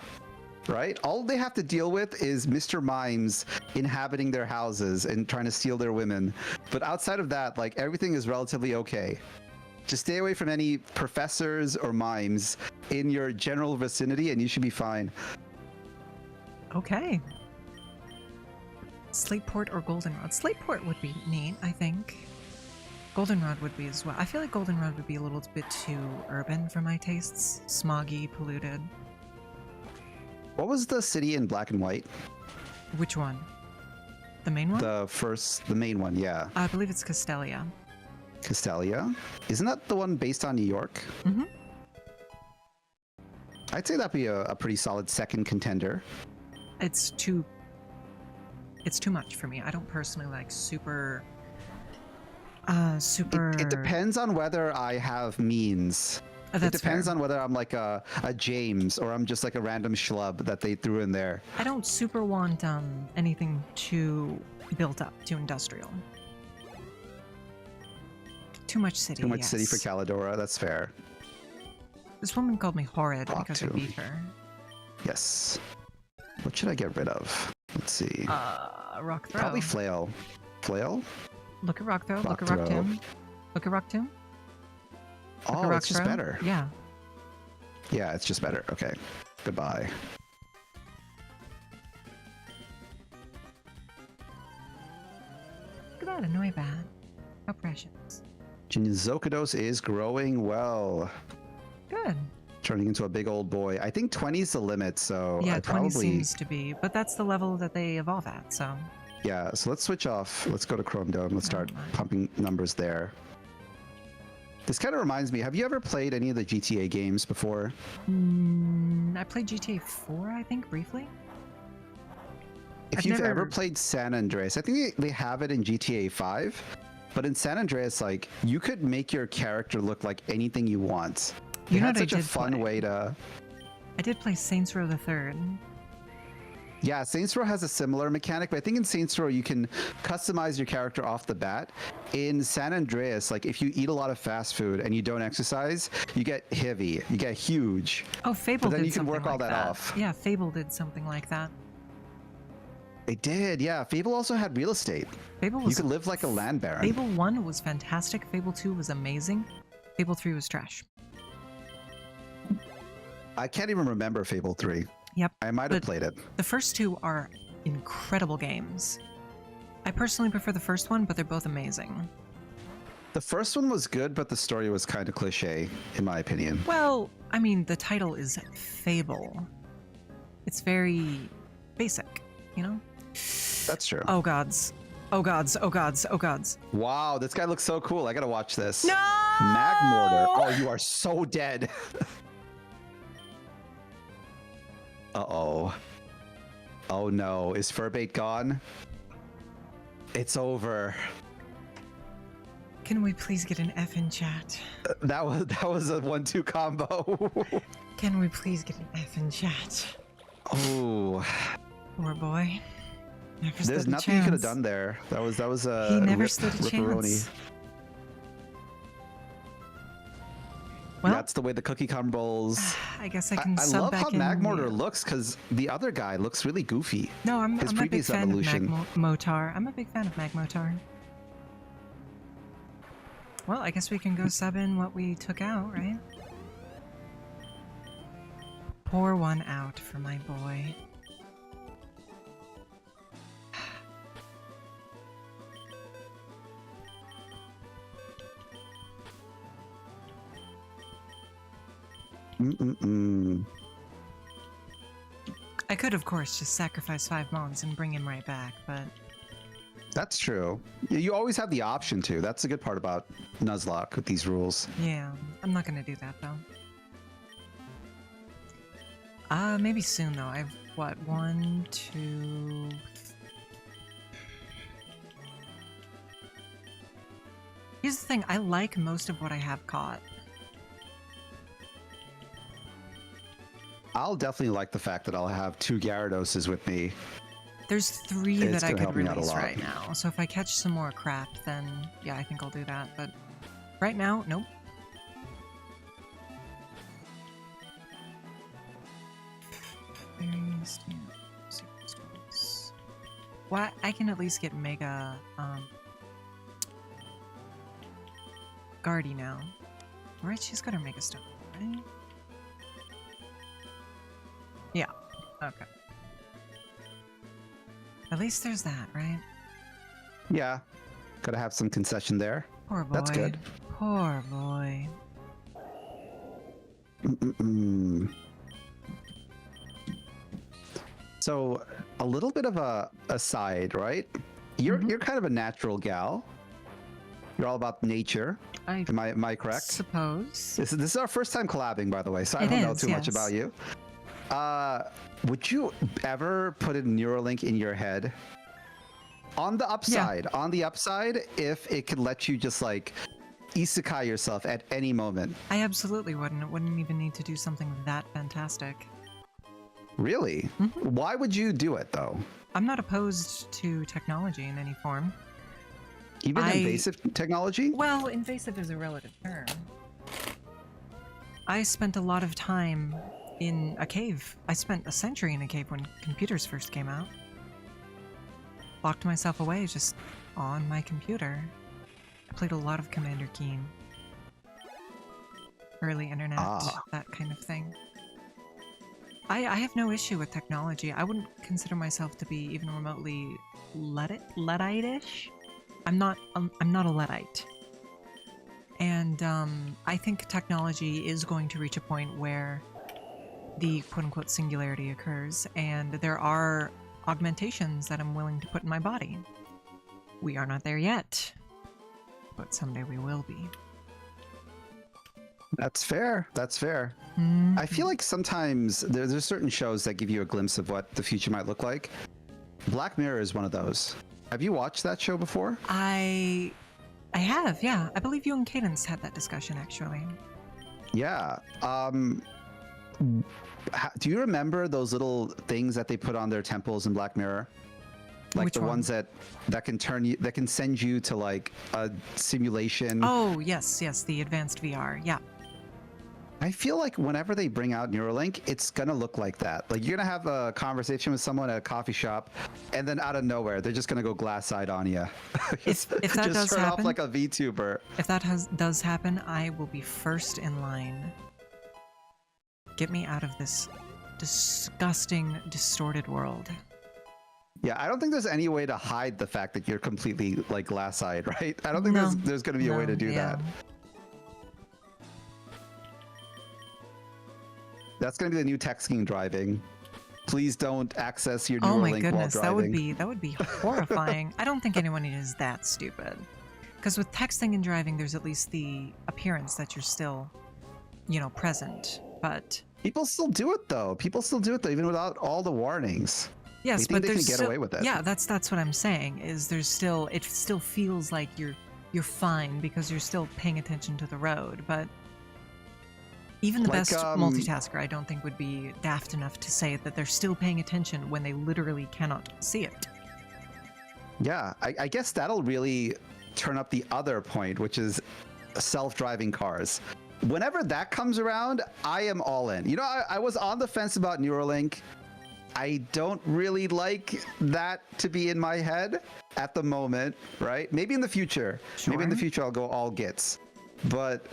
right? All they have to deal with is Mr. Mimes inhabiting their houses and trying to steal their women. But outside of that, like everything is relatively okay. Just stay away from any professors or mimes in your general vicinity and you should be fine. Okay. Slateport or Goldenrod? Slateport would be neat, I think. Goldenrod would be as well. I feel like Goldenrod would be a little bit too urban for my tastes. Smoggy, polluted. What was the city in black and white? Which one? The main one? The main one, yeah. I believe it's Castelia. Castelia? Isn't that the one based on New York? Mm-hmm. I'd say that'd be a pretty solid second contender. It's too much for me. I don't personally like super... It depends on whether I have means. That's it depends fair. on whether I'm like a James or I'm just like a random schlub that they threw in there. I don't super want anything too built up, too industrial. Too much city. Too much yes. city for Callidora, that's fair. This woman called me horrid Rock because I tomb. beat her. Yes. What should I get rid of? Let's see. Rock throw. Probably Flail. Flail? Look at rock throw. Rock Look at rock throw. tomb. Look at rock tomb. Look at Oh, rock it's just throw. better. Yeah. Yeah, it's just better. Okay. Goodbye. Look at that, annoy bad. How precious. Jinzokados is growing well. Good. Turning into a big old boy. I think 20 is the limit, so Yeah, I 20 probably... seems to be, but that's the level that they evolve at, so. Yeah, so let's switch off. Let's go to Chrome Dome. Let's start Alright. pumping numbers there. This kind of reminds me, have you ever played any of the GTA games before? I played GTA 4, I think, briefly. if you've ever played San Andreas, I think they have it in GTA 5. But in San Andreas, like, you could make your character look like anything you want. It had such a fun way to... I did play Saints Row the Third. Yeah, Saints Row has a similar mechanic, but I think in Saints Row you can customize your character off the bat. In San Andreas, like, if you eat a lot of fast food and you don't exercise, you get heavy, you get huge. Oh, Fable but then did you can something work all like that off. Yeah, Fable did something like that. They did, yeah. Fable also had real estate. Fable was, you could live like a land baron. Fable 1 was fantastic. Fable 2 was amazing. Fable 3 was trash. I can't even remember Fable 3. Yep. I might have played it. The first two are incredible games. I personally prefer the first one, but they're both amazing. The first one was good, but the story was kind of cliche, in my opinion. Well, I mean, the title is Fable. It's very basic, you know? That's true. Oh gods. Oh gods. Oh gods. Oh gods. Wow, this guy looks so cool. I gotta watch this. No! Mag Mortar. Oh, you are so dead. Uh-oh. Oh no, is Furbait gone? It's over. Can we please get an F in chat? That was a 1-2 combo. Can we please get an F in chat? Oh. Poor boy. Never There's nothing you could have done there. That was a he never stood a chance. Well, that's the way the cookie crumbles. I guess I can I sub love back how in. Magmortar looks because the other guy looks really goofy. No, I'm a big previous fan evolution. of Magmotar. I'm a big fan of Magmotar. Well, I guess we can go sub in what we took out, right? Pour one out for my boy. I could, of course, just sacrifice 5 bones and bring him right back, but... That's true. You always have the option to. That's the good part about Nuzlocke with these rules. Yeah, I'm not gonna do that, though. Maybe soon, though. I've, what, 1, 2... Here's the thing, I like most of what I have caught. I'll definitely like the fact that I'll have 2 Gyarados with me. There's 3 It's that I gonna could help me out a release lot. right now, so if I catch some more crap, then yeah, I think I'll do that, but right now, nope. Well, I can at least get Mega, Guardy now. Right, she's got her Mega Stone, right? Yeah, okay. At least there's that, right? Yeah. Gotta have some concession there. Poor boy. That's good. Poor boy. So, a little bit of a aside, right? You're kind of a natural gal. You're all about nature. Am I correct? Suppose. This is our first time collabing, by the way, so I don't know too much about you. Would you ever put a Neuralink in your head? On the upside, if it could let you just like isekai yourself at any moment. I absolutely wouldn't. It wouldn't even need to do something that fantastic. Really? Why would you do it though? I'm not opposed to technology in any form. Even invasive technology? Well, invasive is a relative term. I spent a lot of time in a cave. I spent a century in a cave when computers first came out. Locked myself away just on my computer. I played a lot of Commander Keen. Early internet, that kind of thing. I have no issue with technology. I wouldn't consider myself to be even remotely Luddite-ish. I'm not a Luddite. And I think technology is going to reach a point where the quote-unquote singularity occurs, and there are augmentations that I'm willing to put in my body. We are not there yet, but someday we will be. That's fair. That's fair. I feel like sometimes there's certain shows that give you a glimpse of what the future might look like. Black Mirror is one of those. Have you watched that show before? I have, yeah. I believe you and Cadence had that discussion, actually. Yeah. Do you remember those little things that they put on their temples in Black Mirror? Like Which the one? ones that can turn you, that can send you to like a simulation. Oh, yes, the advanced VR, yeah. I feel like whenever they bring out Neuralink, it's gonna look like that. Like you're gonna have a conversation with someone at a coffee shop, and then out of nowhere, they're just gonna go glass-eyed on you. If that just does turn happen, off like a VTuber. if that does happen, I will be first in line. Get me out of this disgusting, distorted world. Yeah, I don't think there's any way to hide the fact that you're completely like glass-eyed, right? I don't think there's gonna be a way to do that. That's gonna be the new texting driving. Please don't access your Neuralink Oh my while goodness, driving. that would be horrifying. I don't think anyone is that stupid. Because with texting and driving, there's at least the appearance that you're still, present. But People still do it though. People still do it though, even without all the warnings. yes, they but think they there's can get still, away with it. Yeah, that's what I'm saying. Is it still feels like you're fine because you're still paying attention to the road. But even the Like, best multitasker, I don't think, would be daft enough to say that they're still paying attention when they literally cannot see it. Yeah, I guess that'll really turn up the other point, which is self-driving cars. Whenever that comes around, I am all in. I was on the fence about Neuralink. I don't really like that to be in my head at the moment, right? Maybe in the future. Sure. Maybe in the future I'll go all gits. But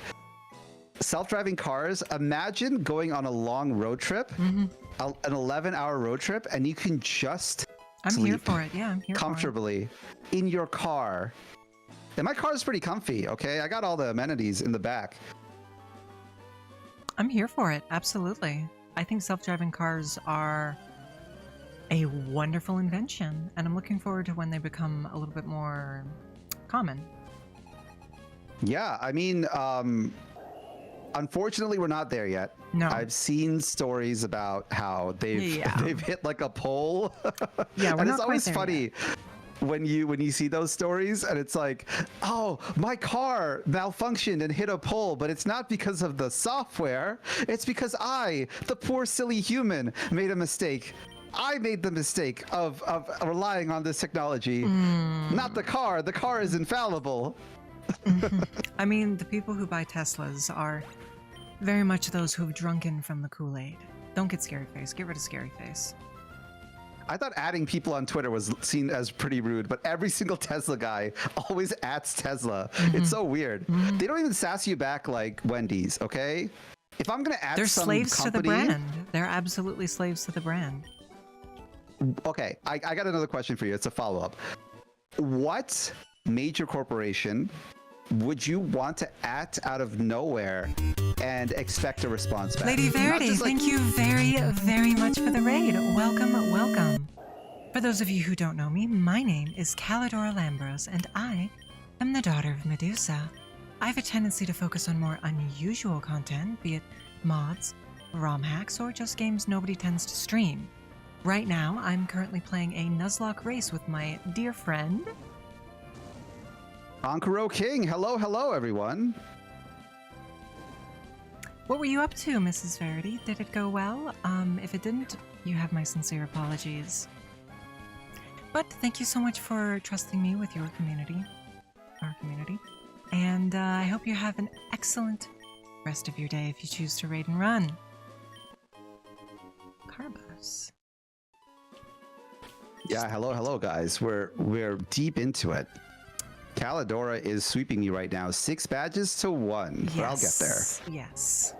self-driving cars, imagine going on a long road trip, an 11-hour road trip, and you can just I'm sleep here for it. Yeah, I'm here comfortably in your car. And my car is pretty comfy, okay? I got all the amenities in the back. for it. I'm here for it. Absolutely. I think self-driving cars are a wonderful invention, and I'm looking forward to when they become a little bit more common. Yeah, I mean, unfortunately, we're not there yet. No. I've seen stories about how they've hit like a pole. Yeah, we're and not it's quite always there funny when you see those stories, and it's like, oh, my car malfunctioned and hit a pole, but it's not because of the software. It's because I, the poor silly human, made a mistake. I made the mistake of relying on this technology, not the car. The car is infallible. I mean, the people who buy Teslas are very much those who've drunken from the Kool-Aid. Don't get scary face. Get rid of scary face. I thought adding people on Twitter was seen as pretty rude, but every single Tesla guy always adds Tesla. It's so weird. They don't even sass you back like Wendy's, okay? If I'm gonna add They're some slaves company, to the brand. They're absolutely slaves to the brand. Okay, I got another question for you. It's a follow-up. What major corporation would you want to act out of nowhere and expect a response back? Lady Not Verity, just like- thank you very, very much for the raid. Welcome, welcome. For those of you who don't know me, my name is Callidora Lambros, and I am the daughter of Medusa. I have a tendency to focus on more unusual content, be it mods, Romhacks, or just games nobody tends to stream. Right now, I'm currently playing a Nuzlocke race with my dear friend. Ankuro King. Hello, everyone. What were you up to, Mrs. Verity? Did it go well? If it didn't, you have my sincere apologies. But thank you so much for trusting me with your community, our community. And I hope you have an excellent rest of your day if you choose to raid and run. Carbos. Yeah, hello, guys. We're deep into it. Callidora is sweeping me right now. 6 badges to 1, but I'll get there. Yes.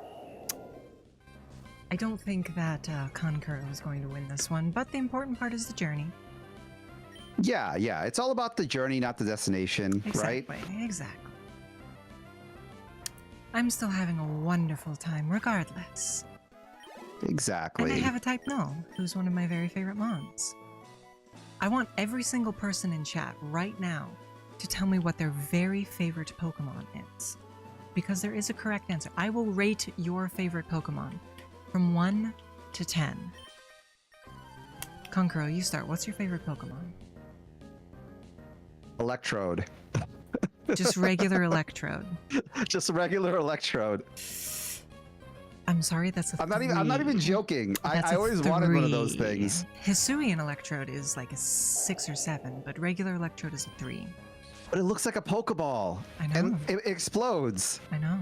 I don't think that Concur is going to win this one, but the important part is the journey. Yeah. It's all about the journey, not the destination, right? Exactly. I'm still having a wonderful time regardless. Exactly. And I have a type null, who's one of my very favorite mods. I want every single person in chat right now to tell me what their very favorite Pokemon is. Because there is a correct answer. I will rate your favorite Pokemon from 1 to 10. Konkuro, you start. What's your favorite Pokemon? Electrode. Just regular Electrode. Just a regular Electrode. I'm sorry, that's a I'm not even joking. I always wanted one of those things. Hisuian Electrode is like a 6 or 7, but regular Electrode is a 3. But it looks like a Pokeball. I know. And it explodes. I know.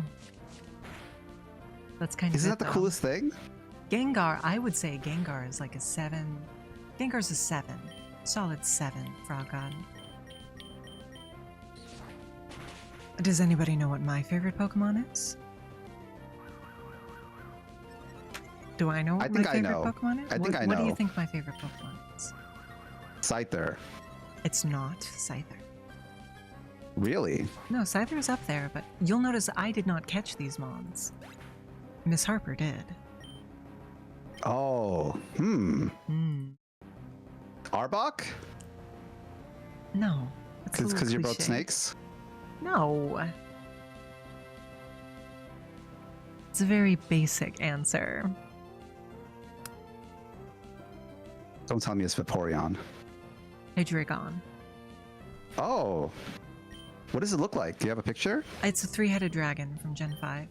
That's kind of Isn't that the though. coolest thing? Gengar, I would say Gengar is like a 7. Gengar's a 7. Solid 7, Frog God. Does anybody know what my favorite Pokemon is? Do I know what my favorite Pokemon is? I think I know. What do you think my favorite Pokemon is? Scyther. It's not Scyther. Really? No, Scyther's up there, but you'll notice I did not catch these mons. Miss Harper did. Oh. Arbok? No. Because you're both snakes? No. It's a very basic answer. Don't tell me it's Vaporeon. Hydreigon. Oh. What does it look like? Do you have a picture? It's a 3-headed dragon from Gen 5.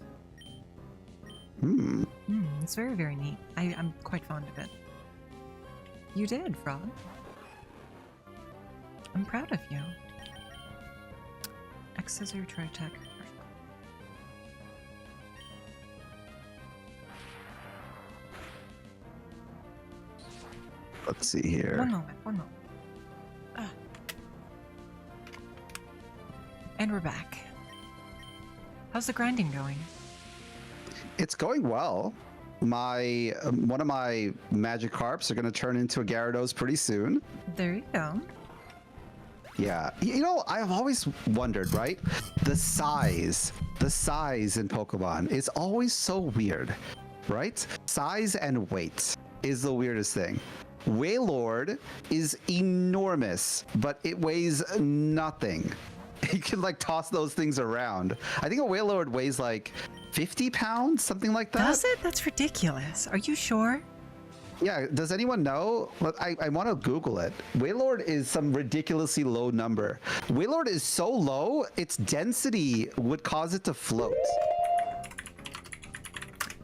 It's very, very neat. I'm quite fond of it. You did, Frog. I'm proud of you. X-Scissor, Tritech. Let's see here. One moment. And we're back. How's the grinding going? It's going well. One of my Magikarps are going to turn into a Gyarados pretty soon. There you go. Yeah. You know, I've always wondered, right? The size in Pokemon is always so weird, right? Size and weight is the weirdest thing. Wailord is enormous, but it weighs nothing. You can like toss those things around. I think a Wailord weighs like 50 pounds, something like that. Does it? That's ridiculous. Are you sure? Yeah, does anyone know? I want to Google it. Wailord is some ridiculously low number. Wailord is so low, its density would cause it to float.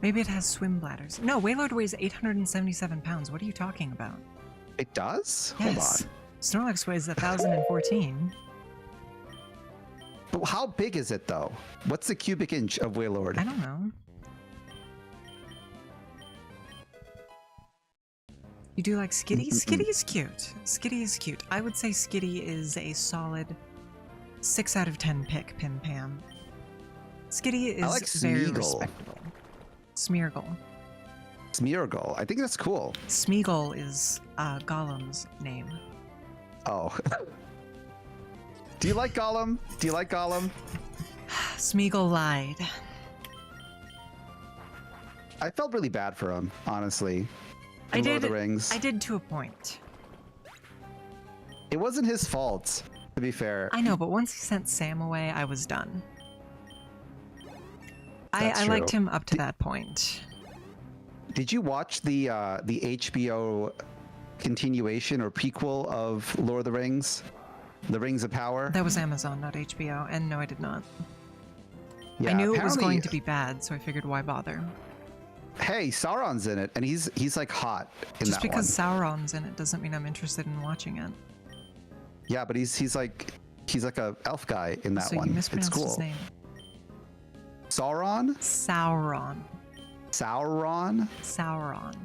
Maybe it has swim bladders. No, Wailord weighs 877 pounds. What are you talking about? It does? Yes. Hold on. Snorlax weighs 1,014. But how big is it though? What's the cubic inch of Wailord? I don't know. You do like Skitty? Skitty is cute. Skitty is cute. I would say Skitty is a solid 6 out of 10 pick, Pim Pam. Skitty is I like very Smeagol. respectable. Smeargle. Smeargle. I think that's cool. Smeagol is Gollum's name. Oh. Do you like Gollum? Do you like Gollum? Smeagol lied. I felt really bad for him, honestly. I in Lord did. of the Rings. I did to a point. It wasn't his fault, to be fair. I know, but once he sent Sam away, I was done. That's I liked true. him up to that point. Did you watch the HBO continuation or prequel of Lord of the Rings? The Rings of Power? That was Amazon, not HBO, and no, I did not. Yeah, I knew it was apparently- going to be bad, so I figured why bother. Hey, Sauron's in it, and he's like hot in Just that because one. Sauron's in it doesn't mean I'm interested in watching it. Yeah, but he's like a elf guy in that So one. you It's mispronounced cool. his name. Sauron? Sauron. Sauron? Sauron.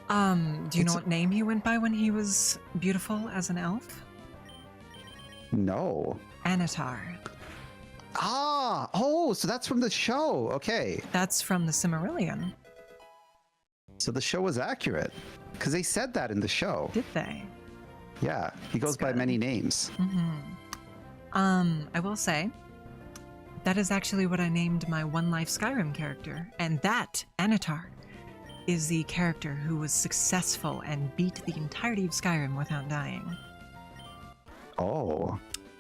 Do you know It's- what name he went by when he was beautiful as an elf? No. Anatar. Ah, oh, so that's from the show. Okay. That's from the Silmarillion. So the show was accurate because they said that in the show. Did they? Yeah, he goes by good. many names. I will say, that is actually what I named my One Life Skyrim character. And that, Anatar, is the character who was successful and beat the entirety of Skyrim without dying. Oh.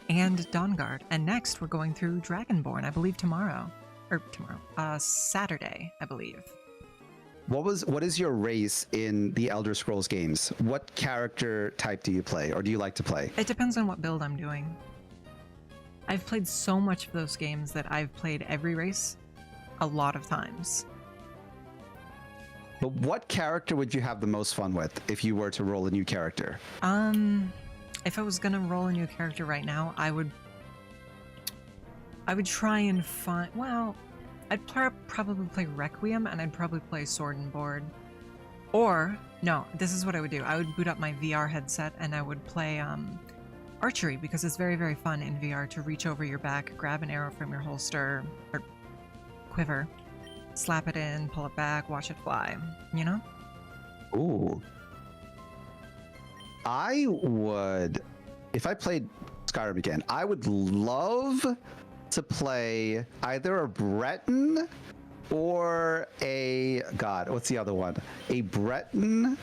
And Dawnguard. And next we're going through Dragonborn, I believe tomorrow. Saturday, I believe. What is your race in the Elder Scrolls games? What character type do you play, or do you like to play? It depends on what build I'm doing. I've played so much of those games that I've played every race a lot of times. But what character would you have the most fun with if you were to roll a new character? If I was gonna roll a new character right now, I would try and find, well, I'd probably play Requiem, and I'd probably play Sword and Board. Or, no, this is what I would do. I would boot up my VR headset and I would play archery, because it's very, very fun in VR to reach over your back, grab an arrow from your holster or quiver, slap it in, pull it back, watch it fly, you know? Ooh. I would, if I played Skyrim again, I would love to play either a Breton or a, God, what's the other one? A Breton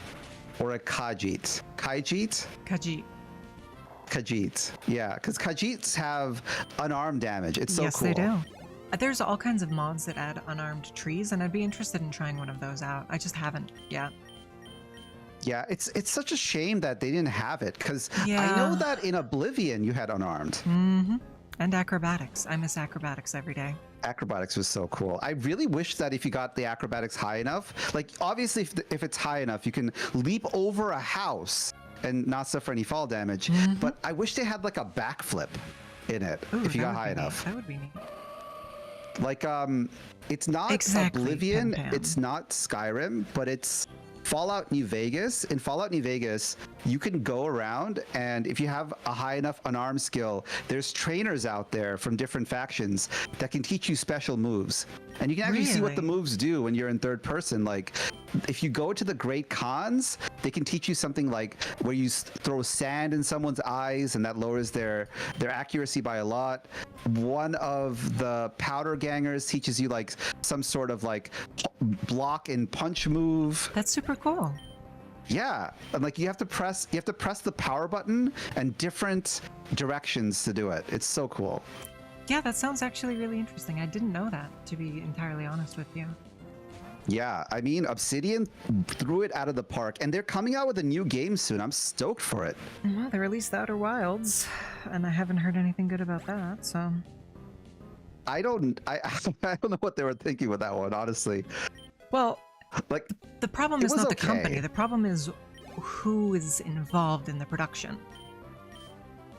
or a Khajiit. Khajiit? Khajiit. Khajiit. Yeah, because Khajiits have unarmed damage. It's so yes, cool. they do. There's all kinds of mods that add unarmed trees, and I'd be interested in trying one of those out. I just haven't yet. Yeah, it's such a shame that they didn't have it, because Yeah. I know that in Oblivion you had unarmed. Mm-hmm. And acrobatics. I miss acrobatics every day. Acrobatics was so cool. I really wish that if you got the acrobatics high enough, like obviously if it's high enough, you can leap over a house and not suffer any fall damage. Mm-hmm. But I wish they had like a backflip in it Ooh, if you that got would high be enough. neat. That would be neat. Like it's not Exactly, Oblivion, Pam Pam. it's not Skyrim, but it's Fallout New Vegas. In Fallout New Vegas, you can go around, and if you have a high enough unarmed skill, there's trainers out there from different factions that can teach you special moves. And you can actually see what the Really? moves do when you're in third person. Like, if you go to the Great Khans, they can teach you something like where you throw sand in someone's eyes, and that lowers their accuracy by a lot. One of the powder gangers teaches you like some sort of like block and punch move. That's super cool. Yeah, and like you have to press the power button and different directions to do it. It's so cool. Yeah, that sounds actually really interesting. I didn't know that, to be entirely honest with you. Yeah, I mean, Obsidian threw it out of the park, and they're coming out with a new game soon. I'm stoked for it. Well, they released the Outer Wilds, and I haven't heard anything good about that, so... I don't know what they were thinking with that one, honestly. Well, Like, the problem it is was not the okay. company. The problem is who is involved in the production.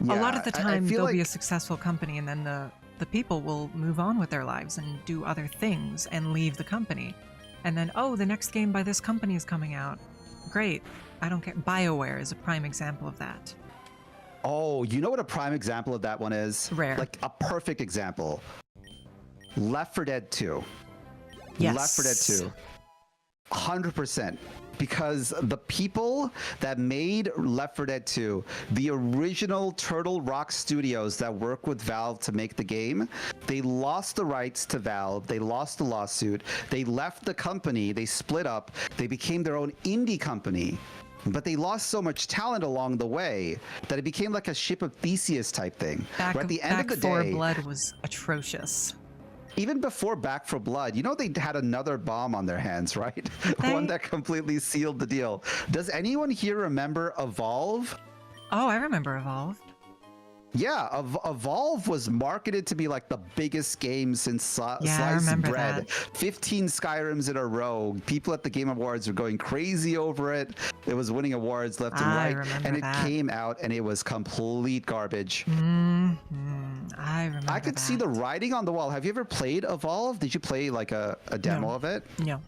A lot of the I time, feel there'll be a like- successful company, and then the people will move on with their lives and do other things and leave the company. And then, oh, the next game by this company is coming out. Great. I don't care. BioWare is a prime example of that. Oh, you know what a prime example of that one is? Rare. Like a perfect example. Left 4 Dead 2. Yes. Left 4 Dead 2. 100%. Because the people that made Left 4 Dead 2, the original Turtle Rock Studios that work with Valve to make the game, they lost the rights to Valve. They lost the lawsuit. They left the company. They split up. They became their own indie company. But they lost so much talent along the way that it became like a Ship of Theseus type thing. Back, Where at the end of the Back 4 day, Blood was atrocious. even before Back for Blood, you know they had another bomb on their hands, right? One that completely sealed the deal. Does anyone here remember Evolve? Oh, I remember Evolve. Yeah, Evolve was marketed to be like the biggest game since Yeah, I sliced remember bread. that. 15 Skyrims in a row. People at the Game Awards were going crazy over it. It was winning awards left and I right. remember And it that. came out and it was complete garbage. I remember I could see that. the writing on the wall. Have you ever played Evolve? Did you play like a demo No. of it? No.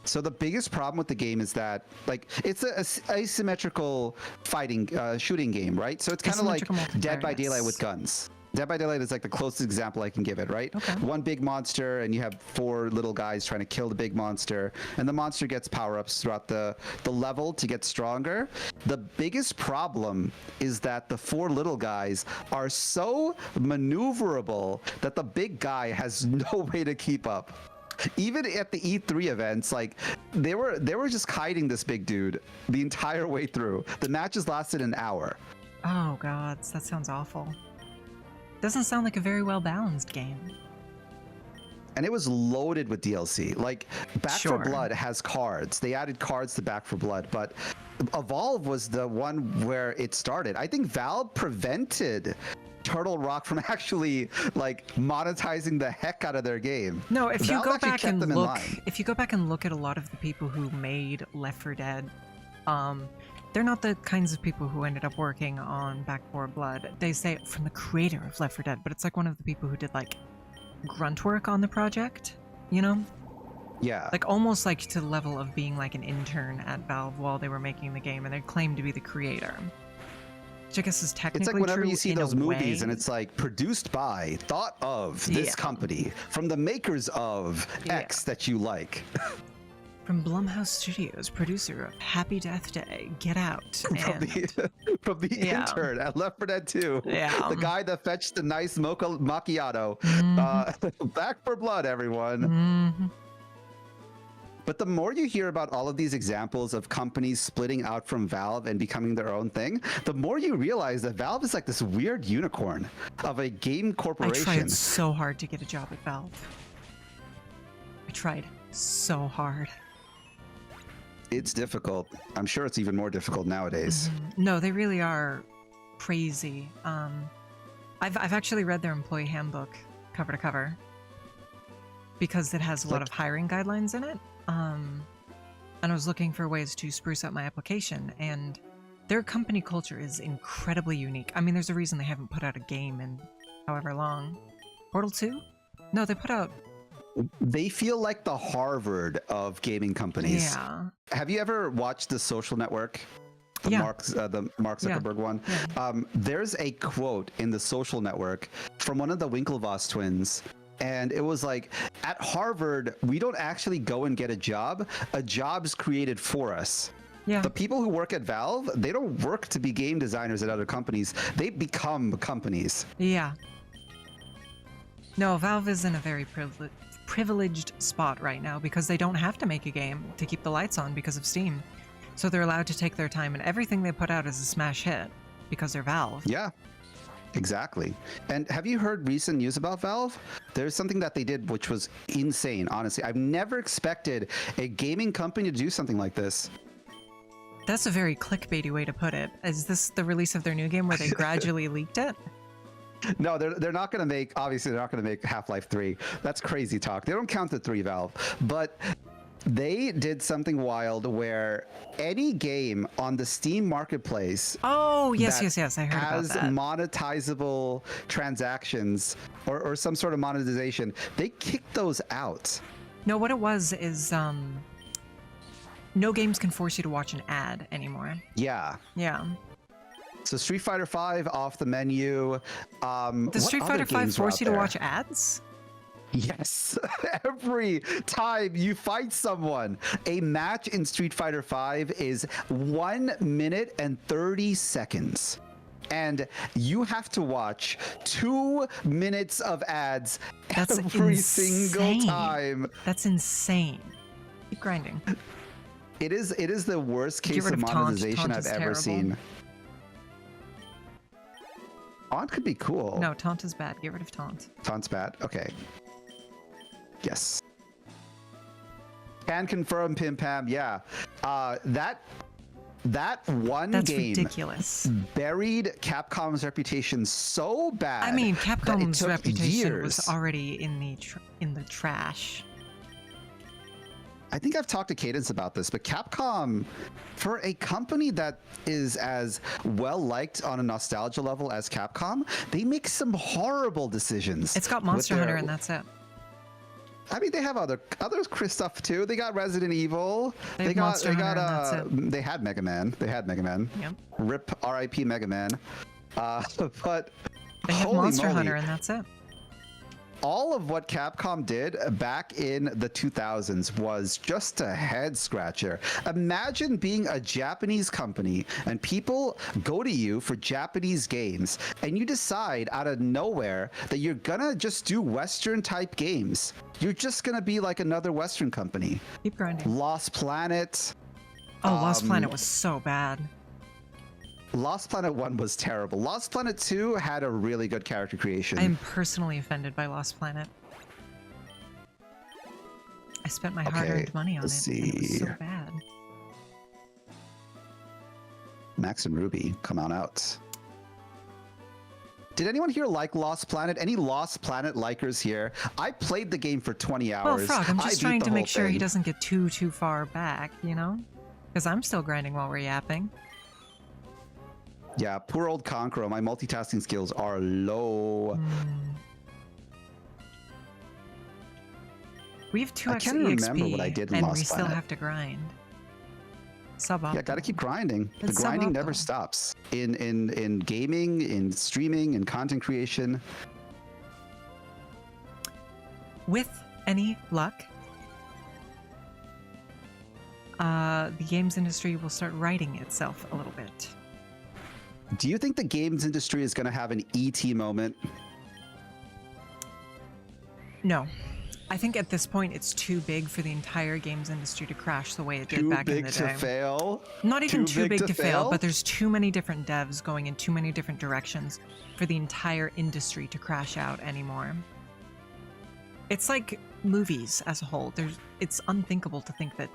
So the biggest problem with the game is that, like, it's a asymmetrical fighting, shooting game, right? So it's kind of like Asymmetrical Dead by multiplayer, Daylight yes. with guns. Dead by Daylight is like the closest example I can give it, right? Okay. One big monster, and you have 4 little guys trying to kill the big monster, and the monster gets power-ups throughout the level to get stronger. The biggest problem is that the 4 little guys are so maneuverable that the big guy has no way to keep up. Even at the E3 events, like they were just hiding this big dude the entire way through. The matches lasted an hour. Oh, God. That sounds awful. Doesn't sound like a very well-balanced game. and it was loaded with DLC. Like Back Sure. 4 Blood has cards. They added cards to Back 4 Blood, but Evolve was the one where it started. I think Valve prevented Turtle Rock from actually like monetizing the heck out of their game. No, if you Valve go actually back kept and them in look, line. if you go back and look at a lot of the people who made Left 4 Dead, they're not the kinds of people who ended up working on Back 4 Blood. They say from the creator of Left 4 Dead, but it's like one of the people who did like grunt work on the project, you know? Yeah. Like almost like to the level of being like an intern at Valve while they were making the game, and they claimed to be the creator. Which I guess is technically It's like whenever true you see in a those movies way. and it's like produced by, thought of this Yeah. company, from the makers of X that you like. From Blumhouse Studios, producer of Happy Death Day, Get Out, from and the Yeah. intern at Left 4 Dead 2. Yeah. The guy that fetched the nice mocha macchiato. Back 4 Blood, everyone. Mhm. But the more you hear about all of these examples of companies splitting out from Valve and becoming their own thing, the more you realize that Valve is like this weird unicorn of a game I corporation. tried so hard to get a job at Valve. I tried so hard. It's difficult. I'm sure it's even more difficult nowadays. No, they really are crazy. I've actually read their employee handbook cover to cover because it has a lot of hiring guidelines in it. And I was looking for ways to spruce up my application, and their company culture is incredibly unique. I mean, there's a reason they haven't put out a game in however long. Portal 2? No, they put out... They feel like the Harvard of gaming companies. Yeah. Have you ever watched The Social Network? The Yeah. Mark Zuckerberg one. Yeah. There's a quote in The Social Network from one of the Winklevoss twins. And it was like, at Harvard, we don't actually go and get a job. A job's created for us. Yeah. The people who work at Valve, they don't work to be game designers at other companies. They become companies. Yeah. No, Valve is in a very privileged spot right now because they don't have to make a game to keep the lights on because of Steam. So they're allowed to take their time, and everything they put out is a smash hit because they're Valve. Yeah, exactly. And have you heard recent news about Valve? There's something that they did which was insane, honestly. I've never expected a gaming company to do something like this. That's a very clickbaity way to put it. Is this the release of their new game where they gradually leaked it? No, they're not going to make, obviously they're not going to make Half-Life 3. That's crazy talk. They don't count the 3, Valve. But they did something wild where any game on the Steam marketplace Oh, yes, that yes, yes. I heard about has that. monetizable transactions or some sort of monetization, they kicked those out. No, what it was is no games can force you to watch an ad anymore. Yeah. Yeah. So Street Fighter V off the menu. Does Street Fighter V force you to watch ads? Yes. Every time you fight someone, a match in Street Fighter V is 1 minute and 30 seconds. And you have to watch 2 minutes of ads That's every single insane. time. That's insane. Keep grinding. It is the worst Get case rid of of taunt. monetization Taunt I've is ever terrible. seen. Taunt could be cool. No, taunt is bad. Get rid of taunt. Taunt's bad. Okay. Yes. Can confirm, Pim Pam. Yeah. That one That's game ridiculous. buried Capcom's reputation so bad. I mean, that it Capcom's took reputation years. was already in the trash. I think I've talked to Cadence about this, but Capcom, for a company that is as well liked on a nostalgia level as Capcom, they make some horrible decisions. It's got with Monster their- Hunter, and that's it. I mean, they have other Chris stuff too. They got Resident Evil. They have Monster Hunter, and that's they had Mega Man. They had Mega Man. Yep. RIP R.I.P. Mega Man. But They have holy Monster moly, Hunter, and that's it. all of what Capcom did back in the 2000s was just a head scratcher. Imagine being a Japanese company and people go to you for Japanese games and you decide out of nowhere that you're gonna just do Western type games. You're just gonna be like another Western company. Keep grinding. Lost Planet. Oh, Lost Planet was so bad. Lost Planet 1 was terrible. Lost Planet 2 had a really good character creation. I am personally offended by Lost Planet. I spent my Okay, hard-earned money on it. let's And it was so see. bad. Max and Ruby, come on out. Did anyone here like Lost Planet? Any Lost Planet likers here? I played the game for 20 hours. Well, Frog, I'm I just beat trying the to make whole sure he thing. doesn't get too far back, you know? Because I'm still grinding while we're yapping. Yeah, poor old Conqueror. My multitasking skills are low. We have 2x I can't EXP, remember what I did in and Lost we still Planet. have to grind. Suboptimal. Yeah, gotta keep grinding. The It's grinding never suboptimal. stops. In gaming, in streaming, in content creation. With any luck, the games industry will start righting itself a little bit. Do you think the games industry is gonna have an ET moment? No. I think at this point it's too big for the entire games industry to crash the way it did Too back in big the to day. fail? Not even too big to fail, fail? but there's too many different devs going in too many different directions for the entire industry to crash out anymore. It's like movies as a whole. It's unthinkable to think that.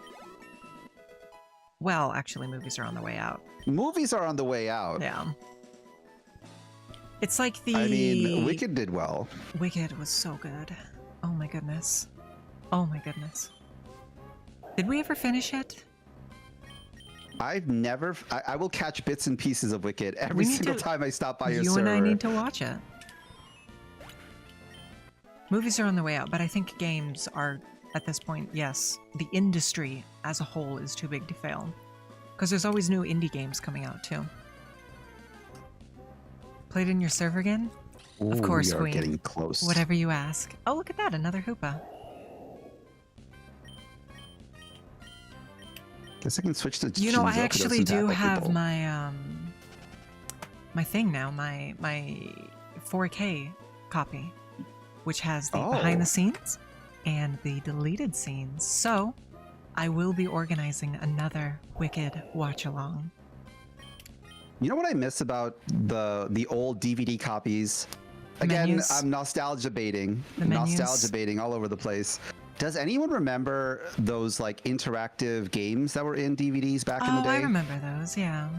Well, actually, movies are on the way out. Movies are on the way out. Yeah. It's like the. I mean, Wicked did well. Wicked was so good. Oh my goodness. Oh my goodness. Did we ever finish it? I've never. I will catch bits and pieces of Wicked every We need single to- time I stop by your You server. and I need to watch it. Movies are on the way out, but I think games are, at this point, yes, the industry as a whole is too big to fail. Because there's always new indie games coming out, too. Played in your server again? Ooh, Of course, we are Queen. getting close. Whatever you ask. Oh, look at that, another Hoopa. Guess I can switch to. You know, I Shinzo, 'cause it actually doesn't do tackle have people. my my thing now, my 4K copy, which has the behind the scenes and the deleted scenes. So I will be organizing another Wicked watch along. You know what I miss about the old DVD copies? Again, Menus. I'm nostalgia baiting. The menus. Nostalgia baiting all over the place. Does anyone remember those like interactive games that were in DVDs back in the Oh, day? I remember those, yeah.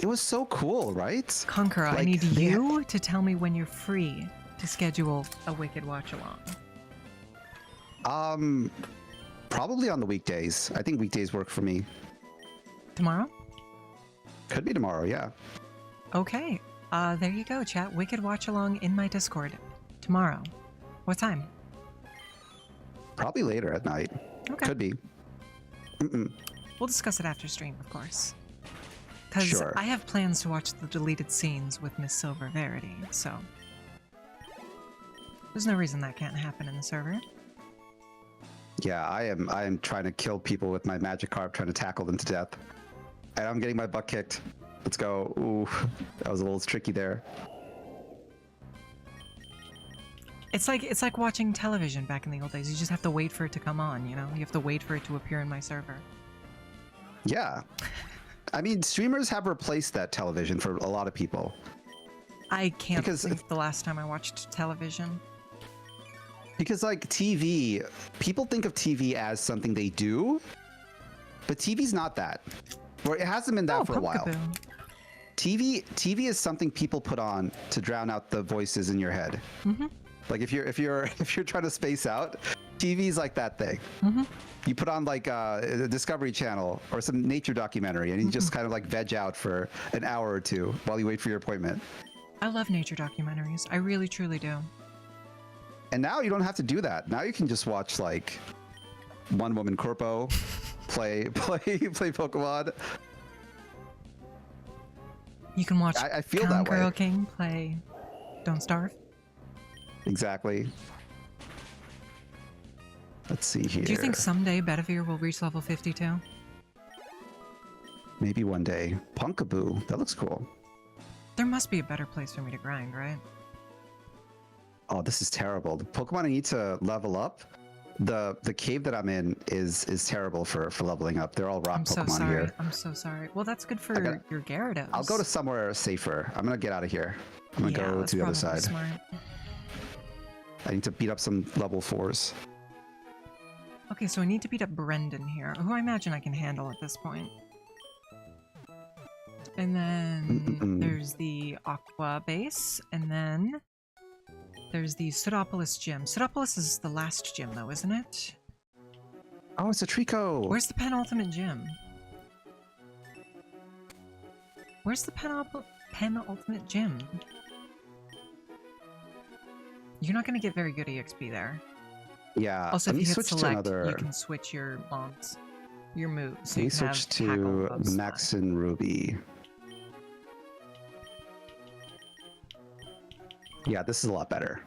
It was so cool, right? Conqueror, I Like, need they you to tell me when you're free to schedule a Wicked watch along. Probably on the weekdays. I think weekdays work for me. Tomorrow? Could be tomorrow, yeah. Okay. There you go, chat. Wicked watch along in my Discord tomorrow. What time? Probably later at night. Okay. Could be. We'll discuss it after stream, of course. Because Sure. I have plans to watch the deleted scenes with Miss Silver Verity, so there's no reason that can't happen in the server. Yeah, I am trying to kill people with my magic carp, trying to tackle them to death. And I'm getting my butt kicked. Let's go. Ooh, that was a little tricky there. It's like watching television back in the old days. You just have to wait for it to come on, you know? You have to wait for it to appear in my server. Yeah. I mean, streamers have replaced that television for a lot of people. I can't Because- think the last time I watched television. Because like TV, people think of TV as something they do, but TV's not that. Or it hasn't been that for a while. Pumpkaboo. TV is something people put on to drown out the voices in your head. Mm-hmm. Like if you're trying to space out, TV's like that thing. Mm-hmm. You put on like a Discovery Channel or some nature documentary, and you just kind of like veg out for an hour or two while you wait for your appointment. I love nature documentaries. I really, truly do. And now you don't have to do that. Now you can just watch like OneWomanCorpo play Pokemon. You can watch I feel that way. Girl King play Don't Starve. Exactly. Let's see here. Do you think someday Bedivere will reach level 52? Maybe one day. Punkaboo. That looks cool. There must be a better place for me to grind, right? Oh, this is terrible. The Pokemon I need to level up. The cave that I'm in is terrible for leveling up. They're all rock I'm so Pokemon sorry. here. I'm so sorry. Well, that's good for gotta- your Gyarados. I'll go to somewhere safer. I'm gonna get out of here. I'm gonna Yeah, go that's to the other probably side. Smart. I need to beat up some level 4s. Okay, so I need to beat up Brendan here, who I imagine I can handle at this point. And then there's the Aqua base, and then there's the Pseudopolis gym. Pseudopolis is the last gym, though, isn't it? Oh, it's a Trico. Where's the penultimate gym? Where's the penultimate gym? You're not going to get very good EXP there. Yeah. Also, let if me you hit switch to select, another. you can switch your mons, your moves. So Let me you can switch have tackle, to above, Max slide. and Ruby. Yeah, this is a lot better.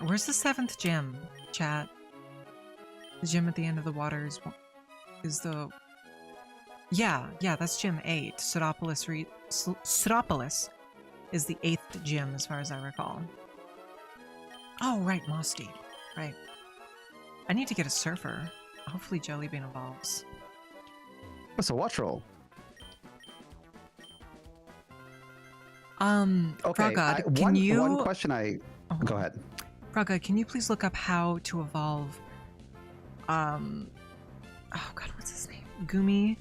Where's the 7th gym, chat? The gym at the end of the water is the... Yeah, that's gym 8. Pseudopolis is the 8th gym, as far as I recall. Oh, right, Mosty. Right. I need to get a surfer. Hopefully Jellybean evolves. What's a watch roll? Okay, Frogod, can you... One question Oh. Go ahead. Frogod, can you please look up how to evolve... Oh god, what's his name? Gumi...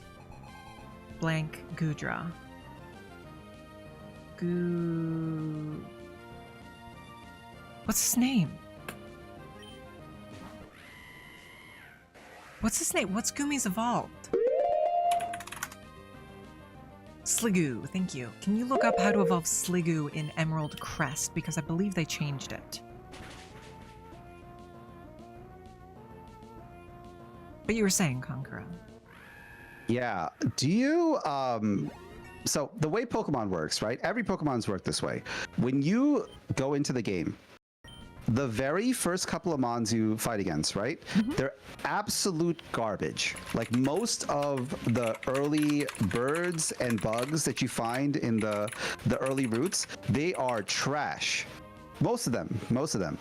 blank Gudra. What's his name? What's his name? What's Gumi's evolved? Sliggoo, thank you. Can you look up how to evolve Sliggoo in Emerald Crest? Because I believe they changed it. But you were saying, Conqueror. Yeah. Do you so the way Pokemon works, right? Every Pokemon's work this way. When you go into the game, the very first couple of mons you fight against, right? They're absolute garbage. Like most of the early birds and bugs that you find in the early routes, they are trash. Most of them.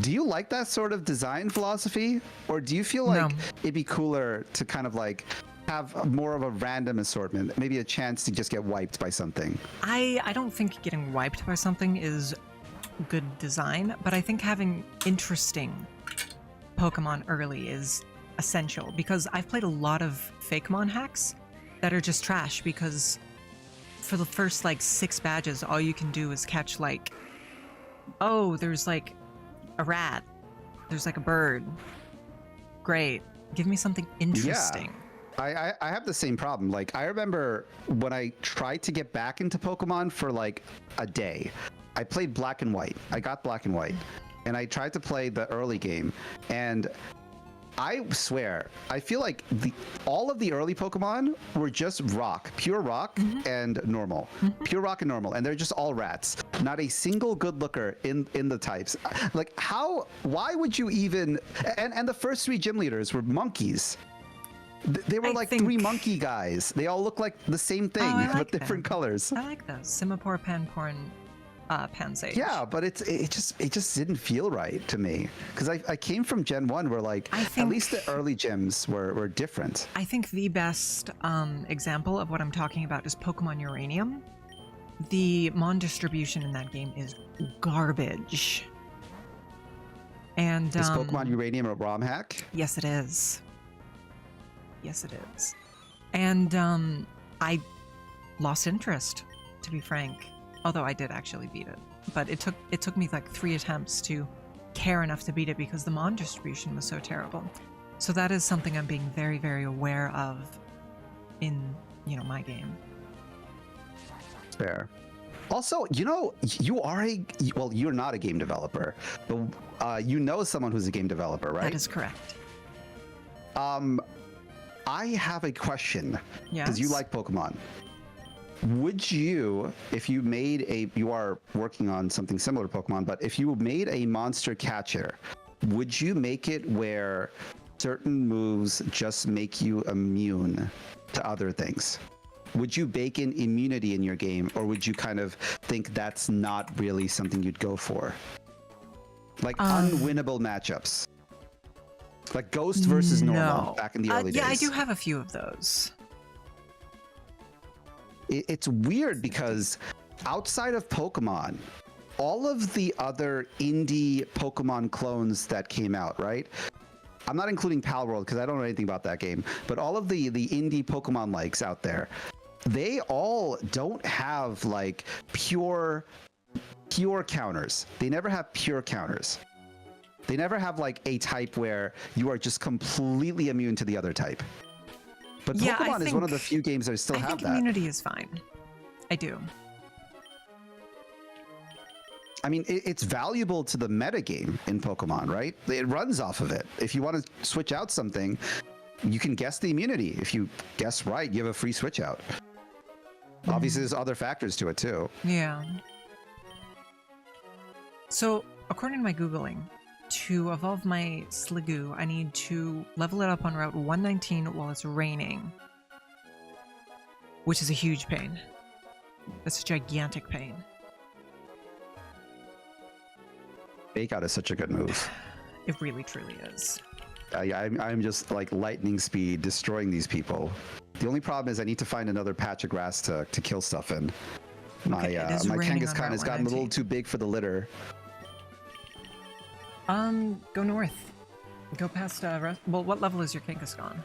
Do you like that sort of design philosophy? Or do you feel like it'd be cooler to kind of like have more of a random assortment, maybe a chance to just get wiped by something? I don't think getting wiped by something is good design, but I think having interesting Pokemon early is essential, because I've played a lot of Fakemon hacks that are just trash, because for the first like 6 badges, all you can do is catch like, oh, there's like a rat, there's like a bird. Great. Give me something interesting. Yeah. I have the same problem. Like, I remember when I tried to get back into Pokemon for like a day, I played Black and White. I got Black and White, and I tried to play the early game, and I swear, I feel like all of the early Pokemon were just rock, pure rock and normal, pure rock and normal, and they're just all rats. Not a single good looker in the types. Like, why would you even? And the first 3 gym leaders were monkeys. They were like 3 monkey guys. They all look like the same thing, but different colors. I like those. Simipour, Panpour, and Pansage. Yeah, but it just didn't feel right to me, because I came from Gen 1 where like at least the early gyms were different. I think the best example of what I'm talking about is Pokemon Uranium. The Mon distribution in that game is garbage. And is Pokemon Uranium a Romhack? Yes, it is. Yes, it is. And I lost interest, to be frank. Although I did actually beat it, but it took me like 3 attempts to care enough to beat it, because the Mon distribution was so terrible. So that is something I'm being very, very aware of in, my game. Fair. Also, you're not a game developer, but you know someone who's a game developer, right? That is correct. I have a question. Yes. Because you like Pokemon. Would you, if you made you are working on something similar to Pokemon, but if you made a monster catcher, would you make it where certain moves just make you immune to other things? Would you bake in immunity in your game, or would you kind of think that's not really something you'd go for? Like unwinnable matchups. Like Ghost versus Normal back in the early days. Yeah, I do have a few of those. It's weird because outside of Pokemon, all of the other indie Pokemon clones that came out, right? I'm not including Palworld because I don't know anything about that game, but all of the indie Pokemon likes out there, they all don't have like pure counters. They never have pure counters. They never have like a type where you are just completely immune to the other type. But Yeah, Pokemon is one of the few games that still I have think that. immunity is fine. I do. I mean, it's valuable to the metagame in Pokemon, right? It runs off of it. If you want to switch out something, you can guess the immunity. If you guess right, you have a free switch out. Obviously, there's other factors to it too. Yeah. So, according to my Googling, to evolve my Sliggoo, I need to level it up on Route 119 while it's raining. Which is a huge pain. That's a gigantic pain. Fake Out is such a good move. It really, truly is. I'm just like lightning speed destroying these people. The only problem is I need to find another patch of grass to kill stuff in. My Okay, it is my raining Kangaskhan on has Route gotten a little 119. too big for the litter. Go north. Go past, well, what level is your Kangaskhan?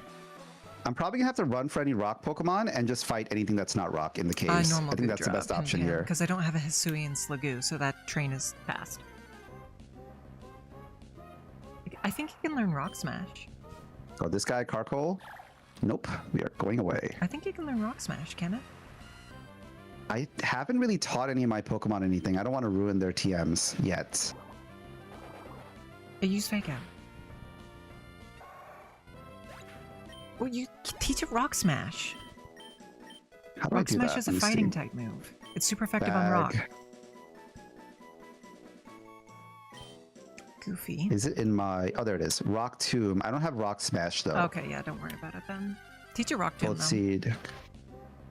I'm probably gonna have to run for any rock Pokemon and just fight anything that's not rock in the caves. I think that's the best option here. Because I don't have a Hisuian Sliggoo, so that train is fast. I think you can learn Rock Smash. Oh, this guy, Carkol? Nope, we are going away. I think you can learn Rock Smash, can it? I haven't really taught any of my Pokemon anything. I don't want to ruin their TMs yet. I use Fake Out. Well, you teach it Rock Smash. How do Rock I do Smash that? is a Let me fighting see. type move. It's super effective on Rock. Bag. Goofy. Is it in my... Oh, there it is. Rock Tomb. I don't have Rock Smash, though. Okay, yeah, don't worry about it then. Teach it Rock Tomb, Bullet though. Seed.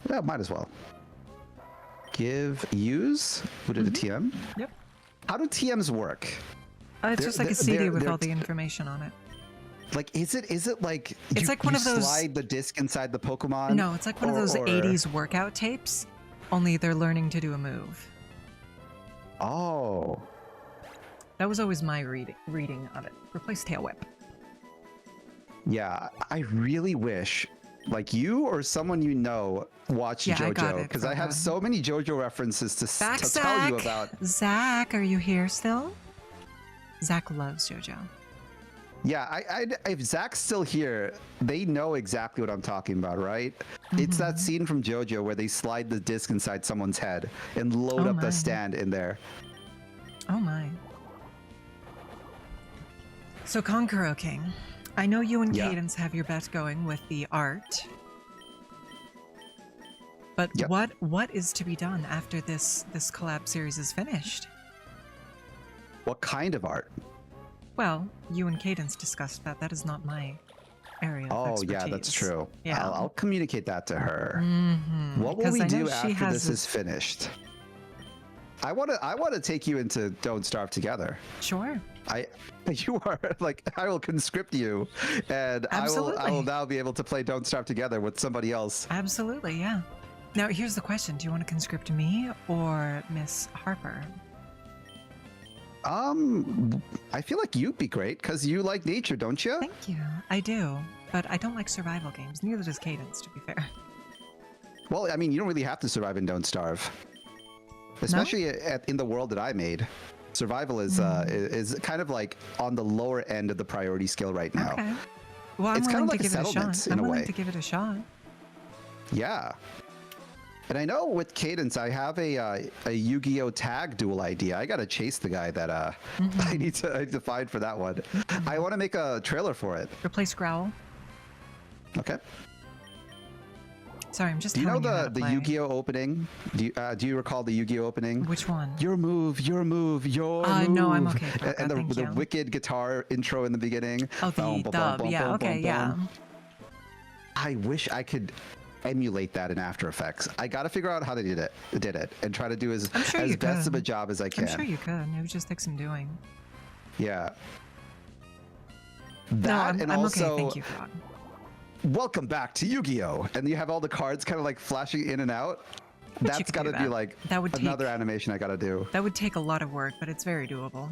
Yeah, might as well. Use? Put it a TM? Yep. How do TMs work? It's They're- just like a they're- CD they're- with they're all the information on it. Like, is it like... It's like one of those- slide the disc inside the Pokemon? No, it's like one of those 80s workout tapes, only they're learning to do a move. Oh. That was always my reading of it. Replace Tail Whip. Yeah, I really wish, like you or someone you know, watch Yeah, I got JoJo, it, because I have Frogger. so many JoJo references to Back, tell Zach. you about. Zach, are you here still? Zach loves JoJo. Yeah, if Zach's still here, they know exactly what I'm talking about, right? It's that scene from JoJo where they slide the disc inside someone's head and load Oh up my. the stand in there. Oh my. So Conqueror King, I know you and Yeah. Cadence have your bet going with the art. But Yep. what is to be done after this collab series is finished? What kind of art? Well, you and Cadence discussed that. That is not my area of Oh, yeah, that's expertise. true. Yeah. I'll communicate that to her. Mhm, What will because we I know do she after has this is finished? I want to take you into Don't Starve together. Sure. You are like, I will conscript you, and I will Absolutely. now be able to play Don't Starve together with somebody else. Absolutely, yeah. Now, here's the question. Do you want to conscript me or Miss Harper? I feel like you'd be great because you like nature, don't you? Thank you. I do, but I don't like survival games. Neither does Cadence, to be fair. Well, I mean, you don't really have to survive in Don't Starve, especially in the world that I made. Survival is kind of like on the lower end of the priority scale right now. Okay. Well, I'm It's kinda willing like to a give it a settlement shot. in I'm a willing way. to give it a shot. Yeah. And I know with Cadence, I have a Yu-Gi-Oh tag duel idea. I gotta chase the guy that I need to find for that one. I want to make a trailer for it. Replace Growl. Okay. Sorry, I'm just Do you know telling how to the play. Yu-Gi-Oh opening? Do you recall the Yu-Gi-Oh opening? Which one? Your move, your move, your move. No, I'm okay, Parker, And thank the you. wicked guitar intro in the did Oh, the dub. Yeah, okay, yeah. I wish I could emulate that in After Effects. I got to figure out how they did it, and try to do as I'm sure you best of could. a job as I can. I'm sure you could. It would just take some doing. Yeah. No, That and I'm also okay. Thank you, Frog. welcome back to Yu-Gi-Oh! And you have all the cards kind of like flashing in and out. you That's could got do to be that. like That would another take, animation I got to do. that would take a lot of work, but it's very doable.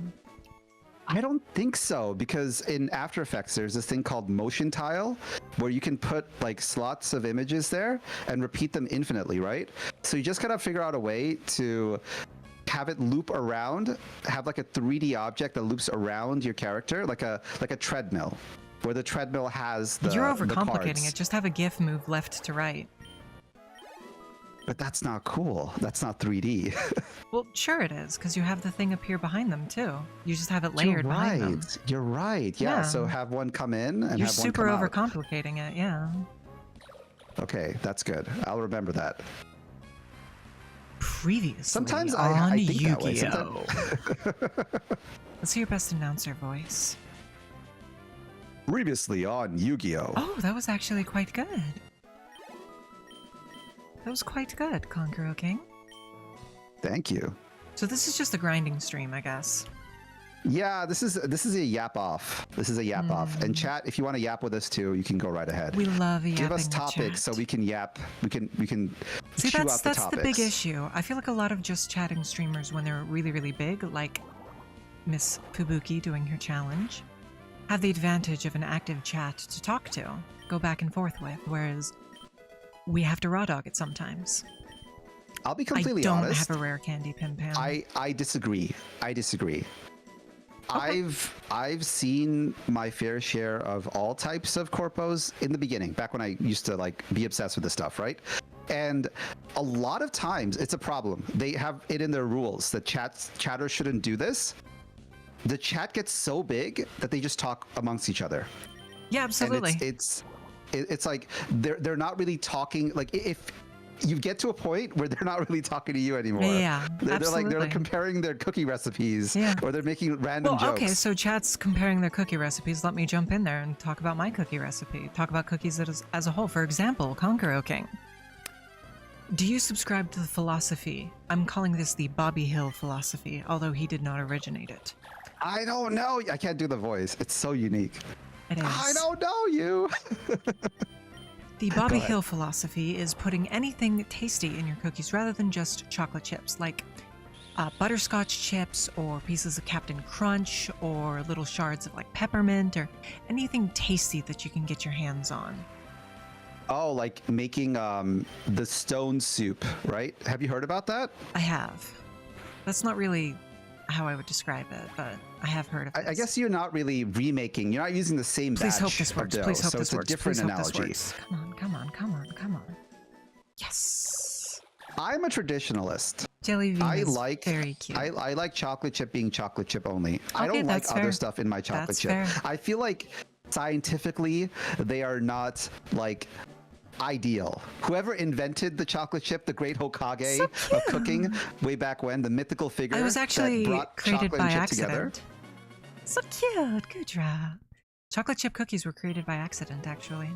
I don't think so, because in After Effects there's this thing called motion tile where you can put like slots of images there and repeat them infinitely, right? So you just gotta figure out a way to have it loop around, have like a 3D object that loops around your character, like a treadmill, where the treadmill has the You're the overcomplicating cards. it. Just have a GIF move left to right. But that's not cool. That's not 3D. Well, sure it is, because you have the thing appear behind them too. You just have it You're layered behind them. right. You're right. Yeah. Yeah. So have one come in and You're have one super come out. overcomplicating it, yeah. Okay, that's good. I'll remember that. Previously Sometimes on I think that way. Yu-Gi-Oh. Let's hear your best announcer voice. Previously on Yu-Gi-Oh! Oh, that was actually quite good. That was quite good, Conqueror King. Thank you. So this is just a grinding stream, I guess. Yeah, this is a yap off. This is a yap off. And chat, if you want to yap with us too, you can go right ahead. We love yapping Give us with topics chat. so we can yap. We can See, chew that's out the the topics. big issue. I feel like a lot of just chatting streamers, when they're really, really big, like Miss Fubuki doing her challenge, have the advantage of an active chat to talk to, go back and forth with, whereas we have to raw dog it sometimes. I'll be completely I don't honest. have a rare candy Pim Pam. I disagree. I disagree. I've seen my fair share of all types of corpos in the beginning, back when I used to like be obsessed with this stuff, right? And a lot of times it's a problem. They have it in their rules that chatters shouldn't do this. The chat gets so big that they just talk amongst each other. Yeah, absolutely. And it's like they're not really talking. Like if you get to a point where they're not really talking to you anymore. Yeah, they're absolutely. like comparing their cookie recipes, Yeah. or they're making random Well, jokes. okay, so chat's comparing their cookie recipes. Let me jump in there and talk about my cookie recipe. Talk about cookies as a whole. For example, Conqueror King. Do you subscribe to the philosophy? I'm calling this the Bobby Hill philosophy, although he did not originate it. I don't know. I can't do the voice. It's so unique. It is. I don't know you. The Bobby ahead. Hill philosophy is putting anything tasty in your cookies rather than just chocolate chips, like butterscotch chips or pieces of Captain Crunch or little shards of like peppermint or anything tasty that you can get your hands on. Oh, like making the stone soup, right? Have you heard about that? I have. That's not really how I would describe it, but I have heard of it. I guess you're not really remaking. You're not using the same Please batch hope this of works. dough, Please hope so this it's works. a different Please hope this analogy. works. Come on, come on, come on, come on. Yes. I'm a traditionalist. Jelly bean I is like very cute. I like chocolate chip being chocolate chip only. I Okay, don't like that's other fair. stuff in my chocolate That's chip. fair. I feel like scientifically they are not like ideal. Whoever invented the chocolate chip, the great Hokage So of cooking way back when, the mythical figure I was actually that brought created chocolate by and chip accident. together. So cute, good job. Chocolate chip cookies were created by accident, actually.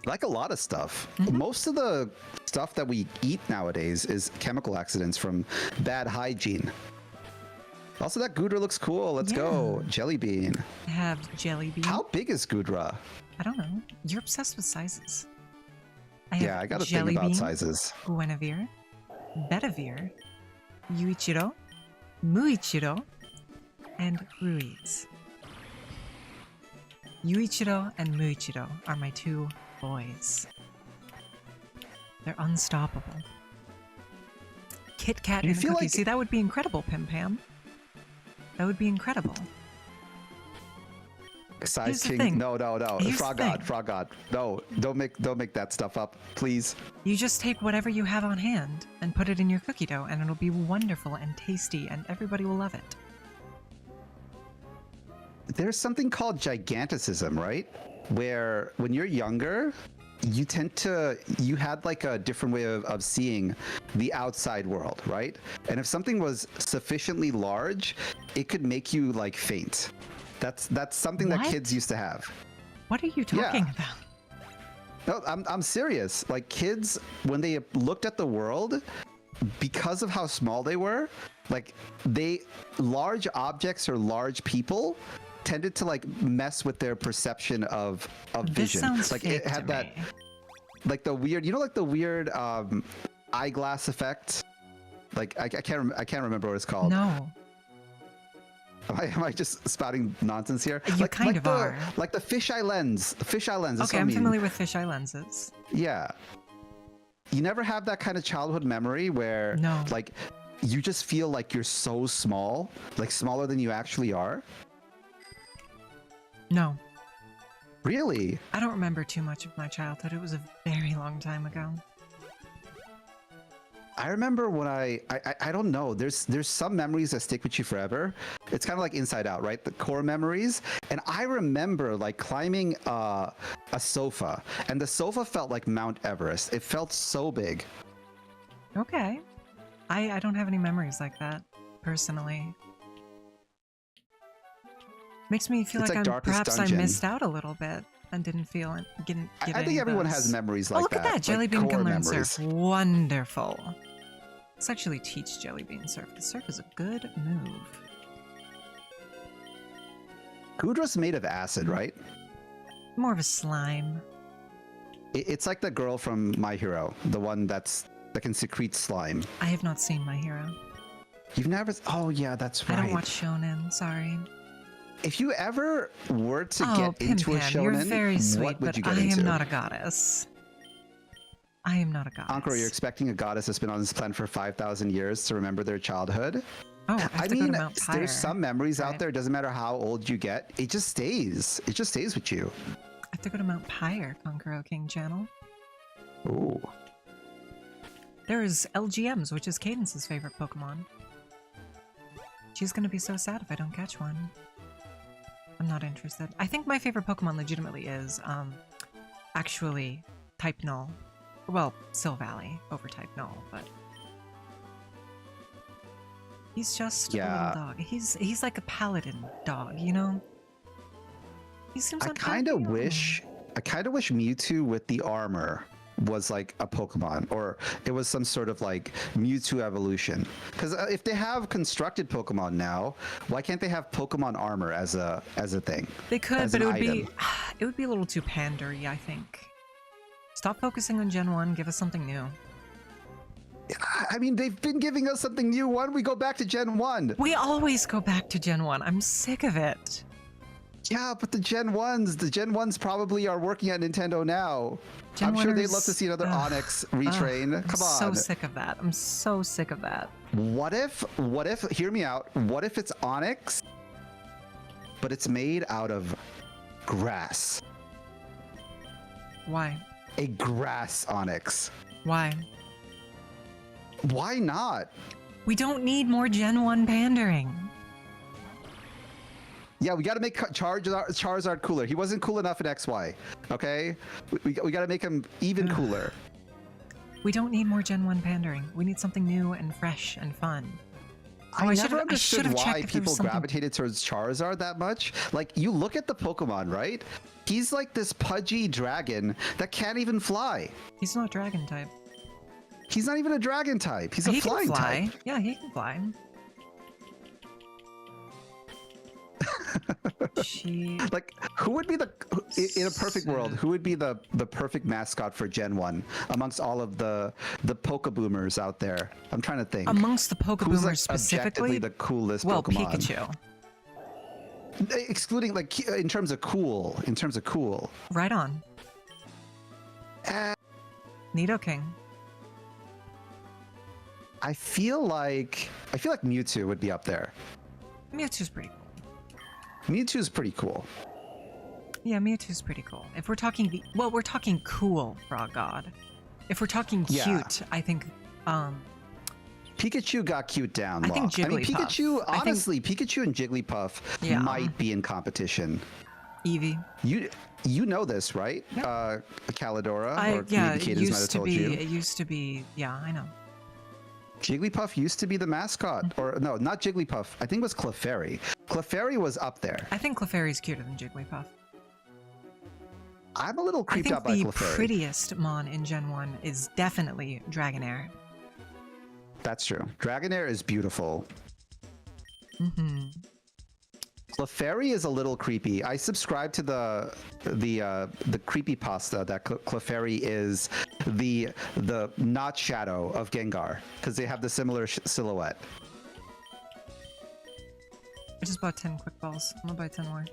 Like a lot of stuff. Mhm. Most of the stuff that we eat nowadays is chemical accidents from bad hygiene. Also, that Gudra looks cool. Let's go. Jelly bean. I have jelly bean. How big is Gudra? I don't know. You're obsessed with sizes. I have Yeah, I got to jelly think about bean, sizes. Guinevere, Bedivere, Yuichiro, Muichiro, and Ruiz. Yuichiro and Muichiro are my two boys. They're unstoppable. Kit Kat You and a feel cookie. like- See, that would be incredible, Pim Pam. That would be incredible. Size Here's the king. thing. No. Here's Frog the God. thing. Frog God. No, don't make that stuff up, please. You just take whatever you have on hand and put it in your cookie dough, and it'll be wonderful and tasty, and everybody will love it. There's something called giganticism, right? Where when you're younger, you had like a different way of seeing the outside world, right? And if something was sufficiently large, it could make you like faint. That's something that What? kids used to have. What are you talking about? No, I'm serious. Like kids, when they looked at the world, because of how small they were, like large objects or large people tended to like mess with their perception of This vision. sounds Like fake it had to that, me. like the weird, like the weird eyeglass effect. Like I can't remember what it's called. No. Am I just spouting nonsense here? You kind of are. Like the fisheye lens. The fisheye lens. That's Okay, what I I'm mean. familiar with fisheye lenses. Yeah. You never have that kind of childhood memory where No. like you just feel like you're so small, like smaller than you actually are? No. Really? I don't remember too much of my childhood. It was a very long time ago. I remember when I don't know. There's some memories that stick with you forever. It's kind of like Inside Out, right? The core memories. And I remember like climbing a sofa, and the sofa felt like Mount Everest. It felt so big. Okay. I don't have any memories like that, personally. Makes me feel It's like like I'm Darkest perhaps Dungeon. I missed out a little bit and didn't feel it. I think everyone has memories like oh, look that. at that! Jelly like Bean can core learn memories. surf. Wonderful. Let's actually teach Jelly Bean surf. The surf is a good move. Gudra's made of acid, right? More of a slime. It's like the girl from My Hero, the one that can secrete slime. I have not seen My Hero. You've never? Oh yeah, that's right. I don't watch shonen. Sorry. If you ever were to Oh, get into a Pim Pam, shonen, you're very sweet, what would but you get I into? am not a goddess. I am not a goddess. Ankoro, you're expecting a goddess that's been on this planet for 5,000 years to remember their childhood? Oh, I have I to go mean, to Mount Pyre. there's some memories out Right. there. It doesn't matter how old you get. It just stays. It just stays with you. I have to go to Mount Pyre, Conqueror King Channel. Ooh. There is LGMs, which is Cadence's favorite Pokemon. She's gonna be so sad if I don't catch one. I'm not interested. I think my favorite Pokemon legitimately is, actually Type Null. Well, Silvally over Type Null, but... He's just a little dog. He's like a paladin dog, you know? He seems I kind of wish Mewtwo with the armor was like a Pokemon, or it was some sort of like Mewtwo evolution. Because if they have constructed Pokemon now, why can't they have Pokemon armor as a thing? They could, as but an it would item? be a little too pandery, I think. Stop focusing on Gen 1, give us something new. I mean, they've been giving us something new. Why don't we go back to Gen 1? We always go back to Gen 1. I'm sick of it. Yeah, but the Gen 1s probably are working at Nintendo now. I'm sure they'd love to see another Onyx retrain. I'm Come on. so sick of that. I'm so sick of that. What if, hear me out, what if it's Onyx, but it's made out of grass? Why? A grass Onyx. Why? Why not? We don't need more Gen 1 pandering. Yeah, we got to make Charizard cooler. He wasn't cool enough in XY, okay? We got to make him even cooler. We don't need more Gen 1 pandering. We need something new and fresh and fun. I never understood should've checked why if there was people something- gravitated towards Charizard that much. Like, you look at the Pokemon, right? He's like this pudgy dragon that can't even fly. He's not dragon type. He's not even a dragon type. He's a He flying can fly. type. Yeah, he can fly. Like, who would be in a perfect world, who would be the perfect mascot for Gen 1 amongst all of the Pokeboomers out there? I'm trying to think. Amongst the Who's Pokeboomers like specifically? objectively the coolest Well, Pokemon? Pikachu. Excluding, like, in terms of cool. Right on. Nidoking. I feel like Mewtwo would be up there. Mewtwo's pretty cool. Mewtwo's pretty cool. Yeah, Mewtwo's pretty cool. If we're talking we're talking cool, Frog God. If we're talking cute, Yeah. I think Pikachu got cute down. I think I mean, Jigglypuff. Pikachu, I think- honestly, Pikachu and Jigglypuff Yeah. might be in competition. Eevee. You know this, right? Yep. Callidora, or Yeah, maybe it Cadence might have used to told be. you. It used to be. Yeah, I know. Jigglypuff used to be the mascot, or no, not Jigglypuff. I think it was Clefairy. Clefairy was up there. I think Clefairy's cuter than Jigglypuff. I'm a little I creeped think out by the Clefairy. prettiest Mon in Gen 1 is definitely Dragonair. That's true. Dragonair is beautiful. Mm-hmm. Clefairy is a little creepy. I subscribe to the creepypasta that Clefairy is the not shadow of Gengar because they have the similar silhouette. I just bought 10 quick balls. I'm gonna buy 10 more.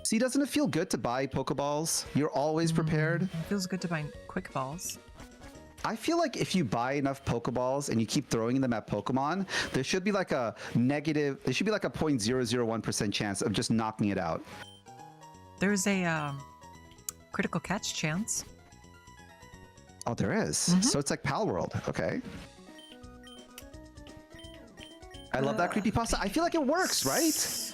See, doesn't it feel good to buy Pokeballs? You're always prepared. It feels good to buy quick balls. I feel like if you buy enough Pokeballs and you keep throwing them at Pokemon, there should be like a negative, there should be like a 0.001% chance of just knocking it out. There's a critical catch chance. Oh, there is. So it's like Pal World. Okay. I love that creepypasta. I feel like it works, right?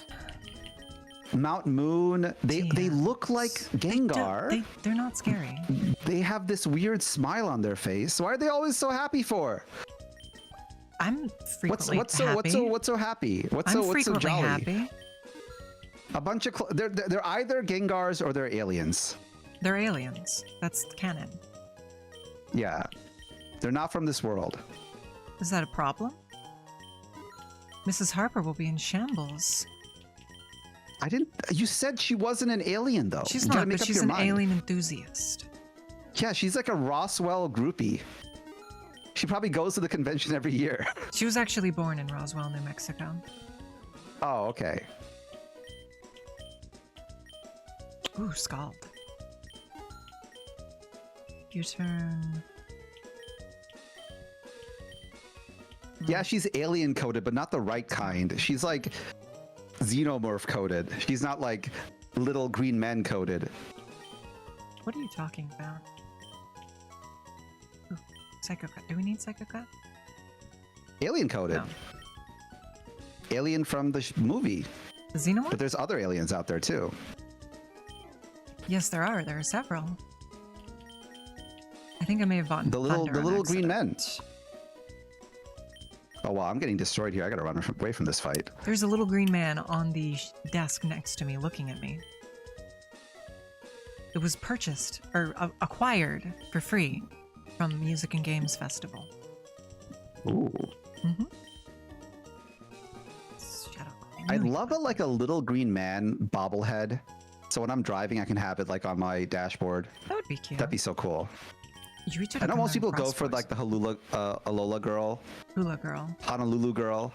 Mount Moon, they look like Gengar. They're not scary. They have this weird smile on their face. Why are they always so happy for? I'm frequently What's happy. so happy? What's I'm so frequently jolly? happy. A bunch of they're either Gengars or they're aliens. They're aliens. That's canon. Yeah, they're not from this world. Is that a problem? Mrs. Harper will be in shambles. I didn't. You said she wasn't an alien though. She's You gotta not, make but up she's your an mind. alien enthusiast. Yeah, she's like a Roswell groupie. She probably goes to the convention every year. She was actually born in Roswell, New Mexico. Oh, okay. Ooh, Scald. U-turn. Yeah, she's alien coded, but not the right kind. She's like xenomorph coded. She's not like little green men coded. What are you talking about? Ooh, Psycho Cut. Do we need Psycho Cut? Alien coded. No. Alien from the movie. The Xenomorph? But there's other aliens out there too. Yes, there are. There are several. I think I may have bought The little green men. accident. Oh wow, I'm getting destroyed here. I gotta run away from this fight. There's a little green man on the desk next to me looking at me. It was purchased or acquired for free from Music and Games Festival. Ooh. Shadow Clone. I'd love a little green man bobblehead. So when I'm driving, I can have it like on my dashboard. That would be cute. That'd be so cool. You reach it I know up most and people then go for crossbows. like the Alola girl, Hula Girl. Honolulu girl.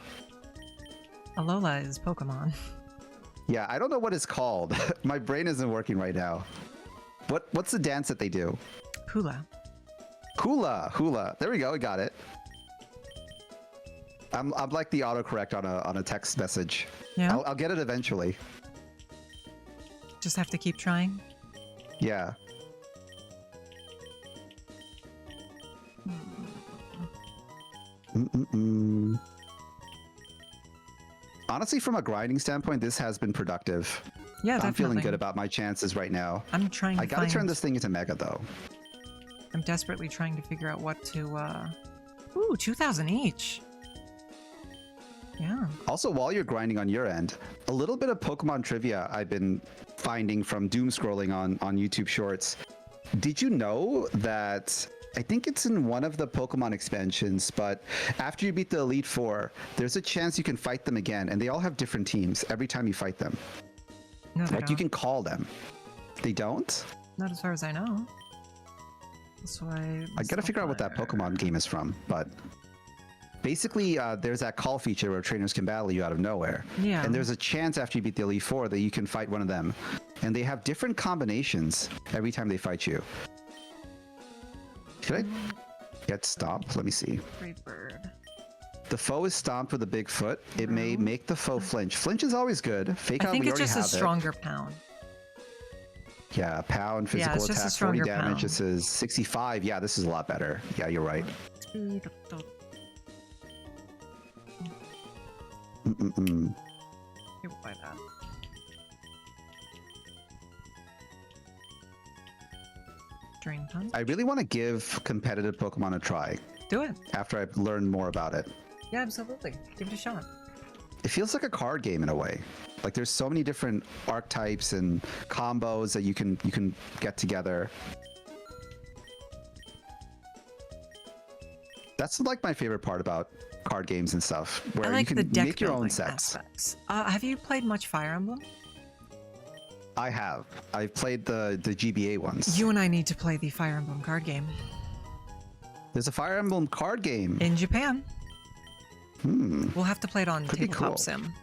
Alola is Pokemon. Yeah, I don't know what it's called. My brain isn't working right now. What's the dance that they do? Hula. Hula. There we go. We got it. I'm like the autocorrect on a text message. Yeah. I'll get it eventually. Just have to keep trying. Yeah. Honestly, from a grinding standpoint, this has been productive. Yeah, I'm feeling definitely. good about my chances right now. I'm trying to I gotta find... turn this thing into Mega though. I'm desperately trying to figure out what to, Ooh, 2,000 each. Yeah. Also, while you're grinding on your end, a little bit of Pokemon trivia I've been finding from doom scrolling on YouTube Shorts. Did you know that, I think it's in one of the Pokemon expansions, but after you beat the Elite Four, there's a chance you can fight them again, and they all have different teams every time you fight them. No, they Like, you don't. can call them. They don't? Not as far as I know. That's why... I gotta figure out what that Pokemon game is from, but... Basically, there's that call feature where trainers can battle you out of nowhere. Yeah. And there's a chance after you beat the Elite Four that you can fight one of them. And they have different combinations every time they fight you. Should I get stomped? Let me see. Great bird. The foe is stomped with a big foot. It may make the foe flinch. Flinch is always good. Fake I out, think we it's already just a have stronger pound. it. Yeah, pound, physical it's just a attack, 40 stronger damage. pound. This is 65. Yeah, this is a lot better. Yeah, you're right. Mm-mm-mm. Here, we'll buy that. Drain Punch. I really want to give competitive Pokemon a try Do it. after I've learned more about it. Yeah, absolutely. Give it a shot. It feels like a card game in a way. Like there's so many different archetypes and combos that you can get together. That's like my favorite part about card games and stuff, where I like you the can deck make your own building sets. aspects. Have you played much Fire Emblem? I have. I've played the GBA ones. You and I need to play the Fire Emblem card game There's a Fire Emblem card game. in Japan. We'll have to play it on Could be Tabletop cool. Sim.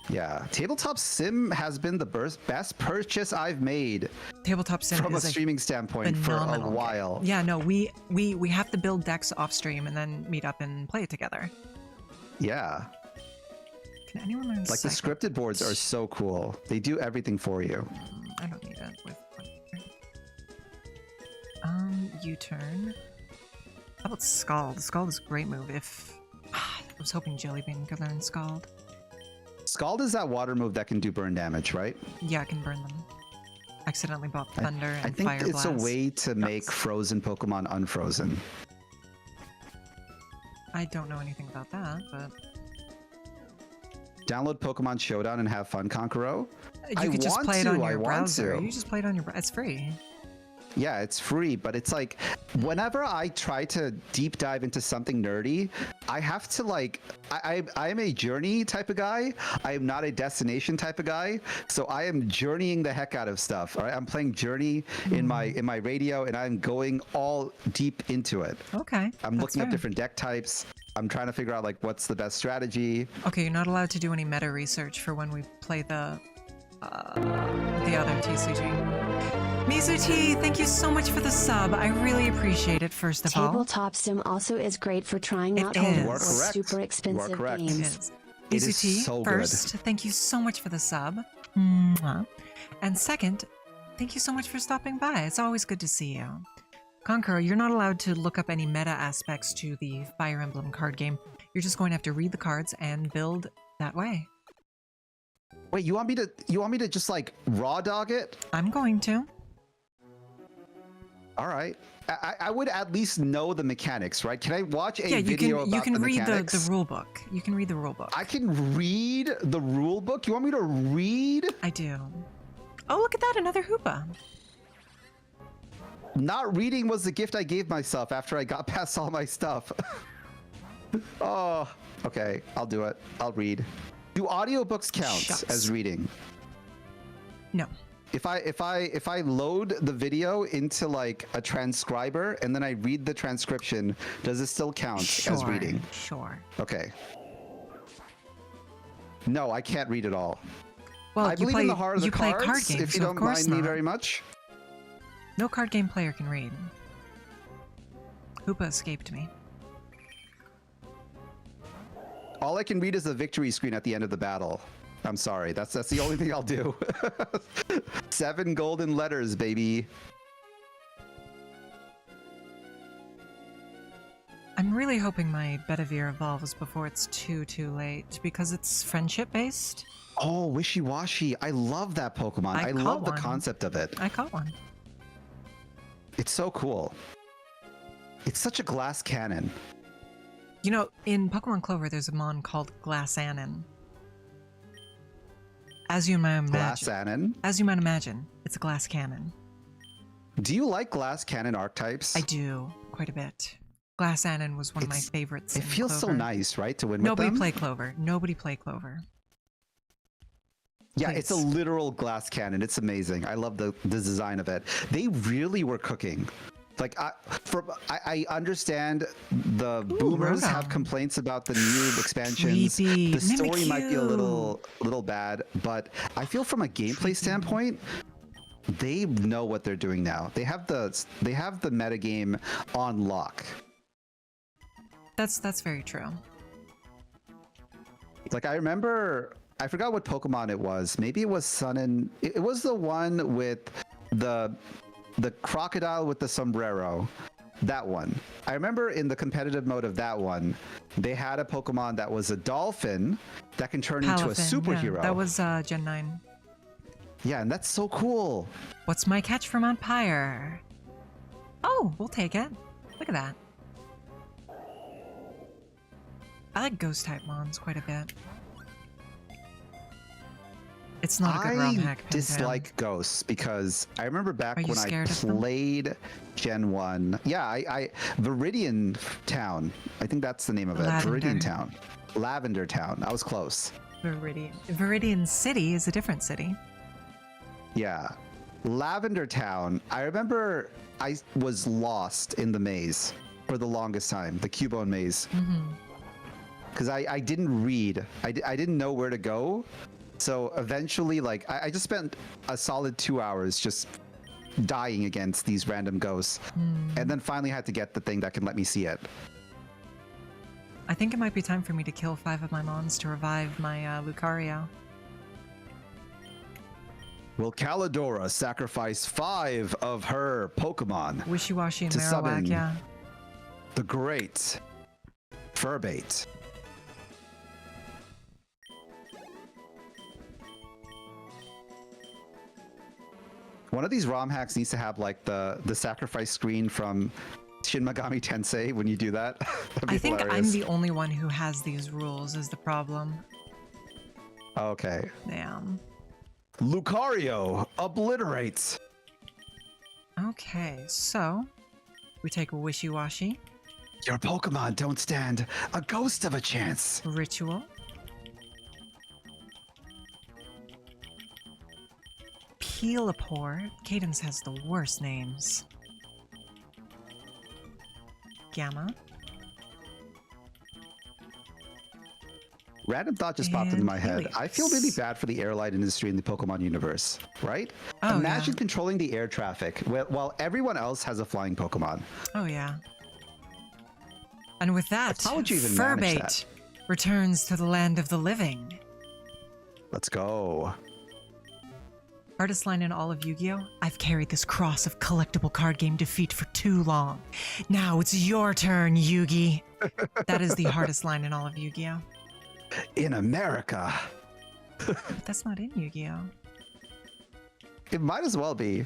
Yeah, Tabletop Sim has been the best purchase I've made Tabletop Sim from a is streaming standpoint for a phenomenal game. while. Yeah, no, we have to build decks off stream and then meet up and play it together. Yeah, Can anyone learn like the Psychic? scripted boards are so cool. They do everything for you. I don't need it with U-turn. How about Scald? Scald is a great move. If I was hoping Jellybean could learn Scald. Scald is that water move that can do burn damage, right? Yeah, I can burn them. Accidentally bought Thunder and I think Fire it's a Blast. way to make frozen Pokemon unfrozen. I don't know anything about that, but Download Pokemon Showdown and have fun, Konkoro. you could just play it on your want browser. to. You just play it on your. It's free. Yeah, it's free, but it's like whenever I try to deep dive into something nerdy, I have to like I am a journey type of guy. I am not a destination type of guy. So I am journeying the heck out of stuff. All right, I'm playing Journey in my radio, and I'm going all deep into it. Okay. I'm that's looking up fair. different deck types. I'm trying to figure out like what's the best strategy. Okay, you're not allowed to do any meta research for when we play the other TCG. Mizu T, thank you so much for the sub. I really appreciate it, first of all. Tabletop Sim also is great for trying It out is. old You or are correct. super You are expensive correct. It games. is. It Mizu is T, so good. first, thank you so much for the sub. Mwah. And second, thank you so much for stopping by. It's always good to see you. Conqueror, you're not allowed to look up any meta aspects to the Fire Emblem card game. You're just going to have to read the cards and build that way. Wait, you want me to just like raw dog it? I'm going to. All right. I would at least know the mechanics, right? Can I watch a Yeah, you video can about the read mechanics? the rule book. You can read the rule book. I can read the rule book? You want me to read? I do. Oh, look at that, another Hoopa. Not reading was the gift I gave myself after I got past all my stuff. Oh, okay. I'll do it. I'll read. Do audiobooks count Shucks. as reading? No. If I load the video into like a transcriber and then I read the transcription, does it still count as reading? Sure. Okay. No, I can't read it all. Well, I you believe play, in the heart of the you play cards, card games, if you so don't of course mind me not. very much. No card game player can read. Hoopa escaped me. All I can read is the victory screen at the end of the battle. I'm sorry. That's the only thing I'll do. 7 golden letters, baby. I'm really hoping my Bedivere evolves before it's too late, because it's friendship based. Oh, Wishy-Washy. I love that Pokemon. I caught love the one. concept of it. I caught one. It's so cool. It's such a glass cannon. You know, in Pokemon Clover, there's a mon called Glassanon. As you might imagine. Glass cannon. As you might imagine, it's a glass cannon. Do you like glass cannon archetypes? I do, quite a bit. Glassanon was one of my favorites. It in feels so Clover. nice, right, to win Nobody with them? play Clover. Nobody play Clover. Yeah, it's a Please. literal glass cannon. It's amazing. I love the design of it. They really were cooking. Like, I understand the boomers have Rotom. complaints about the new expansions. Creepy. The story might be a Mimikyu. little bad, but I feel from a gameplay standpoint, they know what they're doing now. They have the metagame on lock. That's very true. Like, I remember, I forgot what Pokemon it was. Maybe it was Sun and... It was the one with the crocodile with the sombrero. That one. I remember in the competitive mode of that one, they had a Pokemon that was a dolphin that can turn into a Palafin, superhero. Yeah, that was Gen 9. Yeah, and that's so cool. What's my catch from on Pyre? Oh, we'll take it. Look at that. I like ghost type mons quite a bit. It's not a good ROM hack. Pim Pam. dislike ghosts because I remember back Are you when I scared of them? played Gen 1. Yeah, I Viridian Town. I think that's the name of it. Lavender. Viridian Town. Lavender Town. I was close. Viridian City is a different city. Yeah. Lavender Town. I remember I was lost in the maze for the longest time, the Cubone maze. Because I didn't read. I didn't know where to go. So eventually, like, I just spent a solid 2 hours just dying against these random ghosts. And then finally had to get the thing that can let me see it. I think it might be time for me to kill 5 of my mons to revive my Lucario. Will Callidora sacrifice 5 of her Pokemon Wishy-washy and to summon Marowak, yeah. the great Furbait? One of these ROM hacks needs to have like the sacrifice screen from Shin Megami Tensei when you do that. That'd be I think hilarious. I'm the only one who has these rules is the problem. Okay. Damn. Lucario obliterates. Okay, so we take Wishy-washy, Your Pokemon don't stand a ghost of a chance. Ritual, Peelapore. Cadence has the worst names. Gamma. Random thought just popped into my head. Helix. I feel really bad for the airline industry in the Pokemon universe, right? Oh, Imagine yeah. controlling the air traffic while everyone else has a flying Pokemon. Oh, yeah. And with that, How would you even manage that? Furbait returns to the land of the living. Let's go. Hardest line in all of Yu-Gi-Oh! I've carried this cross of collectible card game defeat for too long. Now it's your turn, Yugi. That is the hardest line in all of Yu-Gi-Oh! In America. But that's not in Yu-Gi-Oh! It might as well be.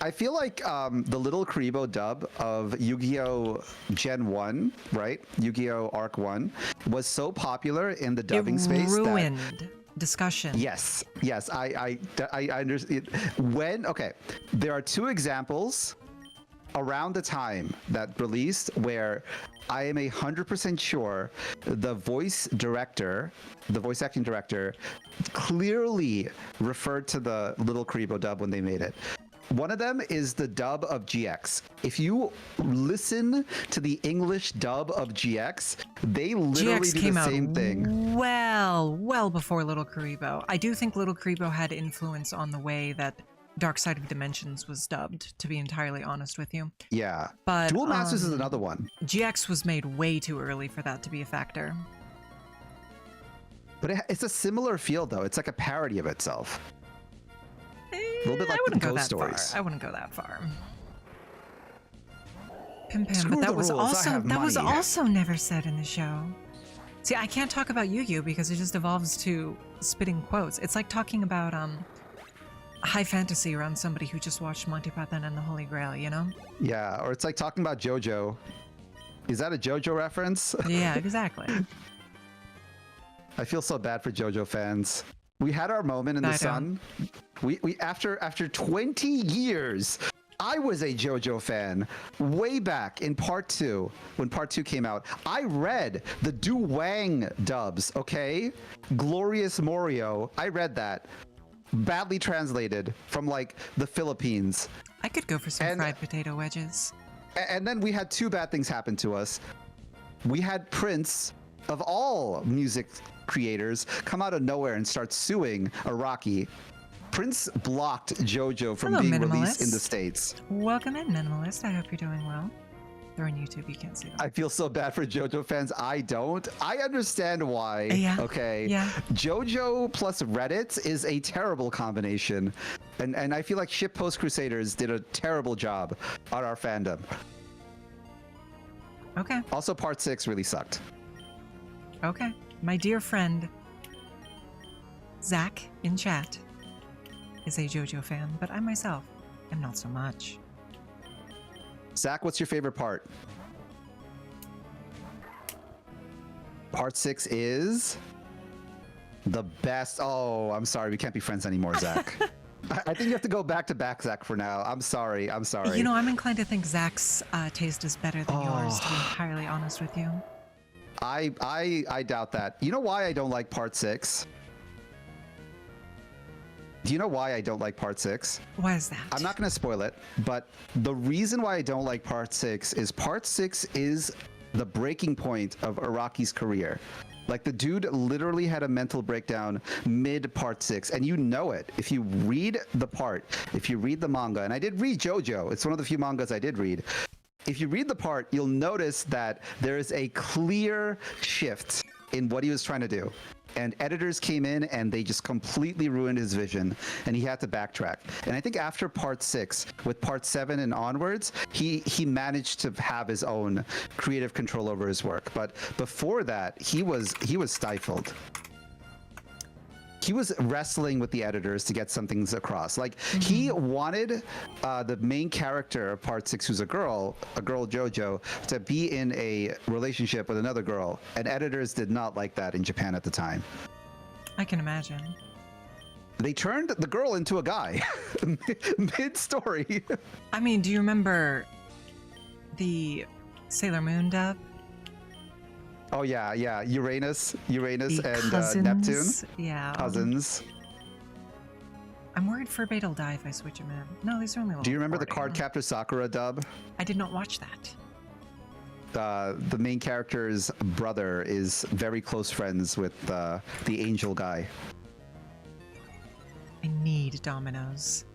I feel like the little Karibo dub of Yu-Gi-Oh! Gen 1, right? Yu-Gi-Oh! Arc 1 was so popular in the dubbing space that... ruined discussion. Yes, I understand. Okay, there are 2 examples around the time that released where I am 100% sure the voice acting director, clearly referred to the little Karibo dub when they made it. One of them is the dub of GX. If you listen to the English dub of GX, they literally GX do came the out same thing. well before Little Karibo. I do think Little Karibo had influence on the way that Dark Side of Dimensions was dubbed, to be entirely honest with you. Yeah. But Duel Masters is another one. GX was made way too early for that to be a factor. But it's a similar feel, though. It's like a parody of itself. A little bit like I wouldn't the go Ghost that Stories. far. I wouldn't go that far. Pim Pam, Screw but the that was rules, I also have was money. also never said in the show. See, I can't talk about Yu-Gi-Oh because it just evolves to spitting quotes. It's like talking about high fantasy around somebody who just watched Monty Python and the Holy Grail, you know? Yeah, or it's like talking about JoJo. Is that a JoJo reference? Yeah, exactly. I feel so bad for JoJo fans. We had our moment in the I sun. We after 20 years, I was a JoJo fan way back in part 2 when part 2 came out. I read the Du Wang dubs, okay? Glorious Morio. I read that. Badly translated from like the Philippines. I could go for some And- fried potato wedges. And then we had 2 bad things happen to us. We had Prince, of all music creators, come out of nowhere and start suing Araki. Prince blocked JoJo from Hello, being released in the Minimalist. States. Welcome in, Minimalist. I hope you're doing well. They're on YouTube. You can't see them. I feel so bad for JoJo fans. I don't. I understand why. Yeah. Okay. Yeah. JoJo plus Reddit is a terrible combination. And I feel like Shitpost Crusaders did a terrible job on our fandom. Okay. Also, part 6 really sucked. Okay. My dear friend, Zach in chat, is a JoJo fan, but I myself am not so much. Zach, what's your favorite part? Part 6 is The best. Oh, I'm sorry. We can't be friends anymore, Zach. I think you have to go back to back, Zach, for now. I'm sorry. I'm sorry. You know, I'm inclined to think Zach's taste is better than yours, to be entirely honest with you. I doubt that. You know why I don't like part 6? Do you know why I don't like part 6? Why is that? I'm not going to spoil it, but the reason why I don't like part 6 is part 6 is the breaking point of Araki's career. Like, the dude literally had a mental breakdown mid part 6, and you know it. If you read the part, if you read the manga, and I did read JoJo, it's one of the few mangas I did read. If you read the part, you'll notice that there is a clear shift in what he was trying to do. And editors came in and they just completely ruined his vision, and he had to backtrack. And I think after part 6, with part 7 and onwards, he managed to have his own creative control over his work. But before that, he was stifled. He was wrestling with the editors to get some things across. Like, he wanted the main character of part 6, who's a girl JoJo, to be in a relationship with another girl, and editors did not like that in Japan at the time. I can imagine. They turned the girl into a guy mid-story. I mean, do you remember the Sailor Moon dub? Oh yeah, Uranus The and cousins? Neptune. Yeah. Cousins. I'm worried Furby will die if I switch him in. No, these are only level Do you remember 40. the Cardcaptor Sakura dub? I did not watch that. The main character's brother is very close friends with the angel guy. I need dominoes.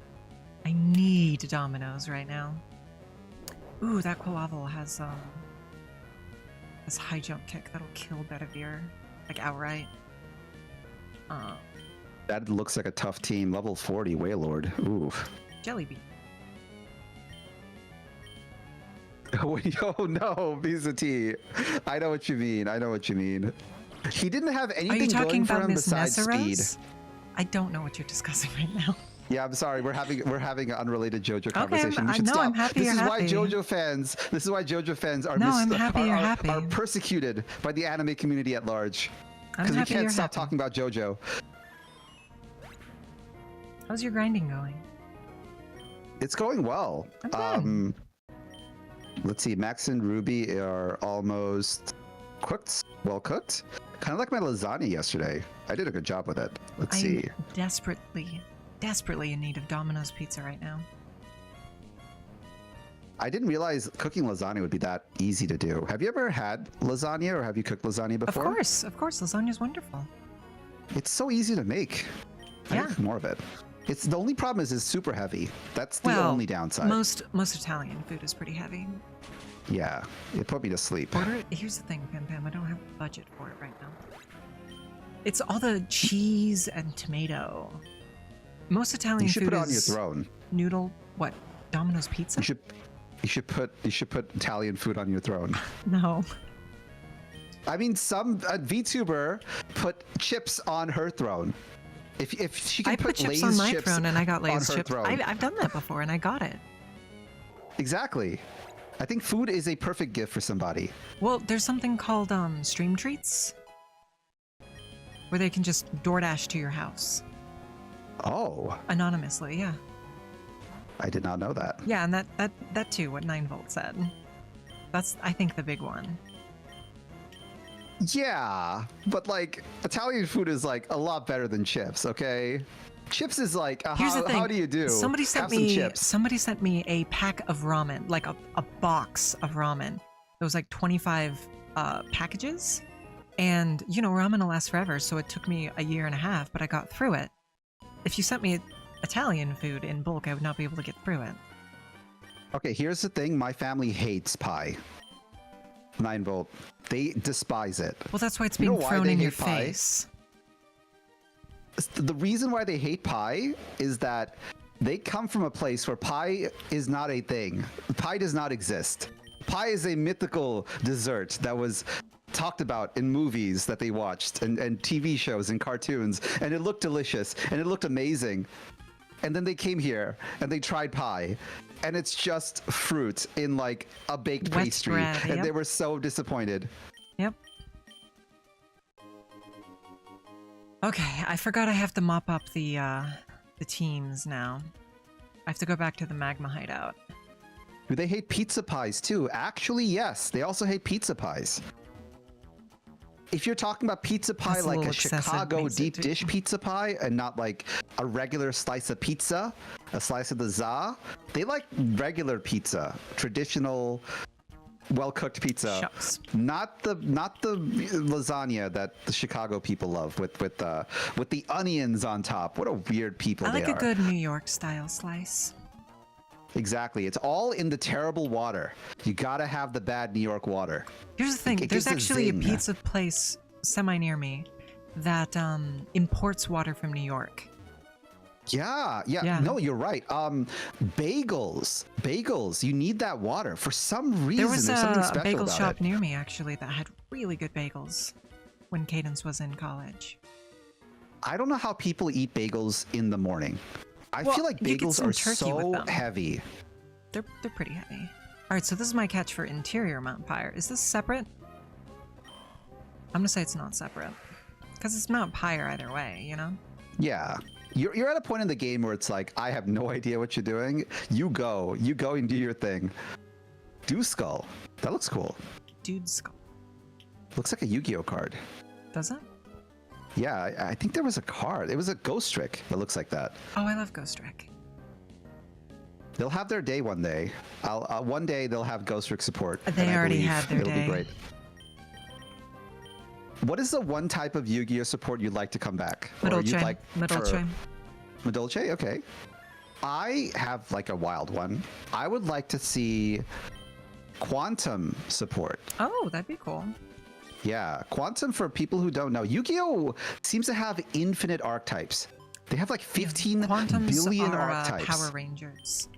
I need dominoes right now. Ooh, that Quavel has this high jump kick that'll kill Bedivere, like outright. That looks like a tough team. Level 40 Wailord. Ooh. Jellybean. Oh no, Visa T. I know what you mean. I know what you mean. He didn't have Are anything you talking going for about him Miss besides speed. Nessaros? I don't know what you're discussing right now. Yeah, I'm sorry. We're having an unrelated JoJo conversation. We should no, stop. I'm happy This you're is why happy. JoJo fans are No, I'm happy you're happy. are persecuted by the anime community at large. I'm Because we happy you're can't stop happy. talking about JoJo. How's your grinding going? It's going well. I'm good. Let's see. Max and Ruby are almost cooked. Well cooked. Kind of like my lasagna yesterday. I did a good job with it. Let's see. I'm desperately in need of Domino's pizza right now. I didn't realize cooking lasagna would be that easy to do. Have you ever had lasagna, or have you cooked lasagna before? Of course. Lasagna's wonderful. It's so easy to make. I Yeah. need more of it. It's the only problem is it's super heavy. That's the Well, only downside. Most Italian food is pretty heavy. Yeah, it put me to sleep. Order it. Here's the thing, Pam Pam. I don't have a budget for it right now. It's all the cheese and tomato. Most Italian You should food put it on your is throne. noodle. What? Domino's pizza? You should put Italian food on your throne. No. I mean, some VTuber put chips on her throne. If she can I put chips Lay's on my chips throne and I got on Lay's her chips. throne. I've done that before and I got it. Exactly. I think food is a perfect gift for somebody. Well, there's something called stream treats, where they can just DoorDash to your house Oh, anonymously. Yeah, I did not know that. yeah, and that too. What 9-volt said. That's I think the big one. Yeah, but like Italian food is like a lot better than chips. Okay, chips is like Here's the thing. how do you do? Somebody sent Have some me chips. somebody sent me a pack of ramen, like a box of ramen. It was like 25 packages, and you know ramen will last forever. So it took me a year and a half, but I got through it. If you sent me Italian food in bulk, I would not be able to get through it. Okay, here's the thing. My family hates pie. 9-volt. They despise it. Well, that's why it's You know being why thrown they in your hate pie? face. The reason why they hate pie is that they come from a place where pie is not a thing. Pie does not exist. Pie is a mythical dessert that was talked about in movies that they watched and TV shows and cartoons, and it looked delicious and it looked amazing. And then they came here and they tried pie, and it's just fruit in like a baked Wet pastry, bread, and yep. they were so disappointed. Yep. Okay, I forgot I have to mop up the teams now. I have to go back to the magma hideout. Do they hate pizza pies too? Actually, yes. They also hate pizza pies. If you're talking about pizza pie That's a like little a excessive, Chicago makes it deep too- dish pizza pie and not like a regular slice of pizza, a slice of the za, they like regular pizza, traditional, well-cooked pizza. Shucks. Not the lasagna that the Chicago people love with the onions on top. What a weird people I they like a are. good New York style slice. Exactly. It's all in the terrible water. You gotta have the bad New York water. Here's the thing. It There's gives a actually a zing. pizza place semi near me that imports water from New York. Yeah. Yeah. No, you're right. Bagels. You need that water for some reason. There was There's something a special bagel about shop it. near me actually that had really good bagels when Cadence was in college. I don't know how people eat bagels in the morning. I Well, feel like you get bagels some are turkey with so them. heavy. They're pretty heavy. All right, so this is my catch for interior Mount Pyre. Is this separate? I'm gonna say it's not separate because it's Mount Pyre either way, you know. Yeah. You're at a point in the game where it's like, I have no idea what you're doing. You go and do your thing. Do Skull. That looks cool. Dude skull. Looks like a Yu-Gi-Oh card. Does it? Yeah, I think there was a card. It was a Ghost Trick that looks like that. Oh, I love Ghost Trick. They'll have their day one day. One day they'll have Ghost Trick support. They and I already believe had their it'll day. be great. What is the one type of Yu-Gi-Oh support you'd like to come back? Or Middle you'd chain. like Middle for- chain. Medolce? Okay. I have like a wild one. I would like to see Quantum support. Oh, that'd be cool. Yeah, Quantum, for people who don't know, Yu-Gi-Oh seems to have infinite archetypes. They have like 15 Quantums billion are archetypes. Power Rangers.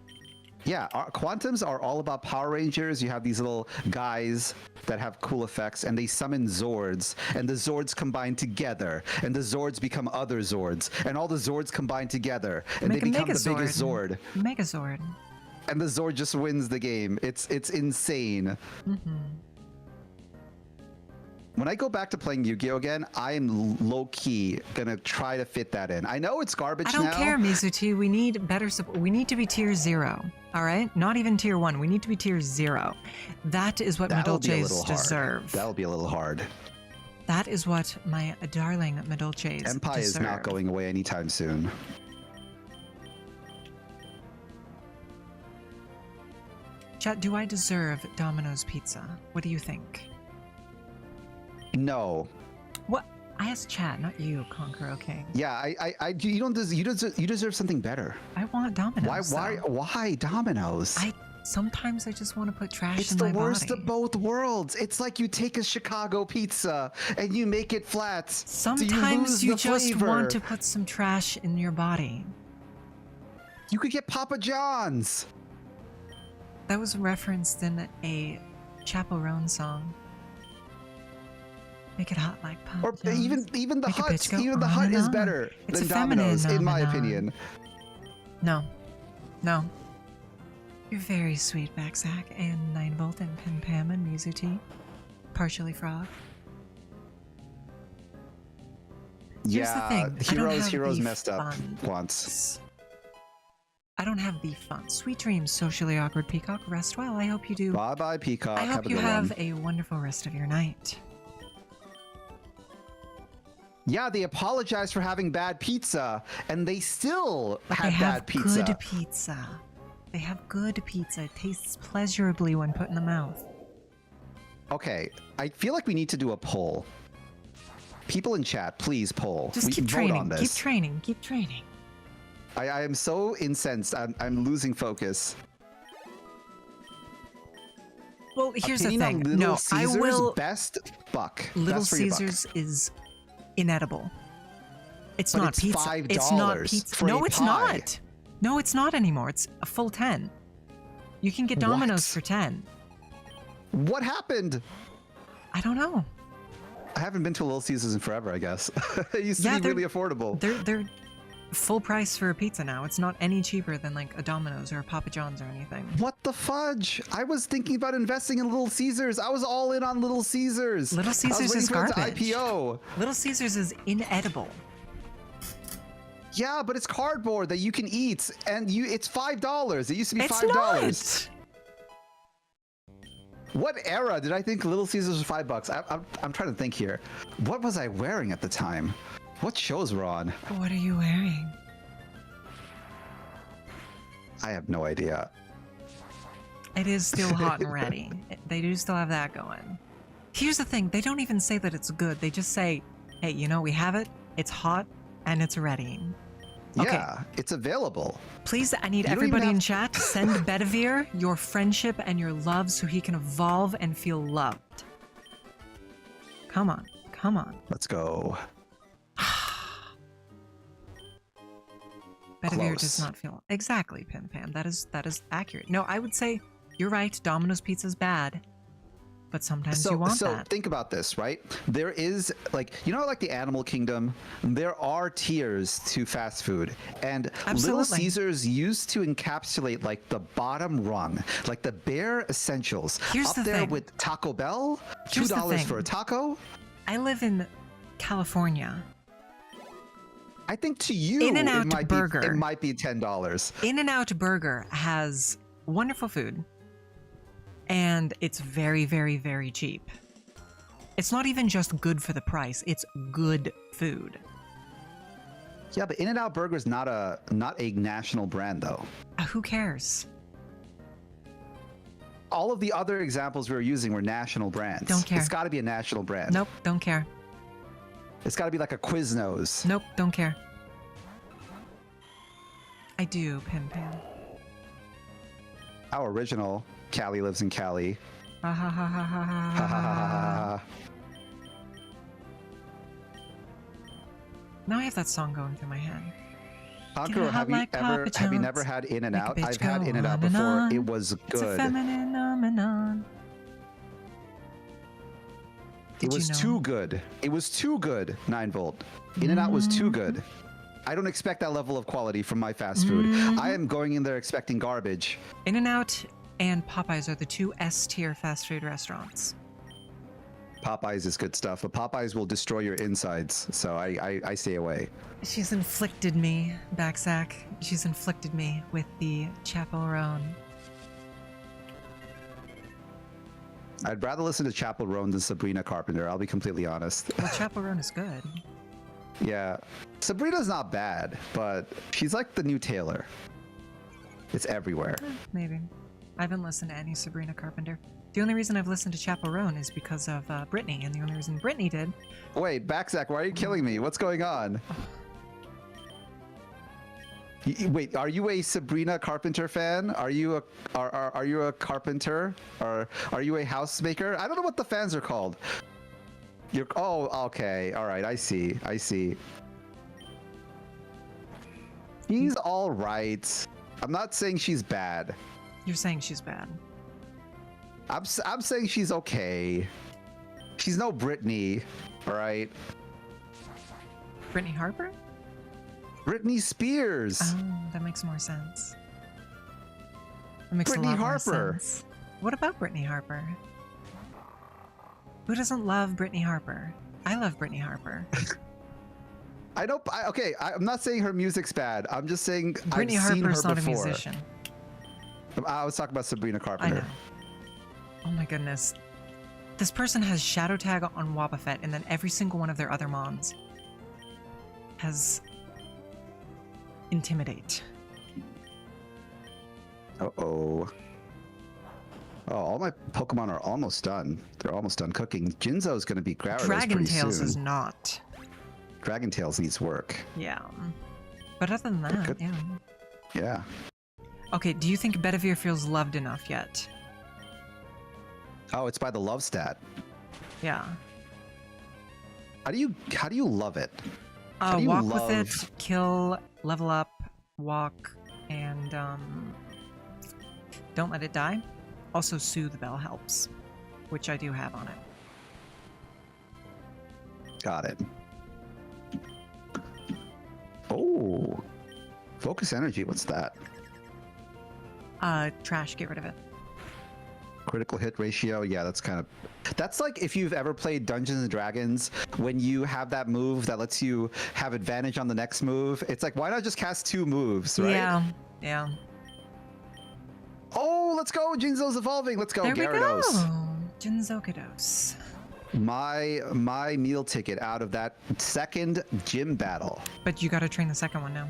Yeah, Quantums are all about Power Rangers. You have these little guys that have cool effects, and they summon Zords, and the Zords combine together, and the Zords become other Zords, and all the Zords combine together, and Make they a become the biggest Megazord. Zord. Megazord. And the Zord just wins the game. It's insane. When I go back to playing Yu-Gi-Oh again, I'm low-key gonna try to fit that in. I know it's garbage I don't now. care, Mizuti. We need better support. We need to be tier 0. All right? Not even tier 1. We need to be tier 0. That is what That'll be a Medolces little hard. deserve. That'll be a little hard. That is what my darling Medolces Empire is deserve. not going away anytime soon. Chat, do I deserve Domino's Pizza? What do you think? No. What? I asked Chat, not you, Conqueror King. Yeah, you don't you deserve something better. I want Domino's. Why Domino's? Sometimes I just want to put trash It's in the my worst body. of both worlds. It's like you take a Chicago pizza and you make it flat. Sometimes you, you lose the just flavor. want to put some trash in your body. You could get Papa John's. That was referenced in a Chaperone song. Make it hot like Papa Or John's. even the Make a Hut. bitch go Even the on Hut and is on. better It's than a feminine Domino's, in my phenomenon. opinion. No. No. You're very sweet, Backsack, and 9-Volt, and Pim Pam, and Mizuti. Partially Frog. Here's the Yeah, thing. I don't have Heroes the messed up funds. once. I don't have the fun. Sweet dreams, socially awkward peacock. Rest well. I hope you do. Bye bye, Peacock. I hope a you good have one. a wonderful rest of your night. Yeah, they apologized for having bad pizza, and they still But had they have bad pizza. good pizza. They have good pizza. It tastes pleasurably when put in the mouth. Okay, I feel like we need to do a poll. People in chat, please poll. Just we keep can vote training. on this. Keep training. Keep training. I am so incensed. I'm losing focus. Well, here's the Opinion on thing. Little No, Caesars, I will. best buck. Little Best for your buck. Caesars is inedible. It's But not it's pizza. $5 It's not pizza. for No, a it's pie. not. No, it's not anymore. It's a full 10. You can get Domino's What? for 10. What happened? I don't know. I haven't been to a Little Caesars in forever, I guess. It used to Yeah, be they're- really affordable. They're full price for a pizza now. It's not any cheaper than like a Domino's or a Papa John's or anything. What the fudge? I was thinking about investing in Little Caesars. I was all in on Little Caesars. Little I was Caesars waiting is for it to garbage. IPO. Little Caesars is inedible. Yeah, but it's cardboard that you can eat, and it's $5. It used to be It's $5. not. What era did I think Little Caesars was $5? I'm trying to think here. What was I wearing at the time? What shows were on? What are you wearing? I have no idea. It is still hot and ready. They do still have that going. Here's the thing. They don't even say that it's good. They just say, hey, you know, we have it. It's hot and it's ready. Okay. Yeah, it's available. Please, I need You don't even everybody in have- chat to send Bedivere your friendship and your love so he can evolve and feel loved. Come on. Come on. Let's go. Bedivere Close. does not feel exactly, Pim Pam. That is accurate. No, I would say you're right. Domino's pizza's bad, but sometimes you want so that. think about this, right? There is like the Animal Kingdom. There are tiers to fast food, and Little Absolutely. Caesars used to encapsulate like the bottom rung, like the bare essentials. Here's Up the there thing. with Taco Bell, Here's the $2 thing. for a taco. I live in California. I think to you, In-N-Out Burger. it might be $10. In-N-Out Burger has wonderful food, and it's very, very, very cheap. It's not even just good for the price; it's good food. Yeah, but In-N-Out Burger is not a national brand though. Who cares? All of the other examples we were using were national brands. Don't care. It's got to be a national brand. Nope, don't care. It's got to be like a Quiznos. Nope, don't care. I do, Pim Pam. Our original Callie lives in Cali. Ha ha ha ha ha ha Ha ha ha ha ha ha. ha. Now I have that song going through my head. Conqueror, hot like Papa have you John's. never had In-N-Out? Make a bitch I've had go In-N-Out on and before. on. It was It's a good. feminine phenomenon. It Did was you know? too good. It was too good, 9 volt. In-N-Out was too good. I don't expect that level of quality from my fast food. I am going in there expecting garbage. In-N-Out and Popeyes are the two S-tier fast food restaurants. Popeyes is good stuff, but Popeyes will destroy your insides, so I stay away. She's inflicted me, Backsack. She's inflicted me with the chaperone. I'd rather listen to Chapel Roan than Sabrina Carpenter, I'll be completely honest. Well, chaperone is good. Yeah. Sabrina's not bad, but she's like the new Taylor. It's everywhere. Maybe. I haven't listened to any Sabrina Carpenter. The only reason I've listened to Chaperone is because of Brytknee, and the only reason Brytknee did. Wait, Backsack, why are you killing me? What's going on? Wait, are you a Sabrina Carpenter fan? Are you a carpenter? Or are you a housemaker? I don't know what the fans are called. Okay. All right, I see. She's all right. I'm not saying she's bad. You're saying she's bad. I'm saying she's okay. She's no Brytknee, all right? Brytknee Harper? Britney Spears. Oh, that makes more sense. That makes Brytknee a lot Harper. more sense. What about Brytknee Harper? Who doesn't love Brytknee Harper? I love Brytknee Harper. I'm not saying her music's bad. I'm just saying Brytknee I've seen her Harper's not before. a musician. I was talking about Sabrina I Carpenter. know. Oh my goodness. This person has Shadow Tag on Wobbuffet, and then every single one of their other mons has Intimidate. Uh-oh. Oh, all my Pokemon are almost done. They're almost done cooking. Jinzo's going to be Gyarados Dragon pretty Tales soon. is not. Dragon Tales needs work. Yeah. But other than that, Good. yeah. Yeah. Okay, do you think Bedivere feels loved enough yet? Oh, it's by the love stat. Yeah. How do you love it? How do you Walk love- with it, kill, level up, walk, and don't let it die. Also, Soothe Bell helps, which I do have on it. Got it. Oh. Focus energy, what's that? Trash, get rid of it. Critical hit ratio, yeah, that's like if you've ever played Dungeons and Dragons, when you have that move that lets you have advantage on the next move. It's like, why not just cast 2 moves, right? Yeah. Oh, let's go! Jinzo's evolving. Let's go, There Gyarados. we go. Jinzokados. My meal ticket out of that second gym battle. But you gotta train the second one now.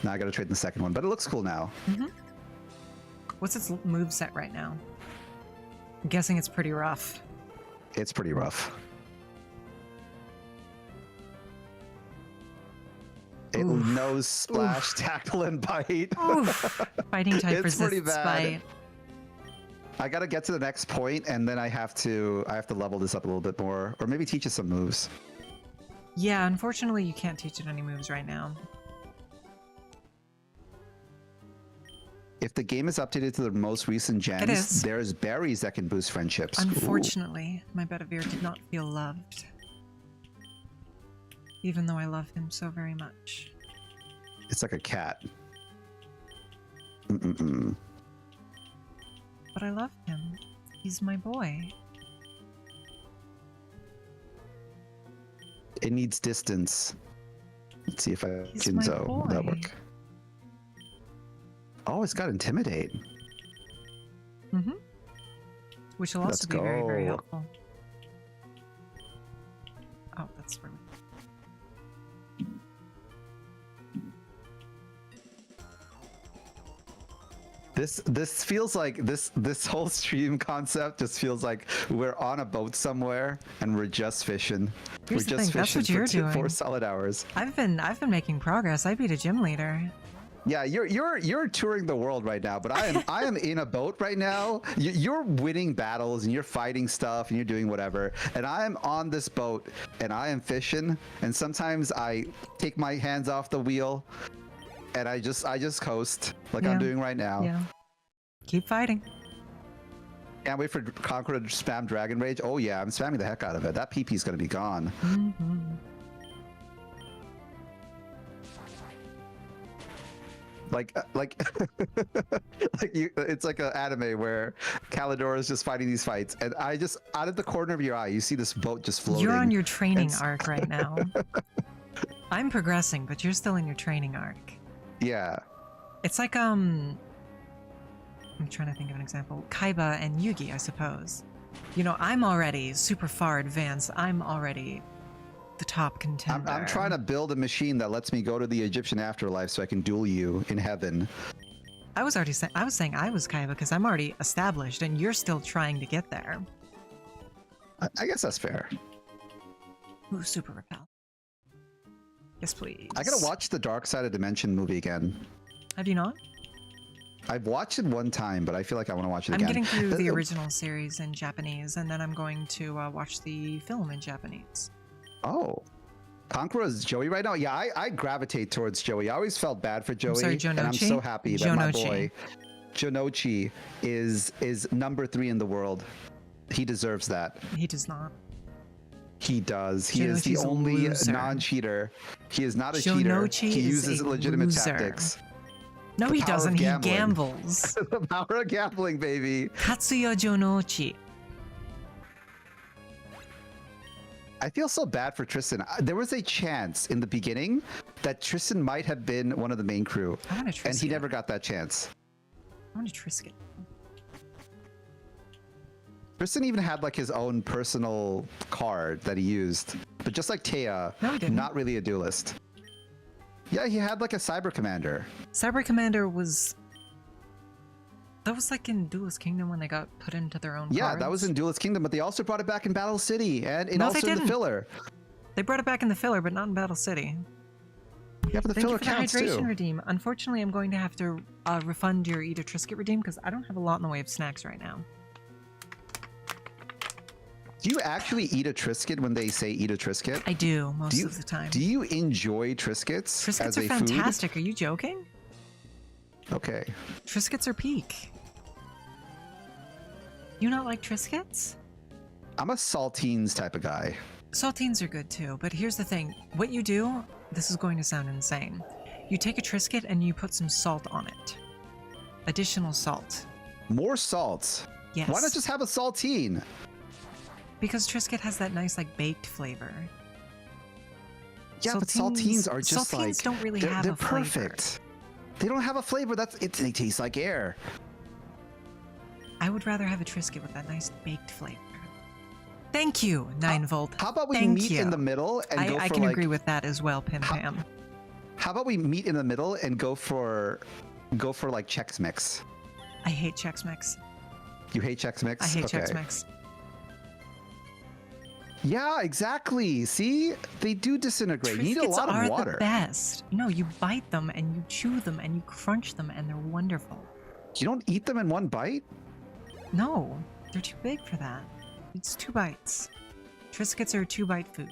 Now I gotta trade the second one, but it looks cool now. What's its move set right now? I'm guessing it's pretty rough. It's pretty rough. It knows splash, tackle, and bite. Oof. Fighting type It's resists pretty bad. bite. I gotta get to the next point, and then I have to level this up a little bit more, or maybe teach it some moves. Yeah, unfortunately, you can't teach it any moves right now. If the game is updated to the most recent It gens, is. there's berries that can boost friendships. Ooh. Unfortunately, my Bedivere did not feel loved. Even though I love him so very much. It's like a cat. But I love him. He's my boy. It needs distance. Let's see if I He's my Jinzo. Will that boy. work? Oh, it's got intimidate. Which will also Let's be very, very go. helpful. Oh, that's really... This feels like this whole stream concept just feels like we're on a boat somewhere and we're just fishing. Here's the we're just thing, that's fishing what you're for 4 doing. solid hours. I've been making progress. I beat a gym leader. Yeah, you're touring the world right now, but I am in a boat right now. You're winning battles and you're fighting stuff and you're doing whatever, and I am on this boat and I am fishing. And sometimes I take my hands off the wheel and I just coast like I'm Yeah. doing right now. Yeah. Keep fighting. Can't wait for Conqueror to spam Dragon Rage. Oh yeah, I'm spamming the heck out of it. That PP is gonna be gone. Like it's like an anime where Callidora is just fighting these fights, and I just out of the corner of your eye, you see this boat just floating. You're on your training and- arc right now. I'm progressing, but you're still in your training arc. Yeah. It's like I'm trying to think of an example. Kaiba and Yugi, I suppose. You know, I'm already super far advanced. I'm already the top contender. I'm trying to build a machine that lets me go to the Egyptian afterlife so I can duel you in heaven. I was saying I was Kaiba because I'm already established, and you're still trying to get there. I guess that's fair. Ooh, super repel. Yes, please. I gotta watch the Dark Side of Dimension movie again. Have you not? I've watched it one time, but I feel like I want to watch it I'm again. getting through the original series in Japanese, and then I'm going to watch the film in Japanese. Oh. Conqueror is Joey right now? Yeah, I gravitate towards Joey. I always felt bad for Joey. sorry, and I'm Jonochi? so happy that my Jonochi. boy Jonochi is number 3 in the world. He deserves that. He does not. He does. He is the Jonochi's a only loser. non-cheater. He is not a cheater. Jonochi He is uses a legitimate loser. tactics. No, The he power of doesn't. He gambling. gambles. The power of gambling, baby. Katsuya Jonochi. I feel so bad for Tristan. There was a chance in the beginning that Tristan might have been one of the main crew, I want to Trisket. and he never got that chance. I want to Trisket. Tristan even had like his own personal card that he used, but just like Taya, No, he didn't. not really a duelist. Yeah, he had like a cyber commander. Cyber Commander was... That was like in Duelist Kingdom when they got put into their own Yeah, cards. that was in Duelist Kingdom, but they also brought it back in Battle City and No, also they in the didn't. filler. They brought it back in the filler, but not in Battle City. Yeah, but the Thank filler you for the counts hydration too. redeem. Unfortunately, I'm going to have to refund your Eat a Trisket redeem because I don't have a lot in the way of snacks right now. Do you actually eat a Trisket when they say eat a Trisket? I do most Do you- of the time. Do you enjoy Triscuits Triscuits as are a fantastic. Are you joking? food? Okay. Triscuits are peak. You not like Triscuits? I'm a saltines type of guy. Saltines are good too, but here's the thing. What you do, this is going to sound insane. You take a Trisket and you put some salt on it. Additional salt. More salt. Yes. Why not just have a saltine? Because Triscuit has that nice like baked flavor. Yeah, but saltines are just saltines like don't really they're, have they're a flavor. perfect. They don't have a flavor. They taste like air. I would rather have a Triscuit with that nice baked flavor. Thank you, 9-volt. How about we Thank meet you. in the middle and go for I can like, agree with that as well, Pim Pam. How about we meet in the middle and go for like Chex Mix? I hate Chex Mix. You hate Chex Mix? I hate Okay. Chex Mix. Yeah, exactly. See, they do disintegrate. You need a Triscuits lot are of water. the best. No, you bite them and you chew them and you crunch them and they're wonderful. You don't eat them in one bite? No, they're too big for that. It's 2 bites. Triscuits are a 2-bite food.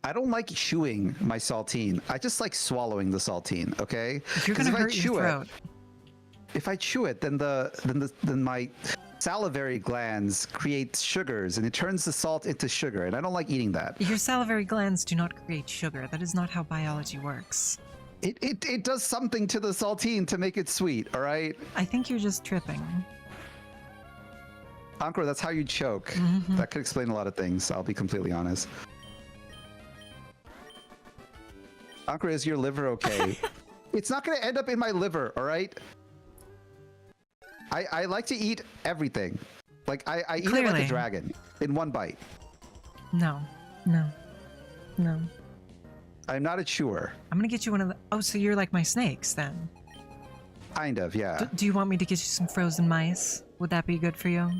I don't like chewing my saltine. I just like swallowing the saltine. Okay. You're 'Cause gonna if I hurt your chew throat. If I chew it, then my salivary glands create sugars, and it turns the salt into sugar, and I don't like eating that. Your salivary glands do not create sugar. That is not how biology works. It does something to the saltine to make it sweet. All right, I think you're just tripping. Ankor, that's how you choke. Mhm. That could explain a lot of things. I'll be completely honest. Ankor, is your liver okay? It's not going to end up in my liver. All right. I like to eat everything. Like I eat it like Clearly. a dragon in one bite. No, no, no. I'm not a chewer. I'm gonna get you one of the. Oh, so you're like my snakes then? Kind of, yeah. Do you want me to get you some frozen mice? Would that be good for you?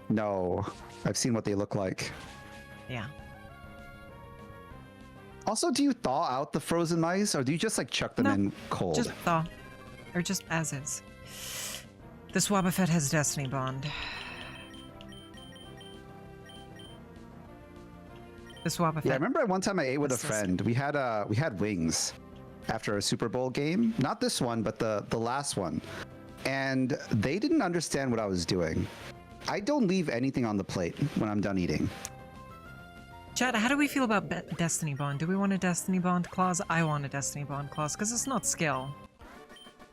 No, I've seen what they look like. Yeah. Also, do you thaw out the frozen mice, or do you just like chuck them No, in cold? Just thaw, or just as is. This Wobbuffet has Destiny Bond. This Wobbuffet. Yeah, I remember one time I ate with a This is- friend. We had wings after a Super Bowl game. Not this one, but the last one. And they didn't understand what I was doing. I don't leave anything on the plate when I'm done eating. Chad, how do we feel about Destiny Bond? Do we want a Destiny Bond clause? I want a Destiny Bond clause because it's not skill.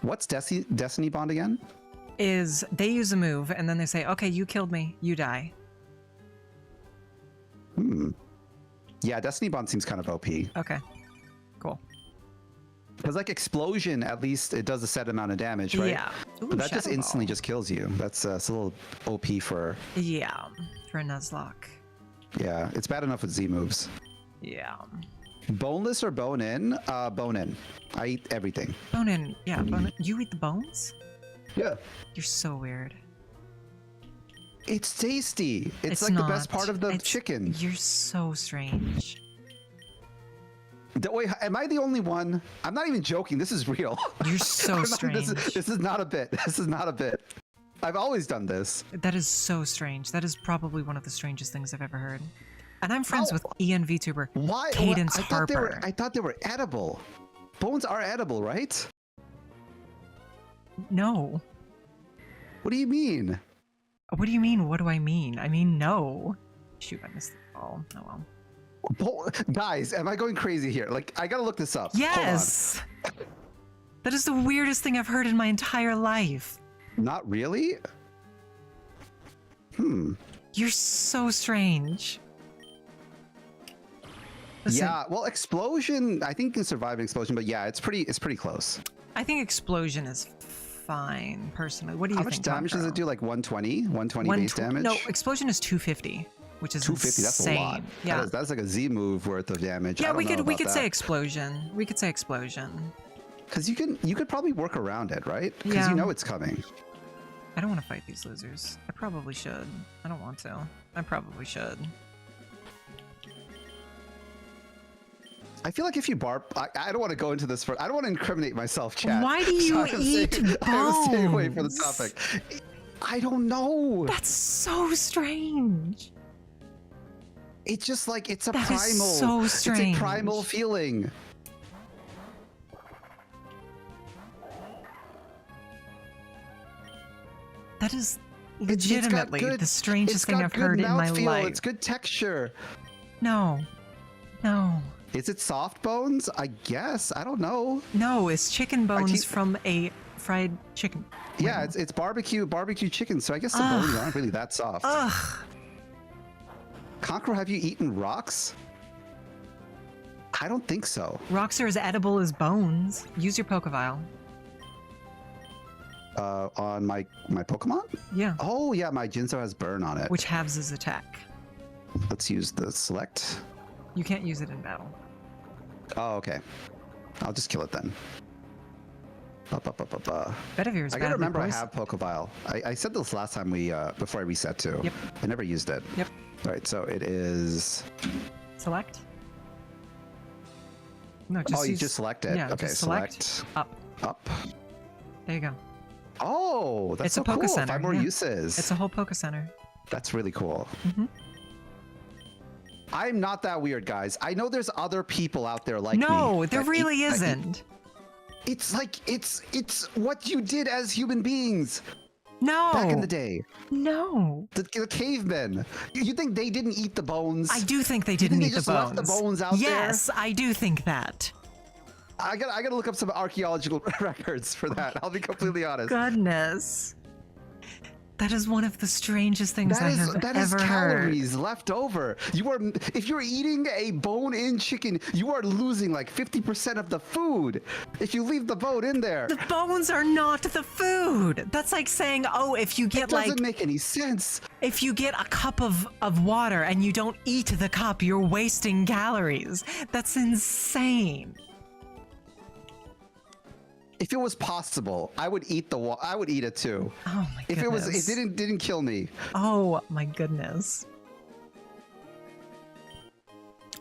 What's Destiny Bond again? Is they use a move and then they say, okay, you killed me, you die. Yeah, Destiny Bond seems kind of OP. Okay, cool. Because like explosion, at least it does a set amount of damage, right? Yeah. Ooh, But that just Shadow instantly Ball. just kills you. That's it's a little OP for. Yeah, for a Nuzlocke. Yeah, it's bad enough with Z moves. Yeah. Boneless or bone in? Bone in. I eat everything. Bone in, yeah, bone in. You eat the bones? Yeah. You're so weird. It's tasty. It's like not. the best part of the It's- chicken. You're so strange. Wait, am I the only one? I'm not even joking. This is real. You're so I'm not- strange. This is not a bit. This is not a bit. I've always done this. That is so strange. That is probably one of the strangest things I've ever heard. And I'm friends How- with Ian VTuber. Why? Cadence I thought Harper. I thought they were edible. Bones are edible, right? No. What do you mean? What do you mean? What do I mean? I mean, no. Shoot, I missed the ball. Oh well. Guys, am I going crazy here? Like, I gotta look this up. Hold on. Yes! That is the weirdest thing I've heard in my entire life. Not really? You're so strange. Listen, Yeah, well, explosion. I think you can survive an explosion, but yeah, it's pretty close. I think explosion is fine, personally. What do you How think? much damage does it do? Like 120? 120 base damage? No, explosion is 250, which is 250. That's insane. a lot. Yeah. That's like a Z move worth of damage. Yeah, we could say explosion. We could say explosion. Because you could probably work around it, right? Because Yeah. you know it's coming. I don't want to fight these losers. I probably should. I don't want to. I probably should. I feel like if you barb, I don't want to go into this. I don't want to incriminate myself, chat. Why do you I'm eat I'm staying away from the bones? topic. I don't know. That's so strange. It's just like it's a That is primal. so It's a primal strange. feeling. That is It's got legitimately good- the strangest it's thing got I've good heard in my mouthfeel, life. It's good texture. No. No. Is it soft bones? I guess. I don't know. No, it's chicken bones teeth- fried chicken. Yeah, wing. it's barbecue chicken, so I guess the bones aren't really that soft. Ugh. Conqueror, have you eaten rocks? I don't think so. Rocks are as edible as bones. Use your Pokevile. On my Pokemon? Yeah. Oh yeah, my Jinzo has burn on it. Which halves his attack. Let's use the select. You can't use it in battle. Oh, okay. I'll just kill it then. Betavir's I gotta remember I have Pokevile. I said this last time we before I reset too. Yep. I never used it. Yep. All right, so it is. Select? No, just You use... just select it. Yeah, Okay, just select. Up. Up. There you go. Oh, that's It's so a Poke cool. Center, 5 more yeah. uses. It's a whole Poke Center. That's really cool. Mm-hmm. I'm not that weird, guys. I know there's other people out there like me. No, there that really eat- isn't. It's like it's what you did as human beings No. back in the day. No. The cavemen. You think they didn't eat the bones? I do think they didn't they eat the just bones. left the bones out there? Yes, I do think that. I gotta look up some archaeological records for that. I'll be completely honest. Goodness. That is one of the strangest things I have that is ever heard. calories left over. If you're eating a bone-in chicken, you are losing like 50% of the food. If you leave the bone in there, The bones are not the food. That's like saying, oh, if you it get doesn't like, make any sense. if you get a cup of water and you don't eat the cup, you're wasting calories. That's insane. If it was possible, I would eat I would eat it too. Oh my If goodness. it didn't kill me. Oh my goodness.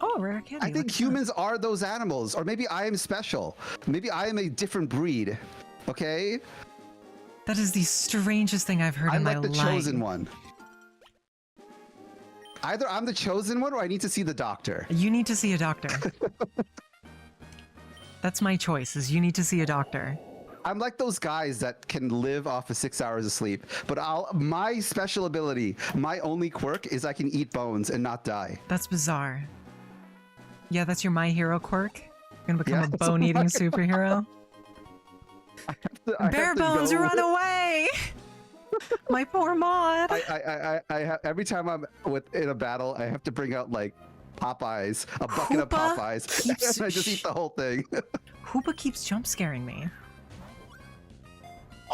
Oh, rare candy. I think look at humans are those animals, or maybe I am special. Maybe I am a different breed. Okay, that is the strangest thing I've heard I'm in my like the life. chosen one. Either I'm the chosen one, or I need to see the doctor. You need to see a doctor. That's my choice, is you need to see a doctor. I'm like those guys that can live off of 6 hours of sleep, but my special ability, my only quirk is I can eat bones and not die. That's bizarre. Yeah, that's your My Hero quirk? You're gonna become Yeah, a that's bone-eating my- superhero? I have Bare to Bones, go- run away! My poor mod. Every time I'm in a battle, I have to bring out like Popeyes, a bucket of Hoopa Popeyes, keeps- and I just eat the whole thing. Hoopa keeps jump scaring me.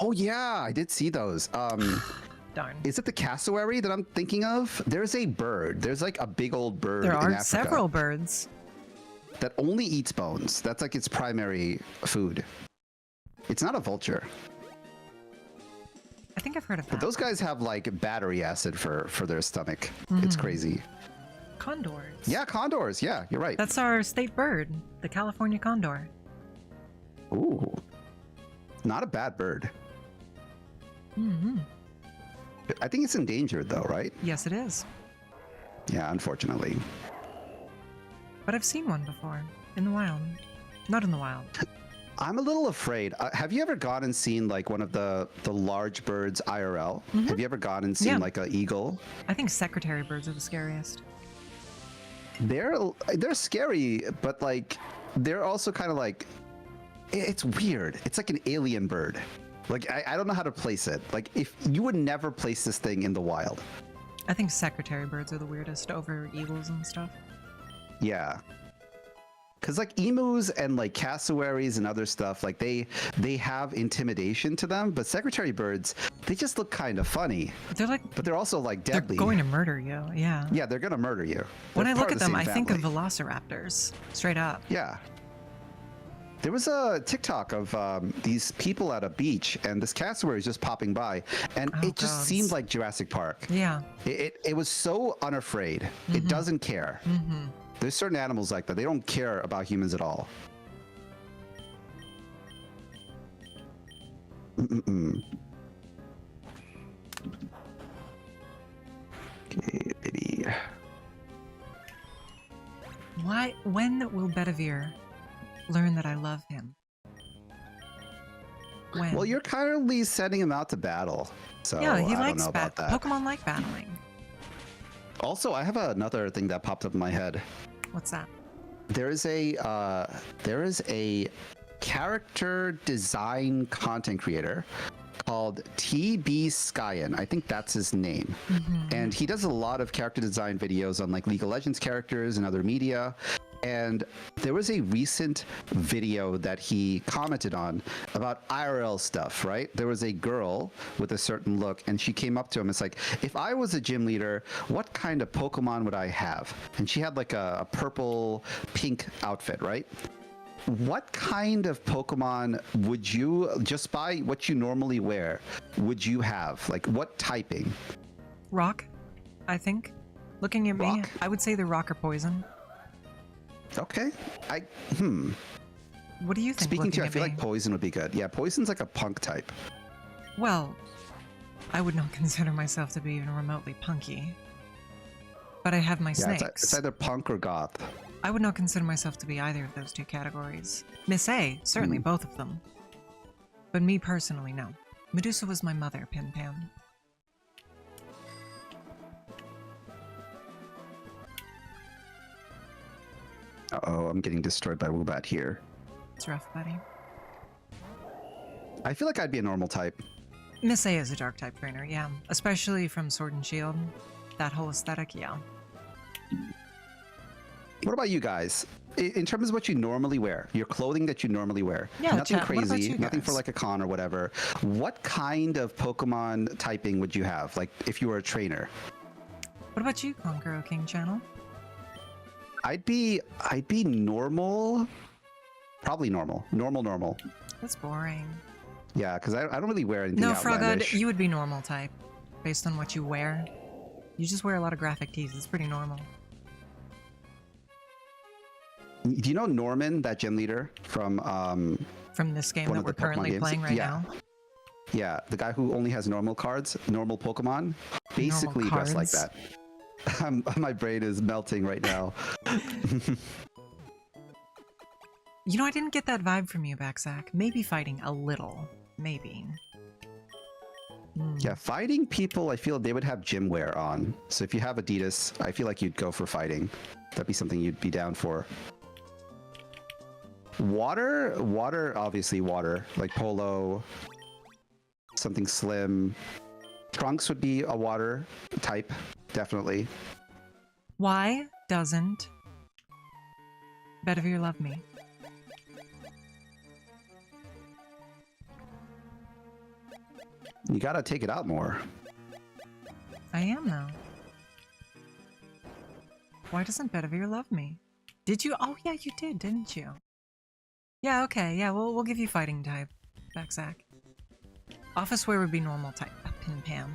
Oh yeah, I did see those. Darn. Is it the cassowary that I'm thinking of? There's a bird. There's like a big old bird There in are Africa several birds. that only eats bones. That's like its primary food. It's not a vulture. I think I've heard of But that. those guys have like battery acid for their stomach. It's crazy. Condors. Yeah, condors. Yeah, you're right. That's our state bird, the California condor. Ooh. Not a bad bird. Hmm. I think it's endangered though, right? Yes, it is. Yeah, unfortunately. But I've seen one before. In the wild. Not in the wild. I'm a little afraid. Have you ever gone and seen like one of the large birds IRL? Have you ever gone and seen Yeah. like an eagle? I think secretary birds are the scariest. They're scary, but like they're also kind of like it's weird. It's like an alien bird. Like I don't know how to place it. Like if you would never place this thing in the wild. I think secretary birds are the weirdest over eagles and stuff. Yeah. Cause like emus and like cassowaries and other stuff, like they have intimidation to them, but secretary birds, they just look kind of funny. They're like, But they're also like they're deadly. going to murder you. Yeah. Yeah, they're gonna murder you. When They're I part look at the them, same I think of family. velociraptors. Straight up. Yeah. There was a TikTok of these people at a beach, and this cassowary is just popping by, and Oh, it just God. seemed like Jurassic Park. Yeah. It was so unafraid. It doesn't care. Mm-hmm. There's certain animals like that. They don't care about humans at all. Mm-mm-mm. Okay, baby. Why? When will Bedivere learn that I love him? When? Well, you're currently sending him out to battle, so yeah, he I don't likes know about that. Pokemon like battling. Also, I have another thing that popped up in my head. What's that? There is a character design content creator called TB Skyen. I think that's his name. And he does a lot of character design videos on like League of Legends characters and other media. And there was a recent video that he commented on about IRL stuff, right? There was a girl with a certain look, and she came up to him. It's like, if I was a gym leader, what kind of Pokemon would I have? And she had like a purple pink outfit, right? What kind of Pokemon would you, just by what you normally wear, would you have? Like, what typing? Rock, I think. Looking at me, Rock? I would say the rock or poison. Okay. What do you think? Speaking to you, I looking at feel me? like Poison would be good. Yeah, Poison's like a punk type. Well, I would not consider myself to be even remotely punky. But I have my Yeah, snakes. it's either punk or goth. I would not consider myself to be either of those two categories. Miss A, certainly both of them. But me personally, no. Medusa was my mother, Pin Pam. Uh-oh, I'm getting destroyed by Woobat here. It's rough, buddy. I feel like I'd be a normal type. Miss A is a dark type trainer, yeah. Especially from Sword and Shield. That whole aesthetic, yeah. What about you guys? In terms of what you normally wear, your clothing that you normally wear, Yeah, nothing chat, what about crazy, you nothing guys? for like a con or whatever. What kind of Pokemon typing would you have? Like if you were a trainer? What about you, Conqueror King Channel? I'd be normal. Probably normal. Normal. That's boring. Yeah, because I don't really wear anything No, outlandish. Frogud, you would be normal type. Based on what you wear. You just wear a lot of graphic tees. It's pretty normal. Do you know Norman, that gym leader from From this game one that of we're the Pokemon currently games? playing right Yeah. now. Yeah, the guy who only has normal cards, normal Pokemon, basically dressed like cards. that. My brain is melting right now. You know, I didn't get that vibe from you, Backsack. Maybe fighting a little. Maybe. Yeah, fighting people, I feel they would have gym wear on. So if you have Adidas, I feel like you'd go for fighting. That'd be something you'd be down for. Water, obviously water. Like polo, something slim. Trunks would be a water type, definitely. Why doesn't Bedivere love me? You gotta take it out more. I am now. Why doesn't Bedivere love me? Did you? Oh yeah, you did, didn't you? Yeah, okay, yeah, we'll give you fighting type, Backsack. Office wear would be normal type, Pin Pam.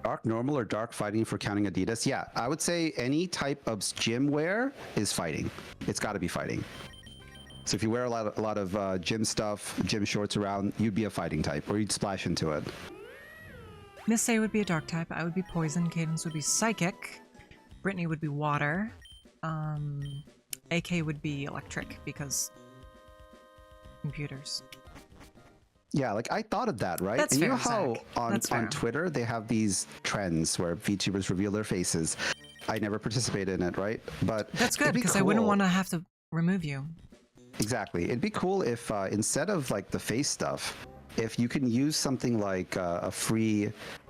Dark normal or dark fighting for counting Adidas? Yeah, I would say any type of gym wear is fighting. It's got to be fighting. So if you wear a lot of gym stuff, gym shorts around, you'd be a fighting type, or you'd splash into it. Miss A would be a dark type, I would be poison, Cadence would be psychic, Brytknee would be water, AK would be electric because computers. Yeah, like I thought of that, right? That's and you know fair, how Zach. on That's fair. Twitter they have these trends where VTubers reveal their faces. I never participated in it, right? But That's it'd good be because I wouldn't cool. want to have to remove you. Exactly. It'd be cool if instead of like the face stuff, if you can use something like a free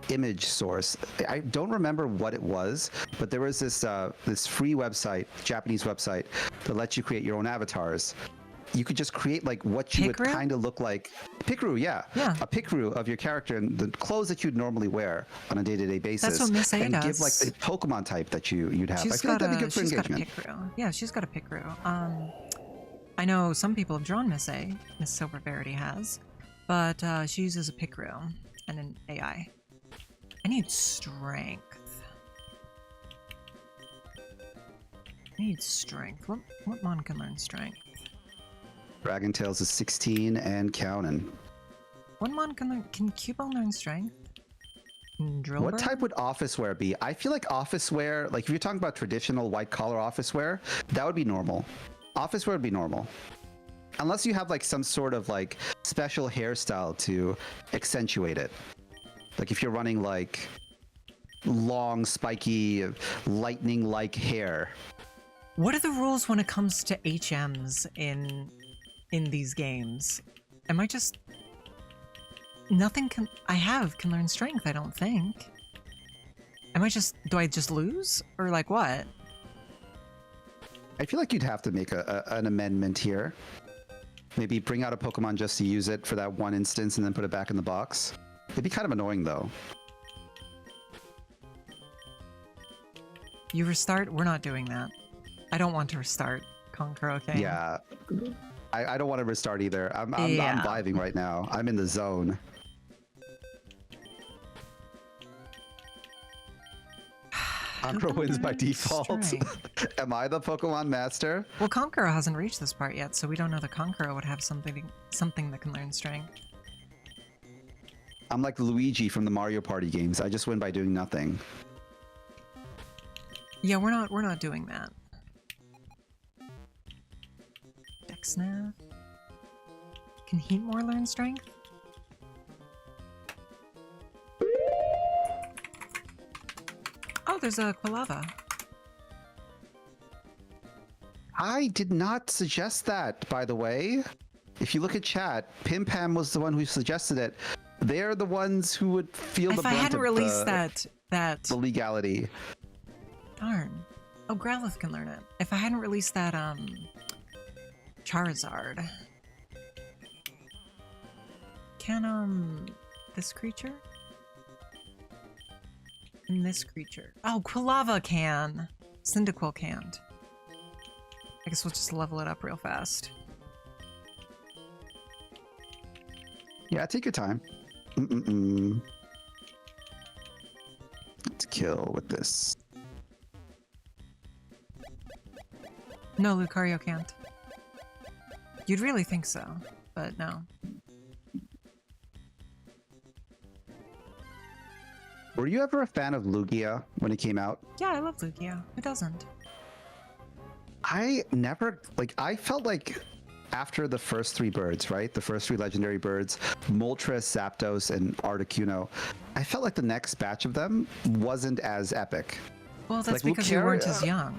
image source. I don't remember what it was, but there was this this free website, Japanese website, that lets you create your own avatars. You could just create like what you would Picru? kind of look like. Picru, yeah. Yeah. A picru of your character and the clothes that you'd normally wear on a day-to-day basis. what Miss A and does. give like the Pokemon type that you'd have. I She's feel like got that'd be good for she's got a engagement. Picru. Yeah, she's got a Picru. I know some people have drawn Miss A. Miss Silver Verity has, but she uses a Picru and an AI. I need strength. I need strength. What mon can learn strength? Dragon Tales is 16 and counting. One mon can learn. Can Cubone learn strength? Drill What bird? type would office wear be? I feel like office wear, like if you're talking about traditional white collar office wear, that would be normal. Office wear would be normal. Unless you have like some sort of like special hairstyle to accentuate it. Like if you're running like long, spiky, lightning-like hair. What are the rules when it comes to HMs in in these games. Am I just... Nothing can... can learn strength, I don't think. Am I just... Do I just lose? Or like what? I feel like you'd have to make an amendment here. Maybe bring out a Pokemon just to use it for that one instance and then put it back in the box. It'd be kind of annoying though. You restart? We're not doing that. I don't want to restart. Conquer, okay? Yeah. I don't want to restart either. I'm vibing right now. I'm in the zone. Conqueror wins by default. Am I the Pokemon master? Well, Conqueror hasn't reached this part yet, so we don't know that Conqueror would have something that can learn strength. I'm like Luigi from the Mario Party games. I just win by doing nothing. Yeah, we're not doing that. Dexnav. Can Heatmore learn strength? Oh, there's a Quilava. I did not suggest that, by the way. If you look at chat, Pim Pam was the one who suggested it. They're the ones who would feel the If I brunt hadn't of released the legality. Darn. Oh, Growlithe can learn it. If I hadn't released that, Charizard. Can, this creature? And this creature. Oh, Quilava can. Cyndaquil can't. I guess we'll just level it up real fast. Yeah, take your time. Let's kill with this. No, Lucario can't. You'd really think so, but no. Were you ever a fan of Lugia when it came out? Yeah, I love Lugia. Who doesn't? I never, like, I felt like after the first three birds, right? The first three legendary birds, Moltres, Zapdos, and Articuno, I felt like the next batch of them wasn't as epic. Well, that's Like, because you Lucario- weren't as young.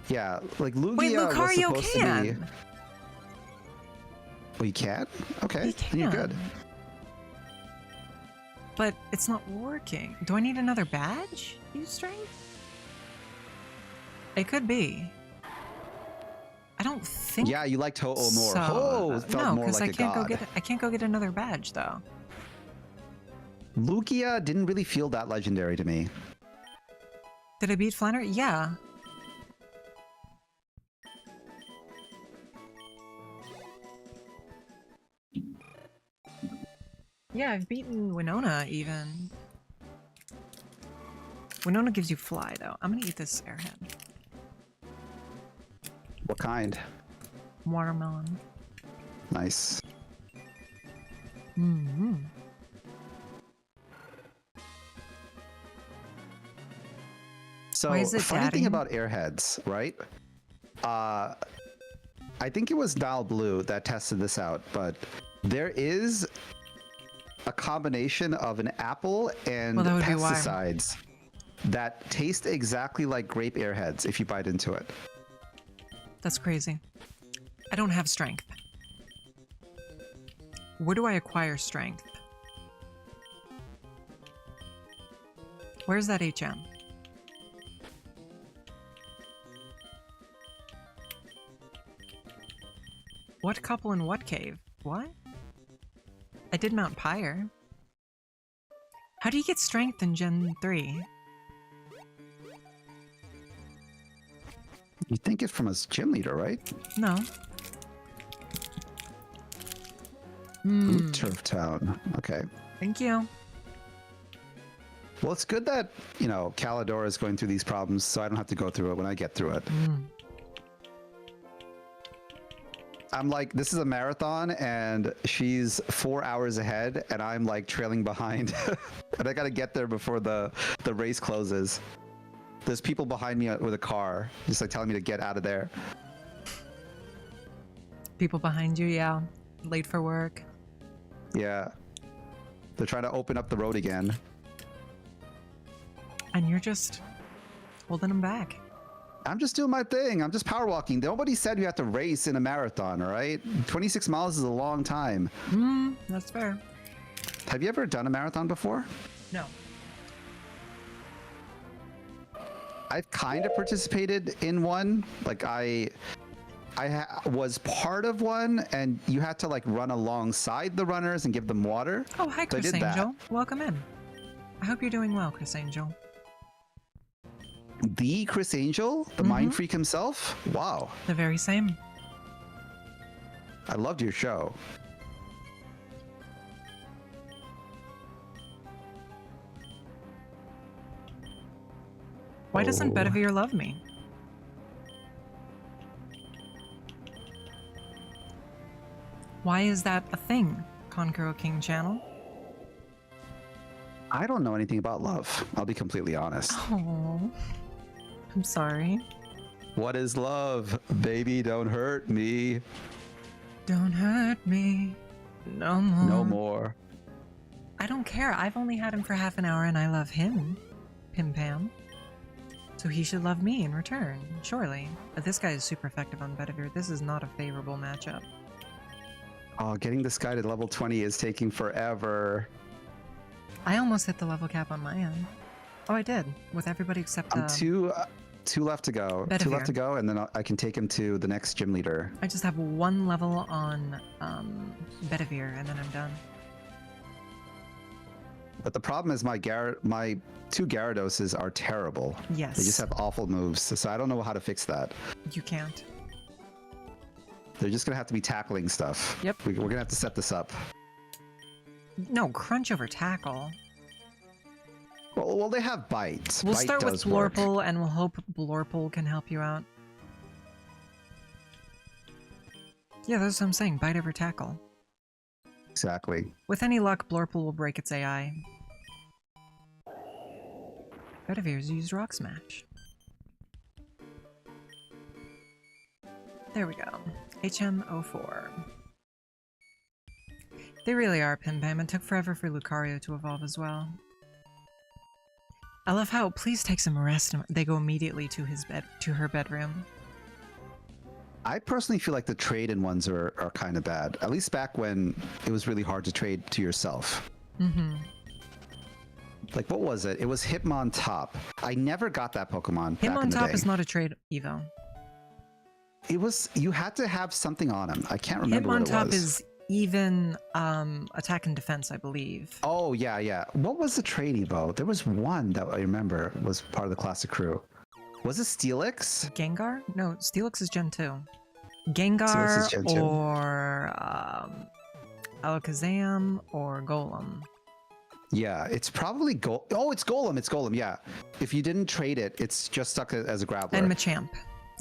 Yeah, like Lugia Wait, was Lucario supposed to be... can! Oh, you can? Okay, He then you're can. good. But it's not working. Do I need another badge? Use strength? It could be. I don't think. Yeah, you liked Ho-Oh more. so. Ho-Oh felt No, more because like I a can't god. I can't go get another badge though. Lugia didn't really feel that legendary to me. Did I beat Flannery? Yeah. Yeah, I've beaten Winona even. Winona gives you fly though. I'm gonna eat this airhead. What kind? Watermelon. Nice. Mm-hmm. So, Why is it funny daddy? thing about airheads, right? I think it was Nile Blue that tested this out, but there is a combination of an apple and Well, that would be why. pesticides that taste exactly like grape airheads if you bite into it. That's crazy. I don't have strength. Where do I acquire strength? Where's that HM? What couple in what cave? What? I did Mount Pyre. How do you get strength in Gen 3? You think it's from a gym leader, right? No. Ooh, Turf Town. Okay. Thank you. Well, it's good that, you know, Callidora is going through these problems so I don't have to go through it when I get through it. I'm like, this is a marathon and she's 4 hours ahead and I'm like trailing behind. And I got to get there before the race closes. There's people behind me with a car just like telling me to get out of there. People behind you, yeah. Late for work. Yeah. They're trying to open up the road again. And you're just holding them back. I'm just doing my thing. I'm just power walking. Nobody said you have to race in a marathon, all right? 26 miles is a long time. That's fair. Have you ever done a marathon before? No. I've kind of participated in one. Like was part of one, and you had to like run alongside the runners and give them water. Oh, hi, So I Chris did that. Angel. Welcome in. I hope you're doing well, Chris Angel. The Chris Angel, the mind freak himself. Wow, The very same. I loved your show. Why doesn't Oh. Bedivere love me? Why is that a thing, Concro King Channel? I don't know anything about love. I'll be completely honest. Oh, I'm sorry. What is love? Baby, don't hurt me. Don't hurt me no more. No more. I don't care. I've only had him for half an hour and I love him. Pim Pam. So he should love me in return, surely. But this guy is super effective on Bedivere. This is not a favorable matchup. Oh, getting this guy to level 20 is taking forever. I almost hit the level cap on my end. Oh, I did. With everybody except I'm two left to go. Two Bedivere. left to go, and then I can take him to the next gym leader. I just have one level on Bedivere and then I'm done. But the problem is my two Gyarados are terrible. Yes. They just have awful moves, so I don't know how to fix that. You can't. They're just gonna have to be tackling stuff. Yep. We're gonna have to set this up. No, crunch over tackle. Well, they have bite. We'll Bite start with does work. Blorple and we'll hope Blorple can help you out. Yeah, that's what I'm saying. Bite over tackle. Exactly. With any luck, Blorple will break its AI. Bedivere's used Rock Smash. There we go. HM04. They really are Pim Pam. It took forever for Lucario to evolve as well. I love how please take some rest and they go immediately to her bedroom. I personally feel like the trade-in ones are kind of bad. At least back when it was really hard to trade to yourself. Mm-hmm. Like, what was it? It was Hitmontop. I never got that Pokemon back in the Hitmontop day. is not a trade Evo. It was, you had to have something on him. I can't remember what it was. Hitmontop is even attack and defense, I believe. Oh, yeah, yeah. What was the trade Evo? There was one that I remember was part of the classic crew. Was it Steelix? Gengar? No, Steelix is Gen 2. Steelix Gengar is Gen 2. or Alakazam or Golem. Yeah, it's probably Oh, it's Golem. It's Golem, yeah. If you didn't trade it, it's just stuck as a Grappler. And Machamp.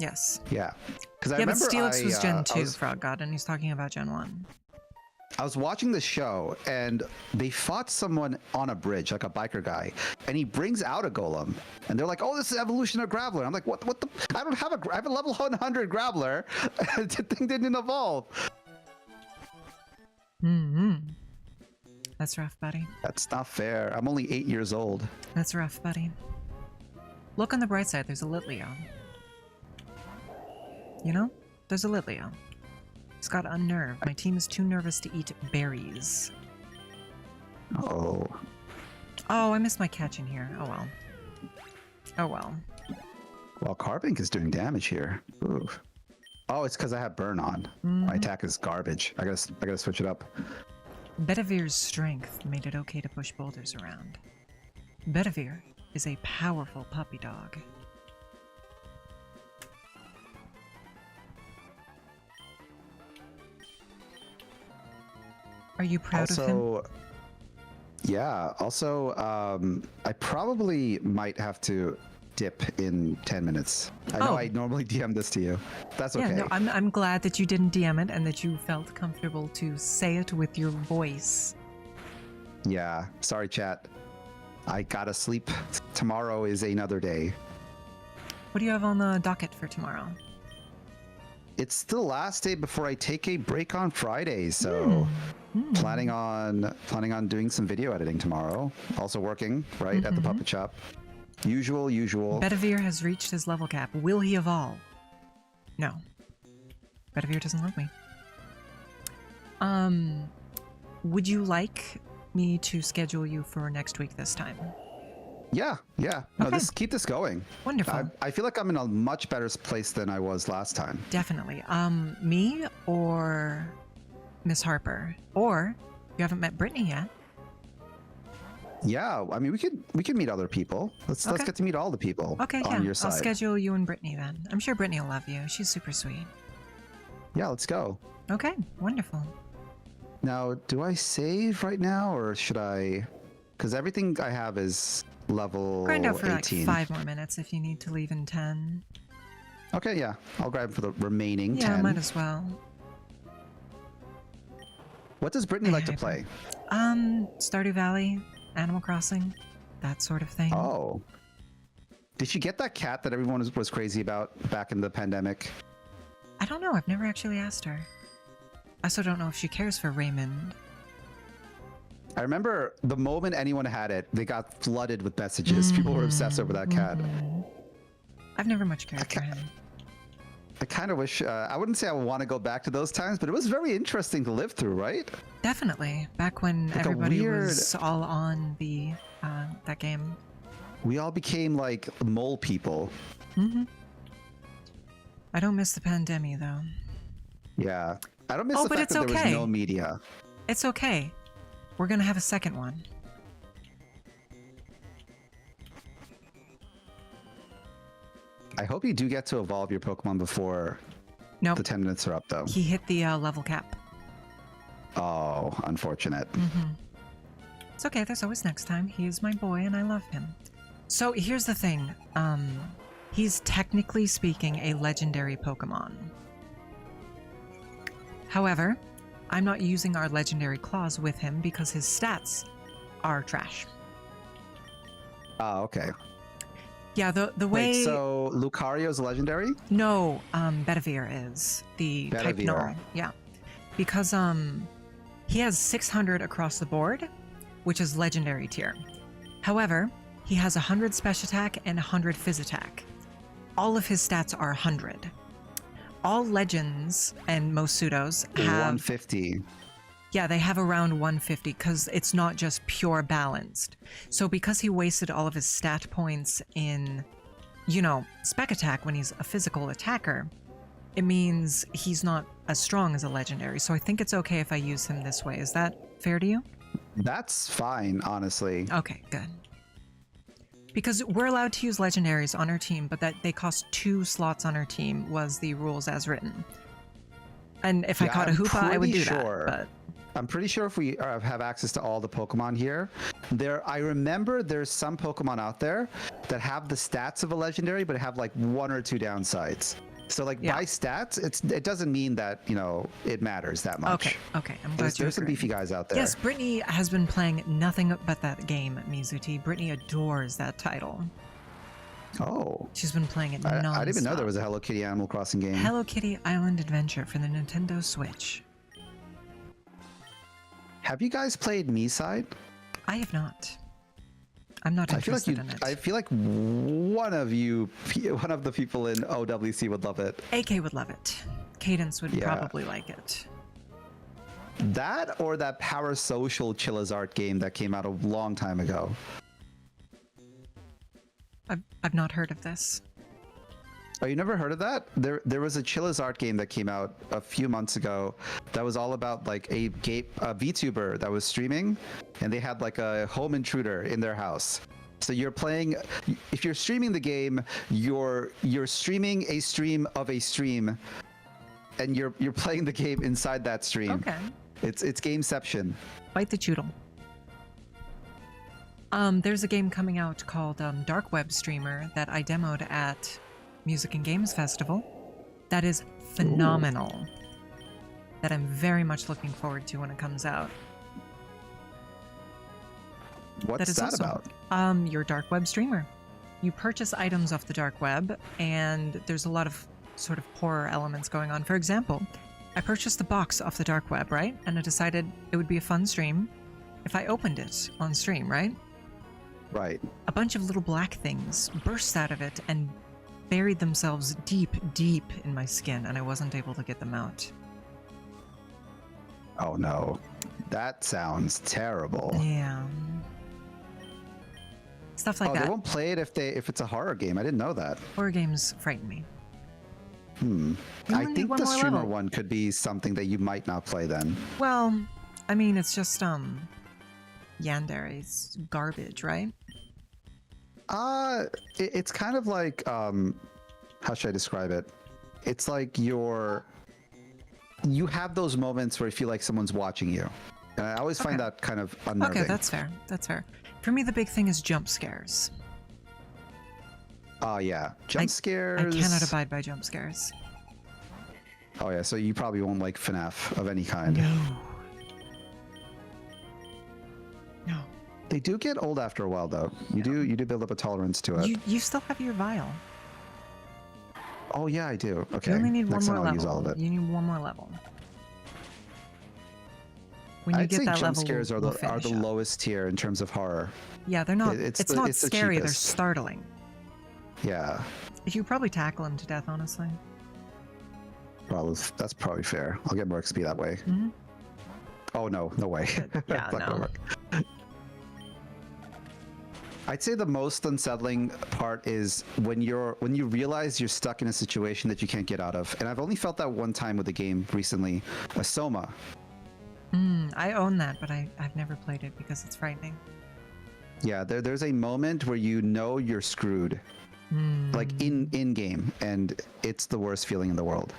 Yes. Yeah. Because I Yeah, but remember Steelix was Gen 2, I Frog God, and he's talking about Gen 1. I was watching the show, and they fought someone on a bridge, like a biker guy, and he brings out a Golem, and they're like, "Oh, this is evolution of Graveler." I'm like, "What? What the? I don't have I have a level 100 Graveler. The thing didn't evolve." Mm-hmm. That's rough, buddy. That's not fair. I'm only 8 years old. That's rough, buddy. Look on the bright side. There's a Litleo. You know? There's a Litleo. He's got unnerved. My team is too nervous to eat berries. Oh, Oh, I missed my catch in here. Oh well. Oh well. well, Carbink is doing damage here. Ooh. Oh, it's because I have burn on. My attack is garbage. I gotta switch it up. Bedivere's strength made it okay to push boulders around. Bedivere is a powerful puppy dog. Are you proud of him? Also, yeah. Also, I probably might have to dip in 10 minutes. I know Oh. I normally DM this to you. That's okay. Yeah, no, I'm glad that you didn't DM it and that you felt comfortable to say it with your voice. Yeah. Sorry, chat. I gotta sleep. Tomorrow is another day. What do you have on the docket for tomorrow? It's the last day before I take a break on Friday, so planning on doing some video editing tomorrow. Also working right at the puppet shop. Usual. Bedivere has reached his level cap. Will he evolve? No. Bedivere doesn't love me. Would you like me to schedule you for next week this time? Yeah. No, Okay. keep this going. Wonderful. I feel like I'm in a much better place than I was last time. Definitely. Me or Miss Harper? Or you haven't met Brytknee yet. Yeah, I mean, we could meet other people. Let's get to meet all the people Okay, on yeah. your side. I'll schedule you and Brytknee then. I'm sure Brytknee will love you. She's super sweet. Yeah, let's go. Okay, wonderful. Now, do I save right now or should I? Because everything I have is level Grind out for 18. like 5 more minutes if you need to leave in 10. Okay, yeah. I'll grab for the remaining Yeah, 10. might as well. What does Brytknee like to play? Stardew Valley, Animal Crossing, that sort of thing. Oh. Did she get that cat that everyone was crazy about back in the pandemic? I don't know. I've never actually asked her. I also don't know if she cares for Raymond. I remember the moment anyone had it, they got flooded with messages. People were obsessed over that cat. I've never much cared for him. I kind of wish, I wouldn't say I want to go back to those times, but it was very interesting to live through, right? Definitely. Back when Like a everybody weird- was all on the that game. We all became like mole people. I don't miss the pandemic though. Yeah. I don't miss Oh, the but fact it's that there okay. was no media. It's okay. We're gonna have a second one. I hope you do get to evolve your Pokemon before Nope. the 10 minutes are up, though. He hit the level cap. Oh, unfortunate. It's okay. There's always next time. He is my boy, and I love him. So here's the thing. He's technically speaking a legendary Pokemon. However, I'm not using our legendary claws with him because his stats are trash. Oh, okay. Yeah, the way... Wait, so Lucario's legendary? No, Bedivere is the type Bedivere. null. Yeah. Because he has 600 across the board, which is legendary tier. However, he has 100 special attack and 100 phys attack. All of his stats are 100. All legends and most pseudos have 150. Yeah, they have around 150 because it's not just pure balanced. So because he wasted all of his stat points in, spec attack when he's a physical attacker, it means he's not as strong as a legendary. So I think it's okay if I use him this way. Is that fair to you? That's fine, honestly. Okay, good. Because we're allowed to use legendaries on our team, but that they cost 2 slots on our team was the rules as written. And if I Yeah, caught a I'm Hoopa, I would do pretty sure. that. I'm pretty sure if we have access to all the Pokemon here, I remember there's some Pokemon out there that have the stats of a legendary, but have like 1 or 2 downsides. So like Yeah. by stats, it doesn't mean that, it matters that much. Okay. I'm glad you There's some agree. beefy guys out there. Yes, Brytknee has been playing nothing but that game, Mizuti. Brytknee adores that title. Oh. She's been playing it I nonstop. didn't even know there was a Hello Kitty Animal Crossing game. Hello Kitty Island Adventure for the Nintendo Switch. Have you guys played Me Side? I have not. I'm not interested in it. I feel like one of the people in OWC would love it. AK would love it. Cadence would Yeah. probably like it. That or that Power Social Chillazart game that came out a long time ago. I've not heard of this. Oh, you never heard of that? There was a Chillazart game that came out a few months ago that was all about like a VTuber that was streaming, and they had like a home intruder in their house. So you're playing, if you're streaming the game, you're streaming a stream of a stream, and you're playing the game inside that stream. Okay. It's Gameception. Bite the choodle. There's a game coming out called Dark Web Streamer that I demoed at Music and Games Festival. That is phenomenal. That I'm very much looking forward to when it comes out. What's that also, about? Your dark web streamer. You purchase items off the dark web, and there's a lot of sort of poorer elements going on. For example, I purchased the box off the dark web, right? And I decided it would be a fun stream if I opened it on stream, right? Right. a bunch of little black things burst out of it and buried themselves deep, deep in my skin, and I wasn't able to get them out. Oh no, that sounds terrible. Yeah. Stuff like Oh, that. they won't play it if it's a horror game. I didn't know that. Horror games frighten me. You I only need think one the more streamer level. one could be something that you might not play then. Well, I mean, it's just Yandere's garbage, right? It's kind of like how should I describe it? It's like you have those moments where you feel like someone's watching you. And I always find that kind of unnerving. Okay, that's fair. That's fair. For me, the big thing is jump scares. Oh yeah, jump scares. I cannot abide by jump scares. Oh yeah, so you probably won't like FNAF of any kind. No. No. They do get old after a while, though. You do build up a tolerance to it. You still have your vial. Oh yeah, I do. Okay. You only need Next one time more I'll level. use all of it. You need one more level. When you I'd get say that jump level, scares we'll are the finish up. lowest tier in terms of horror. Yeah, they're not. It's not the scary. They're cheapest. startling. Yeah, You probably tackle them to death, honestly. that's probably fair. I'll get more XP that way. Mhm. Oh no, no way. Yeah, It's not gonna no. work. I'd say the most unsettling part is when you realize you're stuck in a situation that you can't get out of. And I've only felt that one time with a game recently, a Soma. I own that, but I've never played it because it's frightening. Yeah, there's a moment where you know you're screwed, like in game, and it's the worst feeling in the world.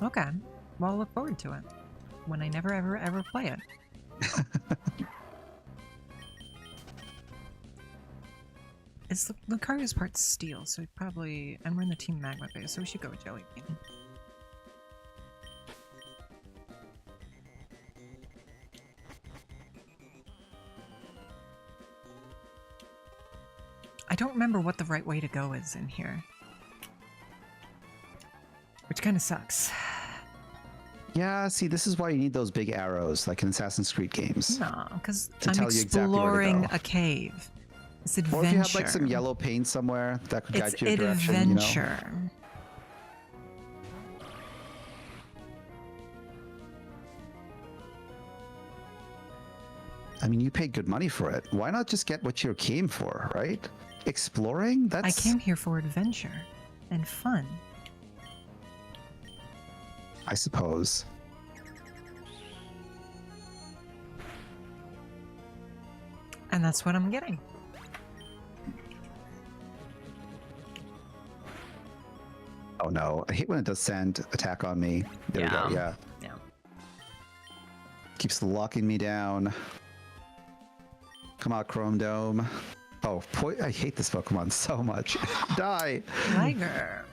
Okay. Well, I'll look forward to it when I never, ever play it. It's the Lucario's part steel, so we probably... And we're in the Team Magma phase, so we should go with Jelly Bean. I don't remember what the right way to go is in here. Which kind of sucks. Yeah, see, this is why you need those big arrows, like in Assassin's Creed games. No, because To I'm tell you exactly where to exploring go. a cave. It's adventure. Or if you have like some yellow paint somewhere that could guide It's you a direction, you know? adventure. I mean, you paid good money for it. Why not just get what you came for, right? Exploring? I came here for adventure and fun. I suppose. And that's what I'm getting. Oh no, I hate when it does send attack on me. There we go, yeah. Yeah. Keeps locking me down. Come on, Chrome Dome. Oh, I hate this Pokemon so much. Die! Tiger.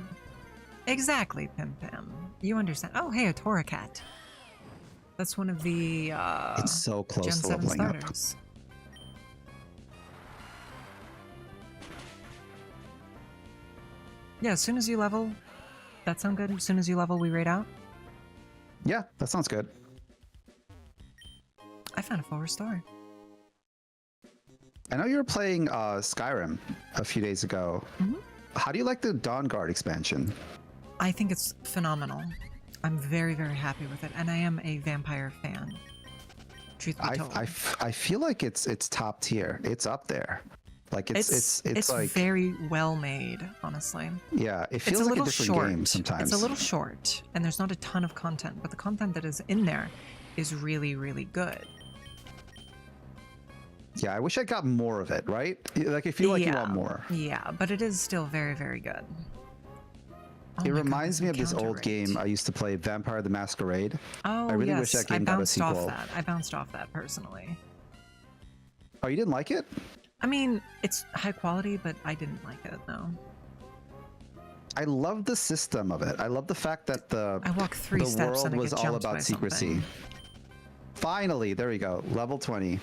Exactly, Pim Pam. You understand. Oh, hey, a Toracat. That's one of the It's so close Gen to 7 leveling up. starters. Yeah, as soon as you level, that sound good? As soon as you level, we raid out? Yeah, that sounds good. I found a full restore. I know you were playing Skyrim a few days ago. How do you like the Dawn Guard expansion? I think it's phenomenal. I'm very, very happy with it, and I am a vampire fan. Truth be told. I feel like it's top tier. It's up there. Like it's like very well made, honestly. yeah. It feels It's a like little a different short. game sometimes. It's a little short, and there's not a ton of content, but the content that is in there is really, really good. Yeah, I wish I got more of it. Right? Like I feel like you want more. Yeah, but it is still very, very good. Oh It my God, reminds me of this encounter old rate. game I used to play, Vampire the Masquerade. Oh, I really yes. wish that game got a bounced off sequel. that. I bounced off that personally. Oh, you didn't like it? I mean, it's high quality, but I didn't like it, no. I love the system of it. I love the fact that I walk 3 the steps world and I was get all jumped by about secrecy. something. Finally, there we go. Level 20.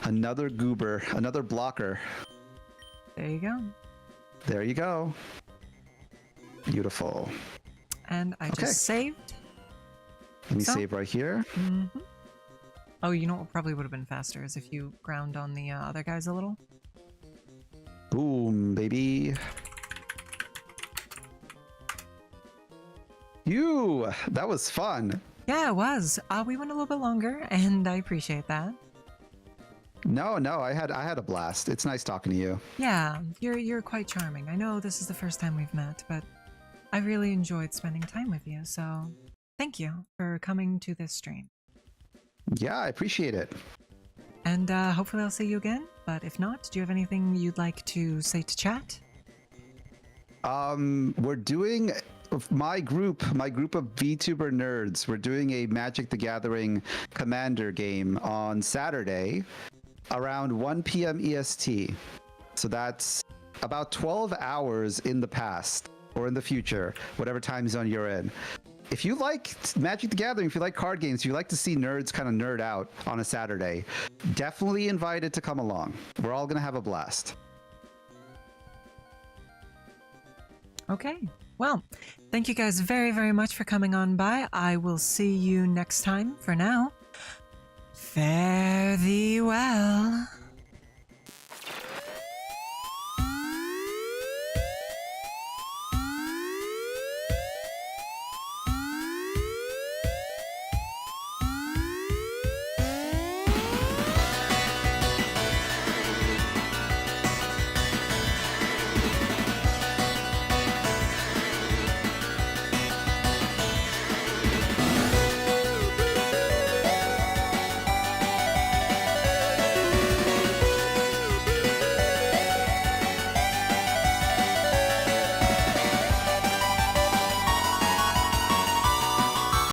Another goober, another blocker. There you go. There you go. Beautiful. And I Okay. just saved. Let me So- save right here. Oh, you know what probably would have been faster is if you ground on the other guys a little. Boom, baby. That was fun. Yeah, it was. We went a little bit longer, and I appreciate that. No, I had a blast. It's nice talking to you. Yeah, you're quite charming. I know this is the first time we've met, but I really enjoyed spending time with you, so thank you for coming to this stream. Yeah, I appreciate it. And hopefully I'll see you again, but if not, do you have anything you'd like to say to chat? We're doing my group of VTuber nerds. We're doing a Magic the Gathering Commander game on Saturday around 1 p.m. EST. So that's about 12 hours in the past or in the future, whatever time zone you're in. If you like Magic the Gathering, if you like card games, if you like to see nerds kind of nerd out on a Saturday, definitely invited to come along. We're all going to have a blast. Okay. Well, thank you guys very, very much for coming on by. I will see you next time. For now, fare thee well.